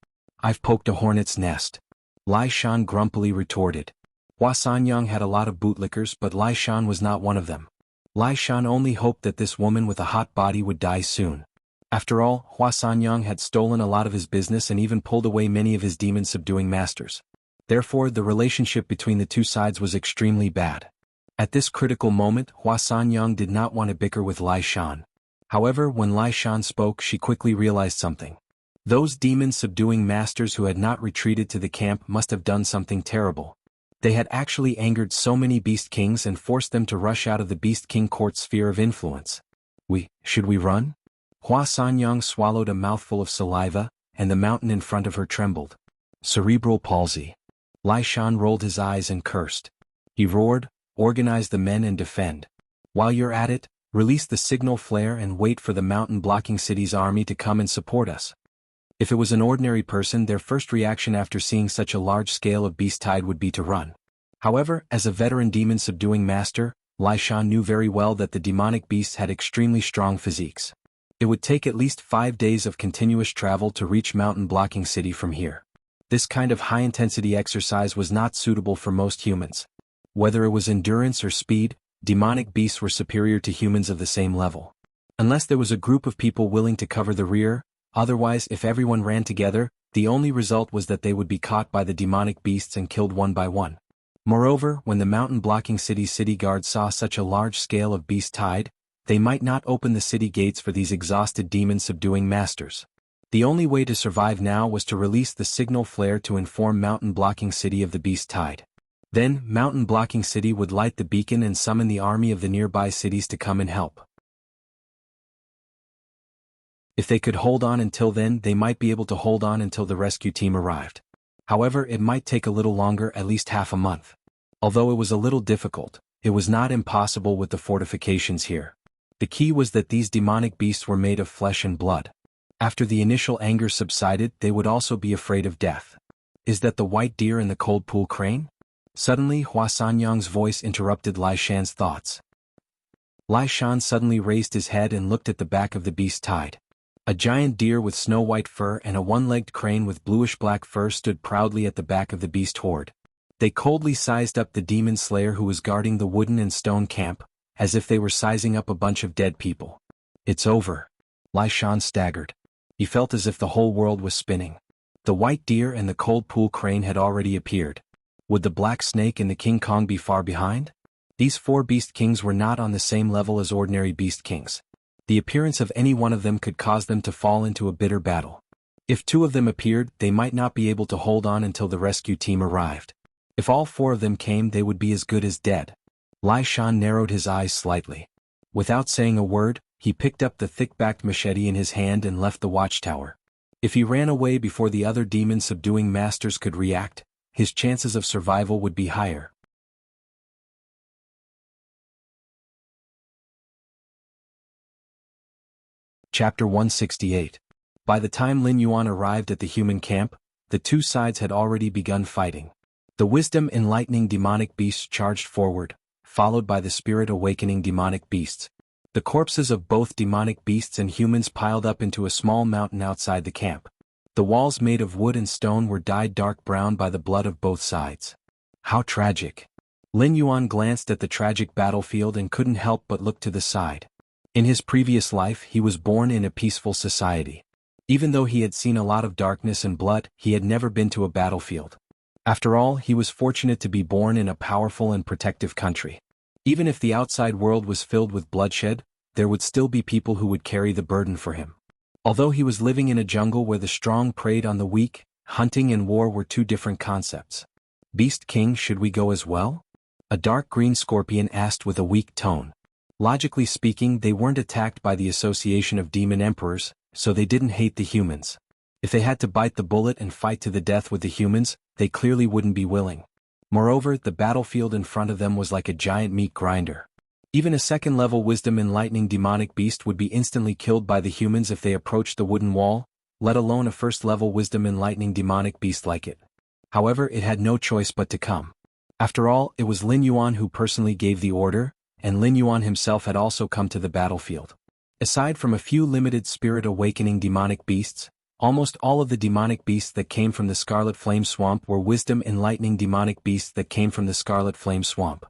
I've poked a hornet's nest. Lai Shan grumpily retorted. Hua Sanyang had a lot of bootlickers but Lai Shan was not one of them. Lai Shan only hoped that this woman with a hot body would die soon. After all, Hua Sanyang had stolen a lot of his business and even pulled away many of his demon-subduing masters. Therefore, the relationship between the two sides was extremely bad. At this critical moment, Hua Sanyang did not want to bicker with Lai Shan. However, when Lai Shan spoke she quickly realized something. Those demon-subduing masters who had not retreated to the camp must have done something terrible. They had actually angered so many beast kings and forced them to rush out of the beast king court's sphere of influence. Should we run? Hua Sanyang swallowed a mouthful of saliva, and the mountain in front of her trembled. Cerebral palsy. Lai Shan rolled his eyes and cursed. He roared, organize the men and defend. While you're at it, release the signal flare and wait for the mountain-blocking city's army to come and support us. If it was an ordinary person their first reaction after seeing such a large scale of beast tide would be to run. However, as a veteran demon-subduing master, Lai Shan knew very well that the demonic beasts had extremely strong physiques. It would take at least 5 days of continuous travel to reach mountain-blocking city from here. This kind of high-intensity exercise was not suitable for most humans. Whether it was endurance or speed, demonic beasts were superior to humans of the same level. Unless there was a group of people willing to cover the rear, otherwise if everyone ran together, the only result was that they would be caught by the demonic beasts and killed one by one. Moreover, when the mountain-blocking city's city guards saw such a large scale of beast tide, they might not open the city gates for these exhausted demon-subduing masters. The only way to survive now was to release the signal flare to inform mountain-blocking city of the beast tide. Then, mountain-blocking city would light the beacon and summon the army of the nearby cities to come and help. If they could hold on until then, they might be able to hold on until the rescue team arrived. However, it might take a little longer, at least half a month. Although it was a little difficult, it was not impossible with the fortifications here. The key was that these demonic beasts were made of flesh and blood. After the initial anger subsided, they would also be afraid of death. Is that the white deer and the cold pool crane? Suddenly, Hua Sanyang's voice interrupted Lai Shan's thoughts. Lai Shan suddenly raised his head and looked at the back of the beast tide. A giant deer with snow-white fur and a one-legged crane with bluish-black fur stood proudly at the back of the beast horde. They coldly sized up the demon slayer who was guarding the wooden and stone camp, as if they were sizing up a bunch of dead people. It's over. Lai Shan staggered. He felt as if the whole world was spinning. The white deer and the cold pool crane had already appeared. Would the black snake and the King Kong be far behind? These four beast kings were not on the same level as ordinary beast kings. The appearance of any one of them could cause them to fall into a bitter battle. If two of them appeared, they might not be able to hold on until the rescue team arrived. If all four of them came, they would be as good as dead. Lai Shan narrowed his eyes slightly. Without saying a word, he picked up the thick-backed machete in his hand and left the watchtower. If he ran away before the other demon-subduing masters could react, his chances of survival would be higher. Chapter 168. By the time Lin Yuan arrived at the human camp, the two sides had already begun fighting. The wisdom-enlightening demonic beasts charged forward, followed by the spirit-awakening demonic beasts. The corpses of both demonic beasts and humans piled up into a small mountain outside the camp. The walls made of wood and stone were dyed dark brown by the blood of both sides. How tragic. Lin Yuan glanced at the tragic battlefield and couldn't help but look to the side. In his previous life, he was born in a peaceful society. Even though he had seen a lot of darkness and blood, he had never been to a battlefield. After all, he was fortunate to be born in a powerful and protective country. Even if the outside world was filled with bloodshed, there would still be people who would carry the burden for him. Although he was living in a jungle where the strong preyed on the weak, hunting and war were two different concepts. Beast King, should we go as well? A dark green scorpion asked with a weak tone. Logically speaking, they weren't attacked by the association of demon emperors, so they didn't hate the humans. If they had to bite the bullet and fight to the death with the humans, they clearly wouldn't be willing. Moreover, the battlefield in front of them was like a giant meat grinder. Even a second-level wisdom-enlightening demonic beast would be instantly killed by the humans if they approached the wooden wall, let alone a first-level wisdom-enlightening demonic beast like it. However, it had no choice but to come. After all, it was Lin Yuan who personally gave the order, and Lin Yuan himself had also come to the battlefield. Aside from a few limited spirit-awakening demonic beasts, almost all of the demonic beasts that came from the Scarlet Flame Swamp were wisdom-enlightening demonic beasts that came from the Scarlet Flame Swamp.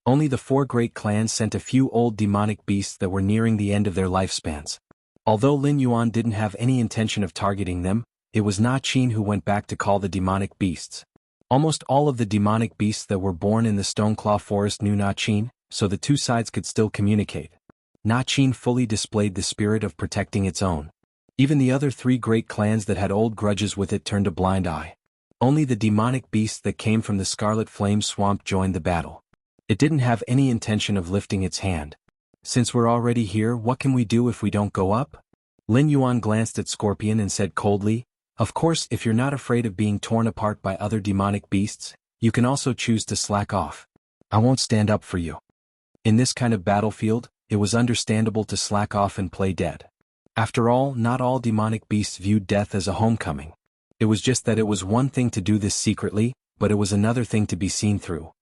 Only the four great clans sent a few old demonic beasts that were nearing the end of their lifespans. Although Lin Yuan didn't have any intention of targeting them, it was Na Qin who went back to call the demonic beasts. Almost all of the demonic beasts that were born in the Stoneclaw Forest knew Na Qin, so the two sides could still communicate. Na Qin fully displayed the spirit of protecting its own. Even the other three great clans that had old grudges with it turned a blind eye. Only the demonic beasts that came from the Scarlet Flame Swamp joined the battle. It didn't have any intention of lifting its hand. Since we're already here, what can we do if we don't go up? Lin Yuan glanced at Scorpion and said coldly, of course, if you're not afraid of being torn apart by other demonic beasts, you can also choose to slack off. I won't stand up for you. In this kind of battlefield, it was understandable to slack off and play dead. After all, not all demonic beasts viewed death as a homecoming. It was just that it was one thing to do this secretly, but it was another thing to be seen through.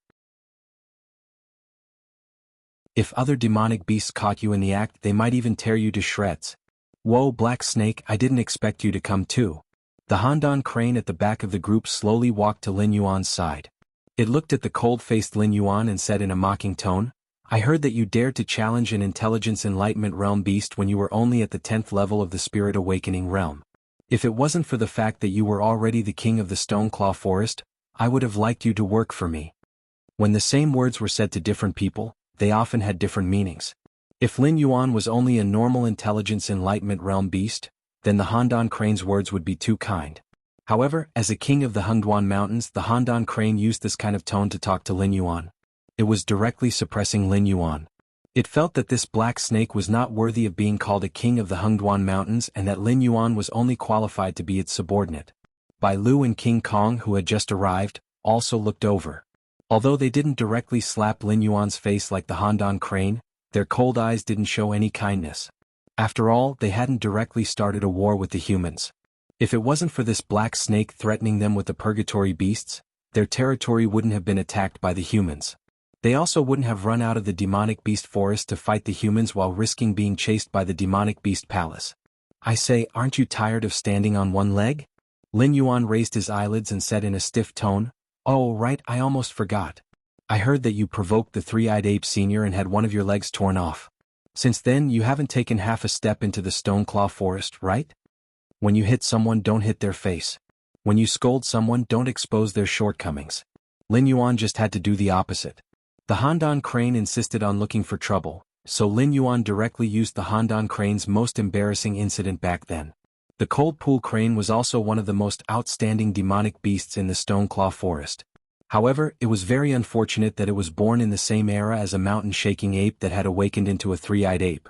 If other demonic beasts caught you in the act, they might even tear you to shreds. Whoa, Black Snake, I didn't expect you to come too. The Handan crane at the back of the group slowly walked to Lin Yuan's side. It looked at the cold-faced Lin Yuan and said in a mocking tone, I heard that you dared to challenge an intelligence enlightenment realm beast when you were only at the 10th level of the spirit awakening realm. If it wasn't for the fact that you were already the king of the Stoneclaw Forest, I would have liked you to work for me." When the same words were said to different people, they often had different meanings. If Lin Yuan was only a normal intelligence enlightenment realm beast, then the Handan Crane's words would be too kind. However, as a king of the Hengduan Mountains, the Handan Crane used this kind of tone to talk to Lin Yuan. It was directly suppressing Lin Yuan. It felt that this black snake was not worthy of being called a king of the Hengduan Mountains and that Lin Yuan was only qualified to be its subordinate. Bai Lu and King Kong, who had just arrived, also looked over. Although they didn't directly slap Lin Yuan's face like the Handan Crane, their cold eyes didn't show any kindness. After all, they hadn't directly started a war with the humans. If it wasn't for this black snake threatening them with the purgatory beasts, their territory wouldn't have been attacked by the humans. They also wouldn't have run out of the demonic beast forest to fight the humans while risking being chased by the demonic beast palace. "I say, aren't you tired of standing on one leg?" Lin Yuan raised his eyelids and said in a stiff tone, "Oh right, I almost forgot. I heard that you provoked the three-eyed ape senior and had one of your legs torn off. Since then you haven't taken half a step into the Stoneclaw Forest, right? When you hit someone, don't hit their face. When you scold someone, don't expose their shortcomings." Lin Yuan just had to do the opposite. The Handan Crane insisted on looking for trouble, so Lin Yuan directly used the Handan Crane's most embarrassing incident back then. The Cold Pool Crane was also one of the most outstanding demonic beasts in the Stoneclaw Forest. However, it was very unfortunate that it was born in the same era as a mountain-shaking ape that had awakened into a three-eyed ape.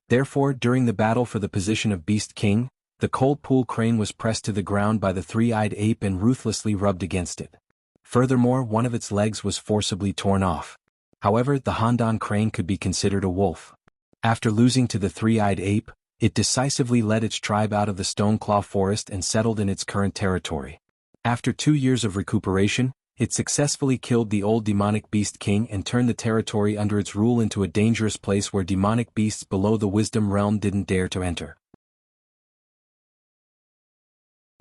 Therefore, during the battle for the position of Beast King, the Cold Pool Crane was pressed to the ground by the three-eyed ape and ruthlessly rubbed against it. Furthermore, one of its legs was forcibly torn off. However, the Handan Crane could be considered a wolf. After losing to the three-eyed ape, it decisively led its tribe out of the Stoneclaw Forest and settled in its current territory. After 2 years of recuperation, it successfully killed the old demonic beast king and turned the territory under its rule into a dangerous place where demonic beasts below the wisdom realm didn't dare to enter.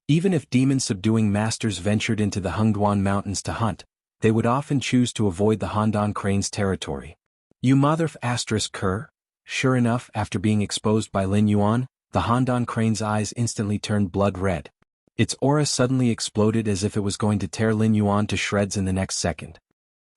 Even if demon-subduing masters ventured into the Hengduan Mountains to hunt, they would often choose to avoid the Handan Crane's territory. "You mother f***. Sure enough, after being exposed by Lin Yuan, the Handan Crane's eyes instantly turned blood red. Its aura suddenly exploded as if it was going to tear Lin Yuan to shreds in the next second.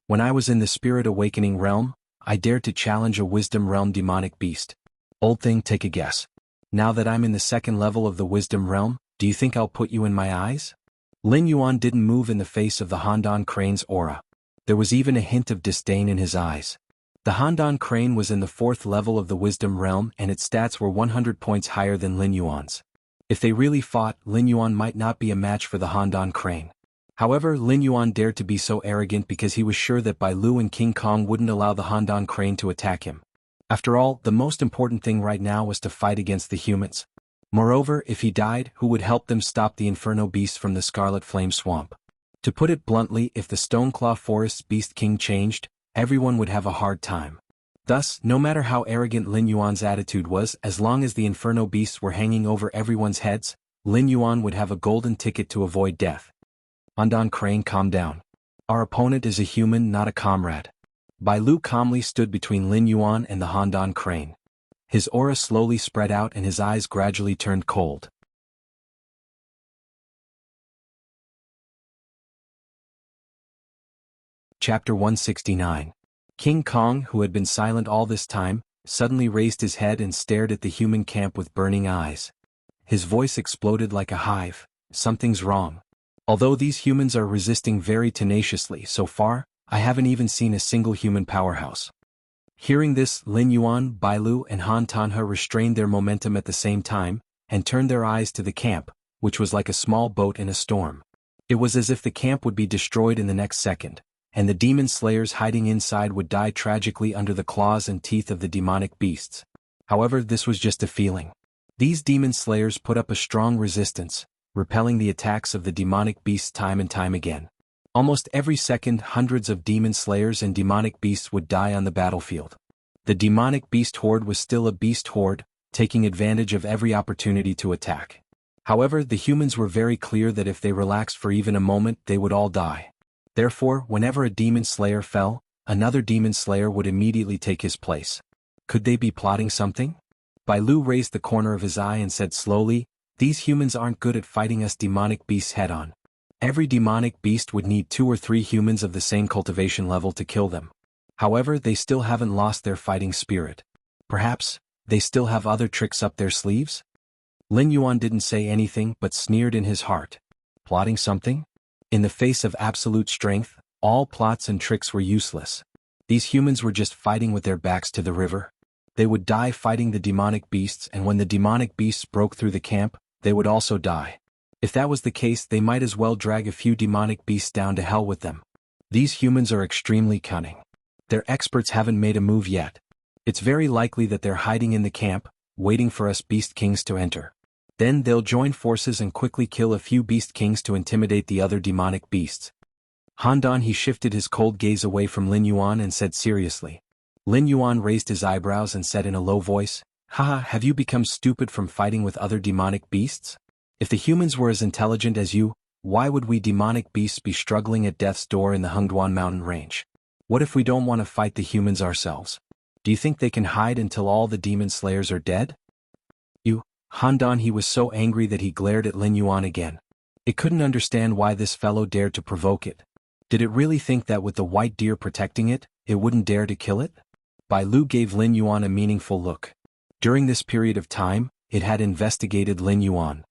"When I was in the Spirit Awakening realm, I dared to challenge a Wisdom realm demonic beast. Old thing, take a guess. Now that I'm in the second level of the Wisdom realm, do you think I'll put you in my eyes?" Lin Yuan didn't move in the face of the Handan Crane's aura. There was even a hint of disdain in his eyes. The Handan Crane was in the 4th level of the Wisdom realm and its stats were 100 points higher than Lin Yuan's. If they really fought, Lin Yuan might not be a match for the Handan Crane. However, Lin Yuan dared to be so arrogant because he was sure that Bai Lu and King Kong wouldn't allow the Handan Crane to attack him. After all, the most important thing right now was to fight against the humans. Moreover, if he died, who would help them stop the Inferno Beast from the Scarlet Flame Swamp? To put it bluntly, if the Stoneclaw Forest's Beast King changed, everyone would have a hard time. Thus, no matter how arrogant Lin Yuan's attitude was, as long as the Inferno Beasts were hanging over everyone's heads, Lin Yuan would have a golden ticket to avoid death. "Handan Crane, calm down. Our opponent is a human, not a comrade." Bai Lu calmly stood between Lin Yuan and the Handan Crane. His aura slowly spread out and his eyes gradually turned cold. Chapter 169. King Kong, who had been silent all this time, suddenly raised his head and stared at the human camp with burning eyes. His voice exploded like a hive. "Something's wrong. Although these humans are resisting very tenaciously so far, I haven't even seen a single human powerhouse." Hearing this, Lin Yuan, Bai Lu and Han Tanhe restrained their momentum at the same time, and turned their eyes to the camp, which was like a small boat in a storm. It was as if the camp would be destroyed in the next second, and the demon slayers hiding inside would die tragically under the claws and teeth of the demonic beasts. However, this was just a feeling. These demon slayers put up a strong resistance, repelling the attacks of the demonic beasts time and time again. Almost every second, hundreds of demon slayers and demonic beasts would die on the battlefield. The demonic beast horde was still a beast horde, taking advantage of every opportunity to attack. However, the humans were very clear that if they relaxed for even a moment, they would all die. Therefore, whenever a demon slayer fell, another demon slayer would immediately take his place. Could they be plotting something? Bai Lu raised the corner of his eye and said slowly, "These humans aren't good at fighting us demonic beasts head-on. Every demonic beast would need 2 or 3 humans of the same cultivation level to kill them. However, they still haven't lost their fighting spirit. Perhaps, they still have other tricks up their sleeves?" Lin Yuan didn't say anything but sneered in his heart. Plotting something? In the face of absolute strength, all plots and tricks were useless. These humans were just fighting with their backs to the river. They would die fighting the demonic beasts, and when the demonic beasts broke through the camp, they would also die. If that was the case, they might as well drag a few demonic beasts down to hell with them. These humans are extremely cunning. Their experts haven't made a move yet. It's very likely that they're hiding in the camp, waiting for us beast kings to enter. Then they'll join forces and quickly kill a few beast kings to intimidate the other demonic beasts. Handan he shifted his cold gaze away from Lin Yuan and said seriously. Lin Yuan raised his eyebrows and said in a low voice, "Haha, have you become stupid from fighting with other demonic beasts? If the humans were as intelligent as you, why would we demonic beasts be struggling at death's door in the Hengduan mountain range? What if we don't want to fight the humans ourselves? Do you think they can hide until all the demon slayers are dead?" Handan he was so angry that he glared at Lin Yuan again. It couldn't understand why this fellow dared to provoke it. Did it really think that with the white deer protecting it, it wouldn't dare to kill it? Bai Lu gave Lin Yuan a meaningful look. During this period of time, it had investigated Lin Yuan.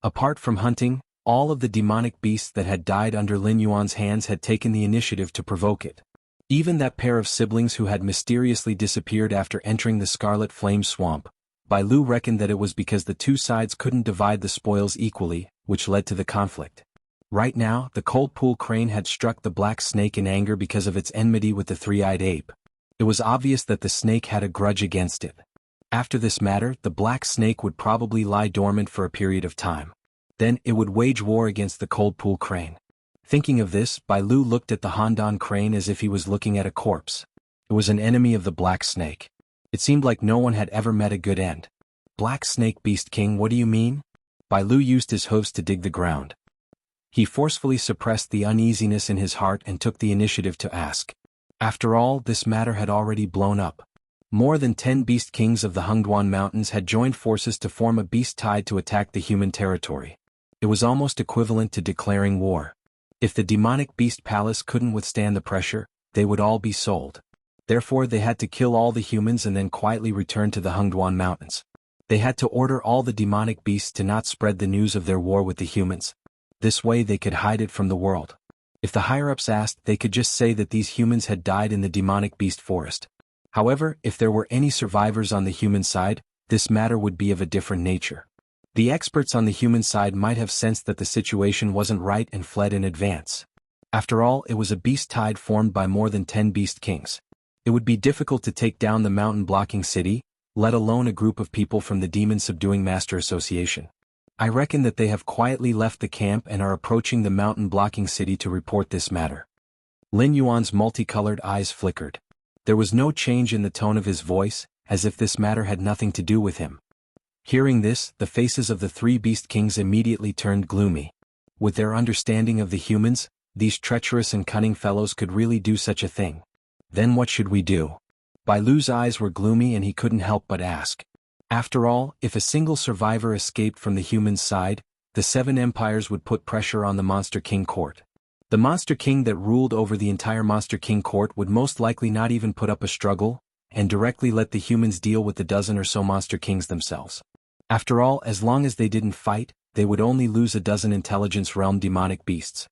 Apart from hunting, all of the demonic beasts that had died under Lin Yuan's hands had taken the initiative to provoke it. Even that pair of siblings who had mysteriously disappeared after entering the Scarlet Flame Swamp, Bai Lu reckoned that it was because the two sides couldn't divide the spoils equally, which led to the conflict. Right now, the Cold Pool Crane had struck the Black Snake in anger because of its enmity with the Three-Eyed Ape. It was obvious that the snake had a grudge against it. After this matter, the Black Snake would probably lie dormant for a period of time. Then, it would wage war against the Cold Pool Crane. Thinking of this, Bai Lu looked at the Handan crane as if he was looking at a corpse. It was an enemy of the Black Snake. It seemed like no one had ever met a good end. "Black Snake Beast King, what do you mean?" Bai Lu used his hooves to dig the ground. He forcefully suppressed the uneasiness in his heart and took the initiative to ask. After all, this matter had already blown up. More than 10 beast kings of the Hengduan Mountains had joined forces to form a beast tide to attack the human territory. It was almost equivalent to declaring war. If the demonic beast palace couldn't withstand the pressure, they would all be sold. Therefore they had to kill all the humans and then quietly return to the Hengduan Mountains. They had to order all the demonic beasts to not spread the news of their war with the humans. This way they could hide it from the world. If the higher-ups asked, they could just say that these humans had died in the demonic beast forest. However, if there were any survivors on the human side, this matter would be of a different nature. The experts on the human side might have sensed that the situation wasn't right and fled in advance. After all, it was a beast tide formed by more than 10 beast kings. It would be difficult to take down the mountain-blocking city, let alone a group of people from the Demon Subduing Master Association. I reckon that they have quietly left the camp and are approaching the mountain-blocking city to report this matter. Lin Yuan's multicolored eyes flickered. There was no change in the tone of his voice, as if this matter had nothing to do with him. Hearing this, the faces of the 3 beast kings immediately turned gloomy. With their understanding of the humans, these treacherous and cunning fellows could really do such a thing. Then what should we do? Bai Lu's eyes were gloomy and he couldn't help but ask. After all, if a single survivor escaped from the human side, the 7 empires would put pressure on the Monster King court. The Monster King that ruled over the entire Monster King court would most likely not even put up a struggle, and directly let the humans deal with the dozen or so Monster Kings themselves. After all, as long as they didn't fight, they would only lose a dozen intelligence realm demonic beasts.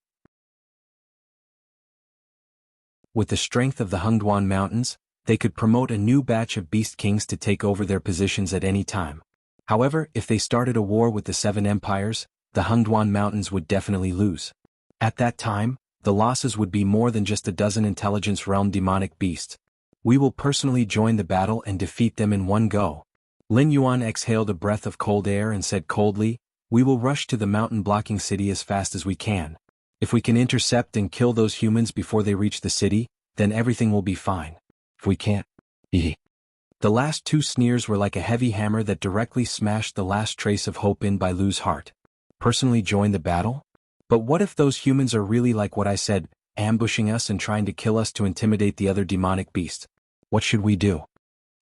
With the strength of the Hengduan Mountains, they could promote a new batch of beast kings to take over their positions at any time. However, if they started a war with the 7 empires, the Hengduan Mountains would definitely lose. At that time, the losses would be more than just a dozen intelligence realm demonic beasts. We will personally join the battle and defeat them in one go. Lin Yuan exhaled a breath of cold air and said coldly, "We will rush to the mountain-blocking city as fast as we can. If we can intercept and kill those humans before they reach the city, then everything will be fine. If we can't, The last 2 sneers were like a heavy hammer that directly smashed the last trace of hope in Bai Lu's heart. Personally join the battle? But what if those humans are really like what I said, ambushing us and trying to kill us to intimidate the other demonic beast? What should we do?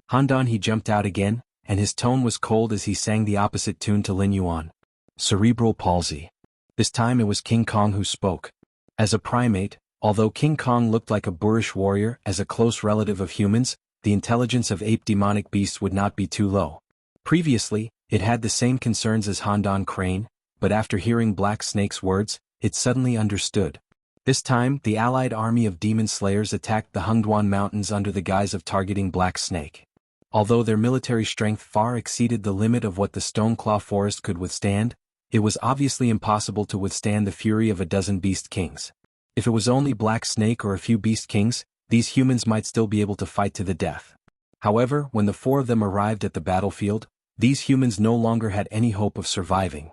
Handan he jumped out again, and his tone was cold as he sang the opposite tune to Lin Yuan. Cerebral palsy. This time it was King Kong who spoke. As a primate, although King Kong looked like a boorish warrior as a close relative of humans, the intelligence of ape demonic beasts would not be too low. Previously, it had the same concerns as Handan Crane, but after hearing Black Snake's words, it suddenly understood. This time, the allied army of demon slayers attacked the Hungduan Mountains under the guise of targeting Black Snake. Although their military strength far exceeded the limit of what the Stoneclaw Forest could withstand, it was obviously impossible to withstand the fury of a dozen Beast Kings. If it was only Black Snake or a few Beast Kings, these humans might still be able to fight to the death. However, when the four of them arrived at the battlefield, these humans no longer had any hope of surviving.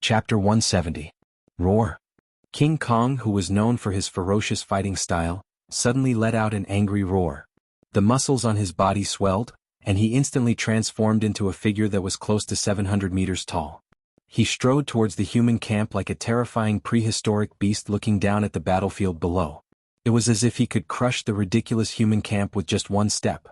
Chapter 170. Roar. King Kong, who was known for his ferocious fighting style, suddenly let out an angry roar. The muscles on his body swelled, and he instantly transformed into a figure that was close to 700 meters tall. He strode towards the human camp like a terrifying prehistoric beast looking down at the battlefield below. It was as if he could crush the ridiculous human camp with just one step.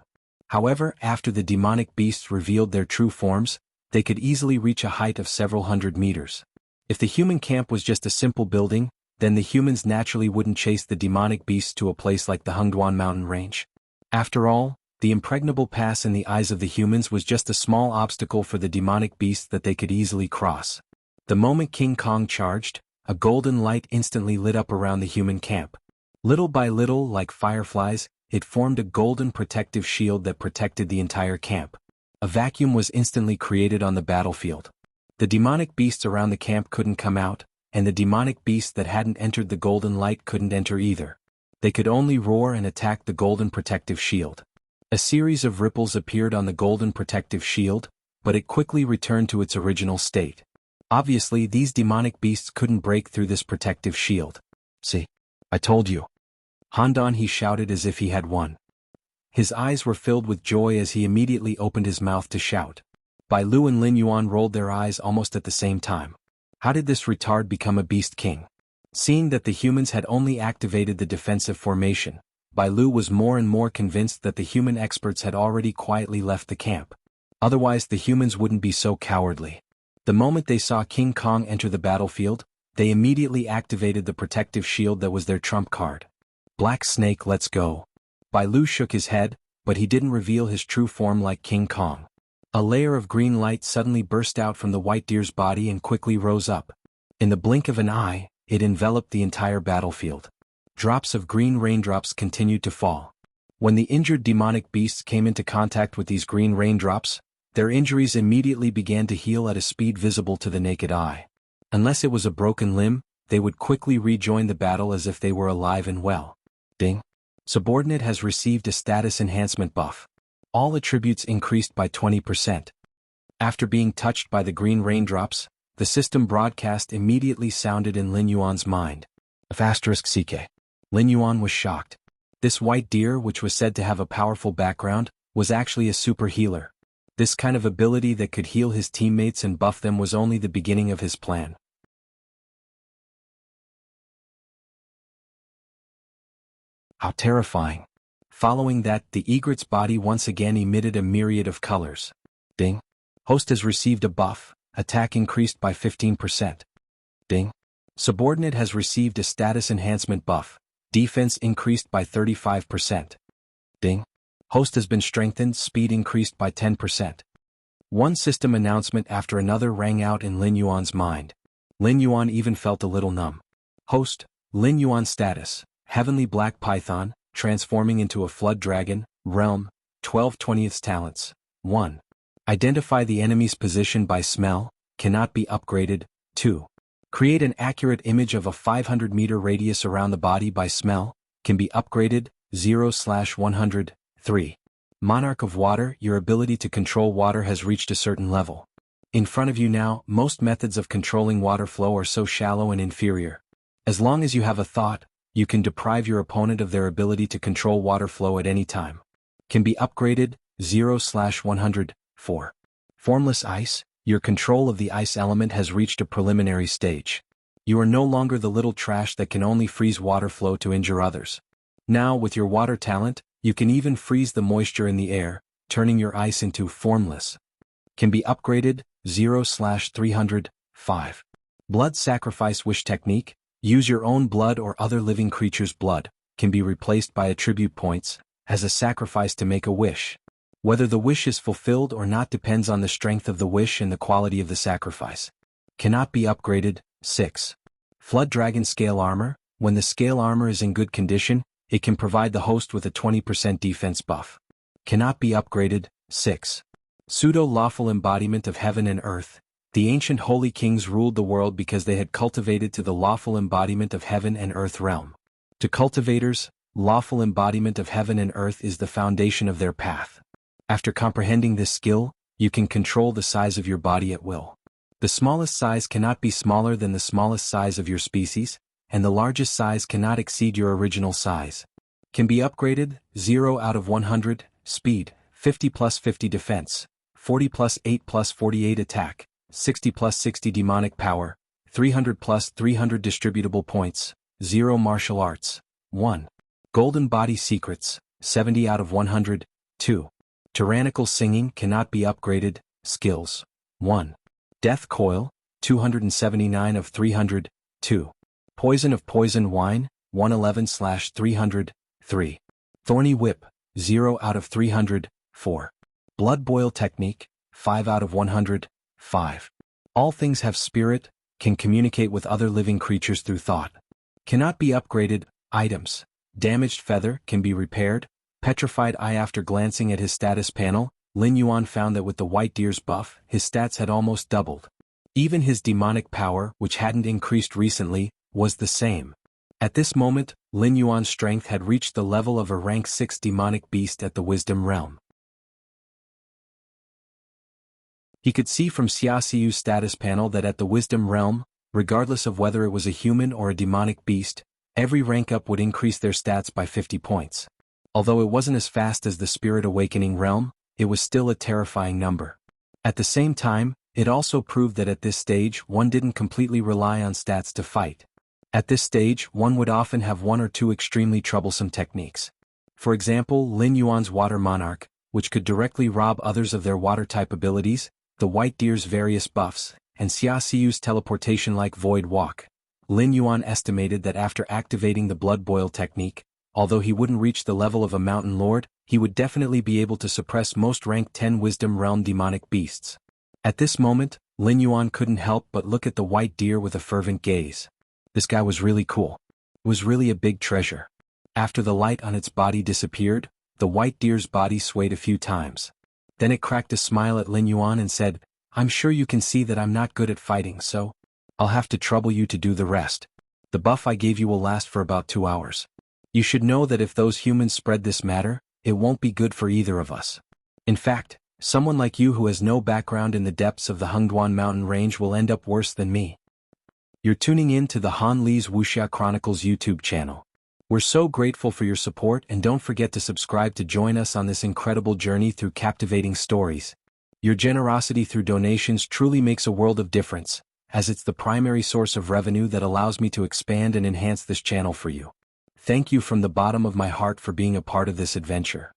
However, after the demonic beasts revealed their true forms, they could easily reach a height of several hundred meters. If the human camp was just a simple building, then the humans naturally wouldn't chase the demonic beasts to a place like the Hungduan mountain range. After all, the impregnable pass in the eyes of the humans was just a small obstacle for the demonic beasts that they could easily cross. The moment King Kong charged, a golden light instantly lit up around the human camp. Little by little, like fireflies, it formed a golden protective shield that protected the entire camp. A vacuum was instantly created on the battlefield. The demonic beasts around the camp couldn't come out, and the demonic beasts that hadn't entered the golden light couldn't enter either. They could only roar and attack the golden protective shield. A series of ripples appeared on the golden protective shield, but it quickly returned to its original state. Obviously, these demonic beasts couldn't break through this protective shield. See? I told you. Handan he shouted as if he had won. His eyes were filled with joy as he immediately opened his mouth to shout. Bai Lu and Lin Yuan rolled their eyes almost at the same time. How did this retard become a Beast King? Seeing that the humans had only activated the defensive formation, Bai Lu was more and more convinced that the human experts had already quietly left the camp. Otherwise the humans wouldn't be so cowardly. The moment they saw King Kong enter the battlefield, they immediately activated the protective shield that was their trump card. Black Snake, let's go. Bai Lu shook his head, but he didn't reveal his true form like King Kong. A layer of green light suddenly burst out from the white deer's body and quickly rose up. In the blink of an eye, it enveloped the entire battlefield. Drops of green raindrops continued to fall. When the injured demonic beasts came into contact with these green raindrops, their injuries immediately began to heal at a speed visible to the naked eye. Unless it was a broken limb, they would quickly rejoin the battle as if they were alive and well. Ding. Subordinate has received a status enhancement buff. All attributes increased by 20%. After being touched by the green raindrops, the system broadcast immediately sounded in Lin Yuan's mind. *CK. Lin Yuan was shocked. This white deer, which was said to have a powerful background, was actually a super healer. This kind of ability that could heal his teammates and buff them was only the beginning of his plan. How terrifying. Following that, the egret's body once again emitted a myriad of colors. Ding. Host has received a buff, attack increased by 15%. Ding. Subordinate has received a status enhancement buff, defense increased by 35%. Ding. Host has been strengthened, speed increased by 10%. One system announcement after another rang out in Lin Yuan's mind. Lin Yuan even felt a little numb. Host, Lin Yuan status, Heavenly Black Python, transforming into a Flood Dragon, Realm, 12/20 talents. 1. Identify the enemy's position by smell, cannot be upgraded. 2. Create an accurate image of a 500-meter radius around the body by smell, can be upgraded. 0/100. 3. Monarch of Water, your ability to control water has reached a certain level. In front of you now, most methods of controlling water flow are so shallow and inferior. As long as you have a thought, you can deprive your opponent of their ability to control water flow at any time. Can be upgraded. 0/100. 4. Formless ice, your control of the ice element has reached a preliminary stage. You are no longer the little trash that can only freeze water flow to injure others. Now, with your water talent, you can even freeze the moisture in the air, turning your ice into formless. Can be upgraded, 0/300, 5. Blood sacrifice wish technique, use your own blood or other living creature's blood, can be replaced by attribute points, as a sacrifice to make a wish. Whether the wish is fulfilled or not depends on the strength of the wish and the quality of the sacrifice. Cannot be upgraded, 6. Flood Dragon Scale Armor, when the scale armor is in good condition, it can provide the host with a 20% defense buff. Cannot be upgraded, 6. Pseudo-lawful embodiment of heaven and earth, the ancient holy kings ruled the world because they had cultivated to the lawful embodiment of heaven and earth realm. To cultivators, lawful embodiment of heaven and earth is the foundation of their path. After comprehending this skill, you can control the size of your body at will. The smallest size cannot be smaller than the smallest size of your species, and the largest size cannot exceed your original size. Can be upgraded, 0/100, speed, 50+50 defense, 40+8+48 attack, 60+60 demonic power, 300+300 distributable points, 0 martial arts, 1. Golden body secrets, 70/100, 2. Tyrannical singing cannot be upgraded, skills, 1. Death coil, 279/300, 2. Poison of poison wine, 111/300, 3. Thorny whip, 0/300, 4. Blood boil technique, 5/100, 5. All things have spirit, can communicate with other living creatures through thought. Cannot be upgraded, items. Damaged feather can be repaired. Petrified eye. After glancing at his status panel, Lin Yuan found that with the white deer's buff, his stats had almost doubled. Even his demonic power, which hadn't increased recently, was the same. At this moment, Lin Yuan's strength had reached the level of a rank 6 demonic beast at the wisdom realm. He could see from Xia Xiu's status panel that at the wisdom realm, regardless of whether it was a human or a demonic beast, every rank up would increase their stats by 50 points. Although it wasn't as fast as the Spirit Awakening realm, it was still a terrifying number. At the same time, it also proved that at this stage one didn't completely rely on stats to fight. At this stage one would often have one or two extremely troublesome techniques. For example, Lin Yuan's Water Monarch, which could directly rob others of their water-type abilities, the White Deer's various buffs, and Xia Xiu's teleportation-like Void Walk. Lin Yuan estimated that after activating the Blood Boil technique, although he wouldn't reach the level of a mountain lord, he would definitely be able to suppress most rank 10 Wisdom Realm demonic beasts. At this moment, Lin Yuan couldn't help but look at the white deer with a fervent gaze. This guy was really cool. It was really a big treasure. After the light on its body disappeared, the white deer's body swayed a few times. Then it cracked a smile at Lin Yuan and said, "I'm sure you can see that I'm not good at fighting, so I'll have to trouble you to do the rest. The buff I gave you will last for about 2 hours. You should know that if those humans spread this matter, it won't be good for either of us. In fact, someone like you who has no background in the depths of the Hengduan mountain range will end up worse than me." You're tuning in to the Han Li's Wuxia Chronicles YouTube channel. We're so grateful for your support, and don't forget to subscribe to join us on this incredible journey through captivating stories. Your generosity through donations truly makes a world of difference, as it's the primary source of revenue that allows me to expand and enhance this channel for you. Thank you from the bottom of my heart for being a part of this adventure.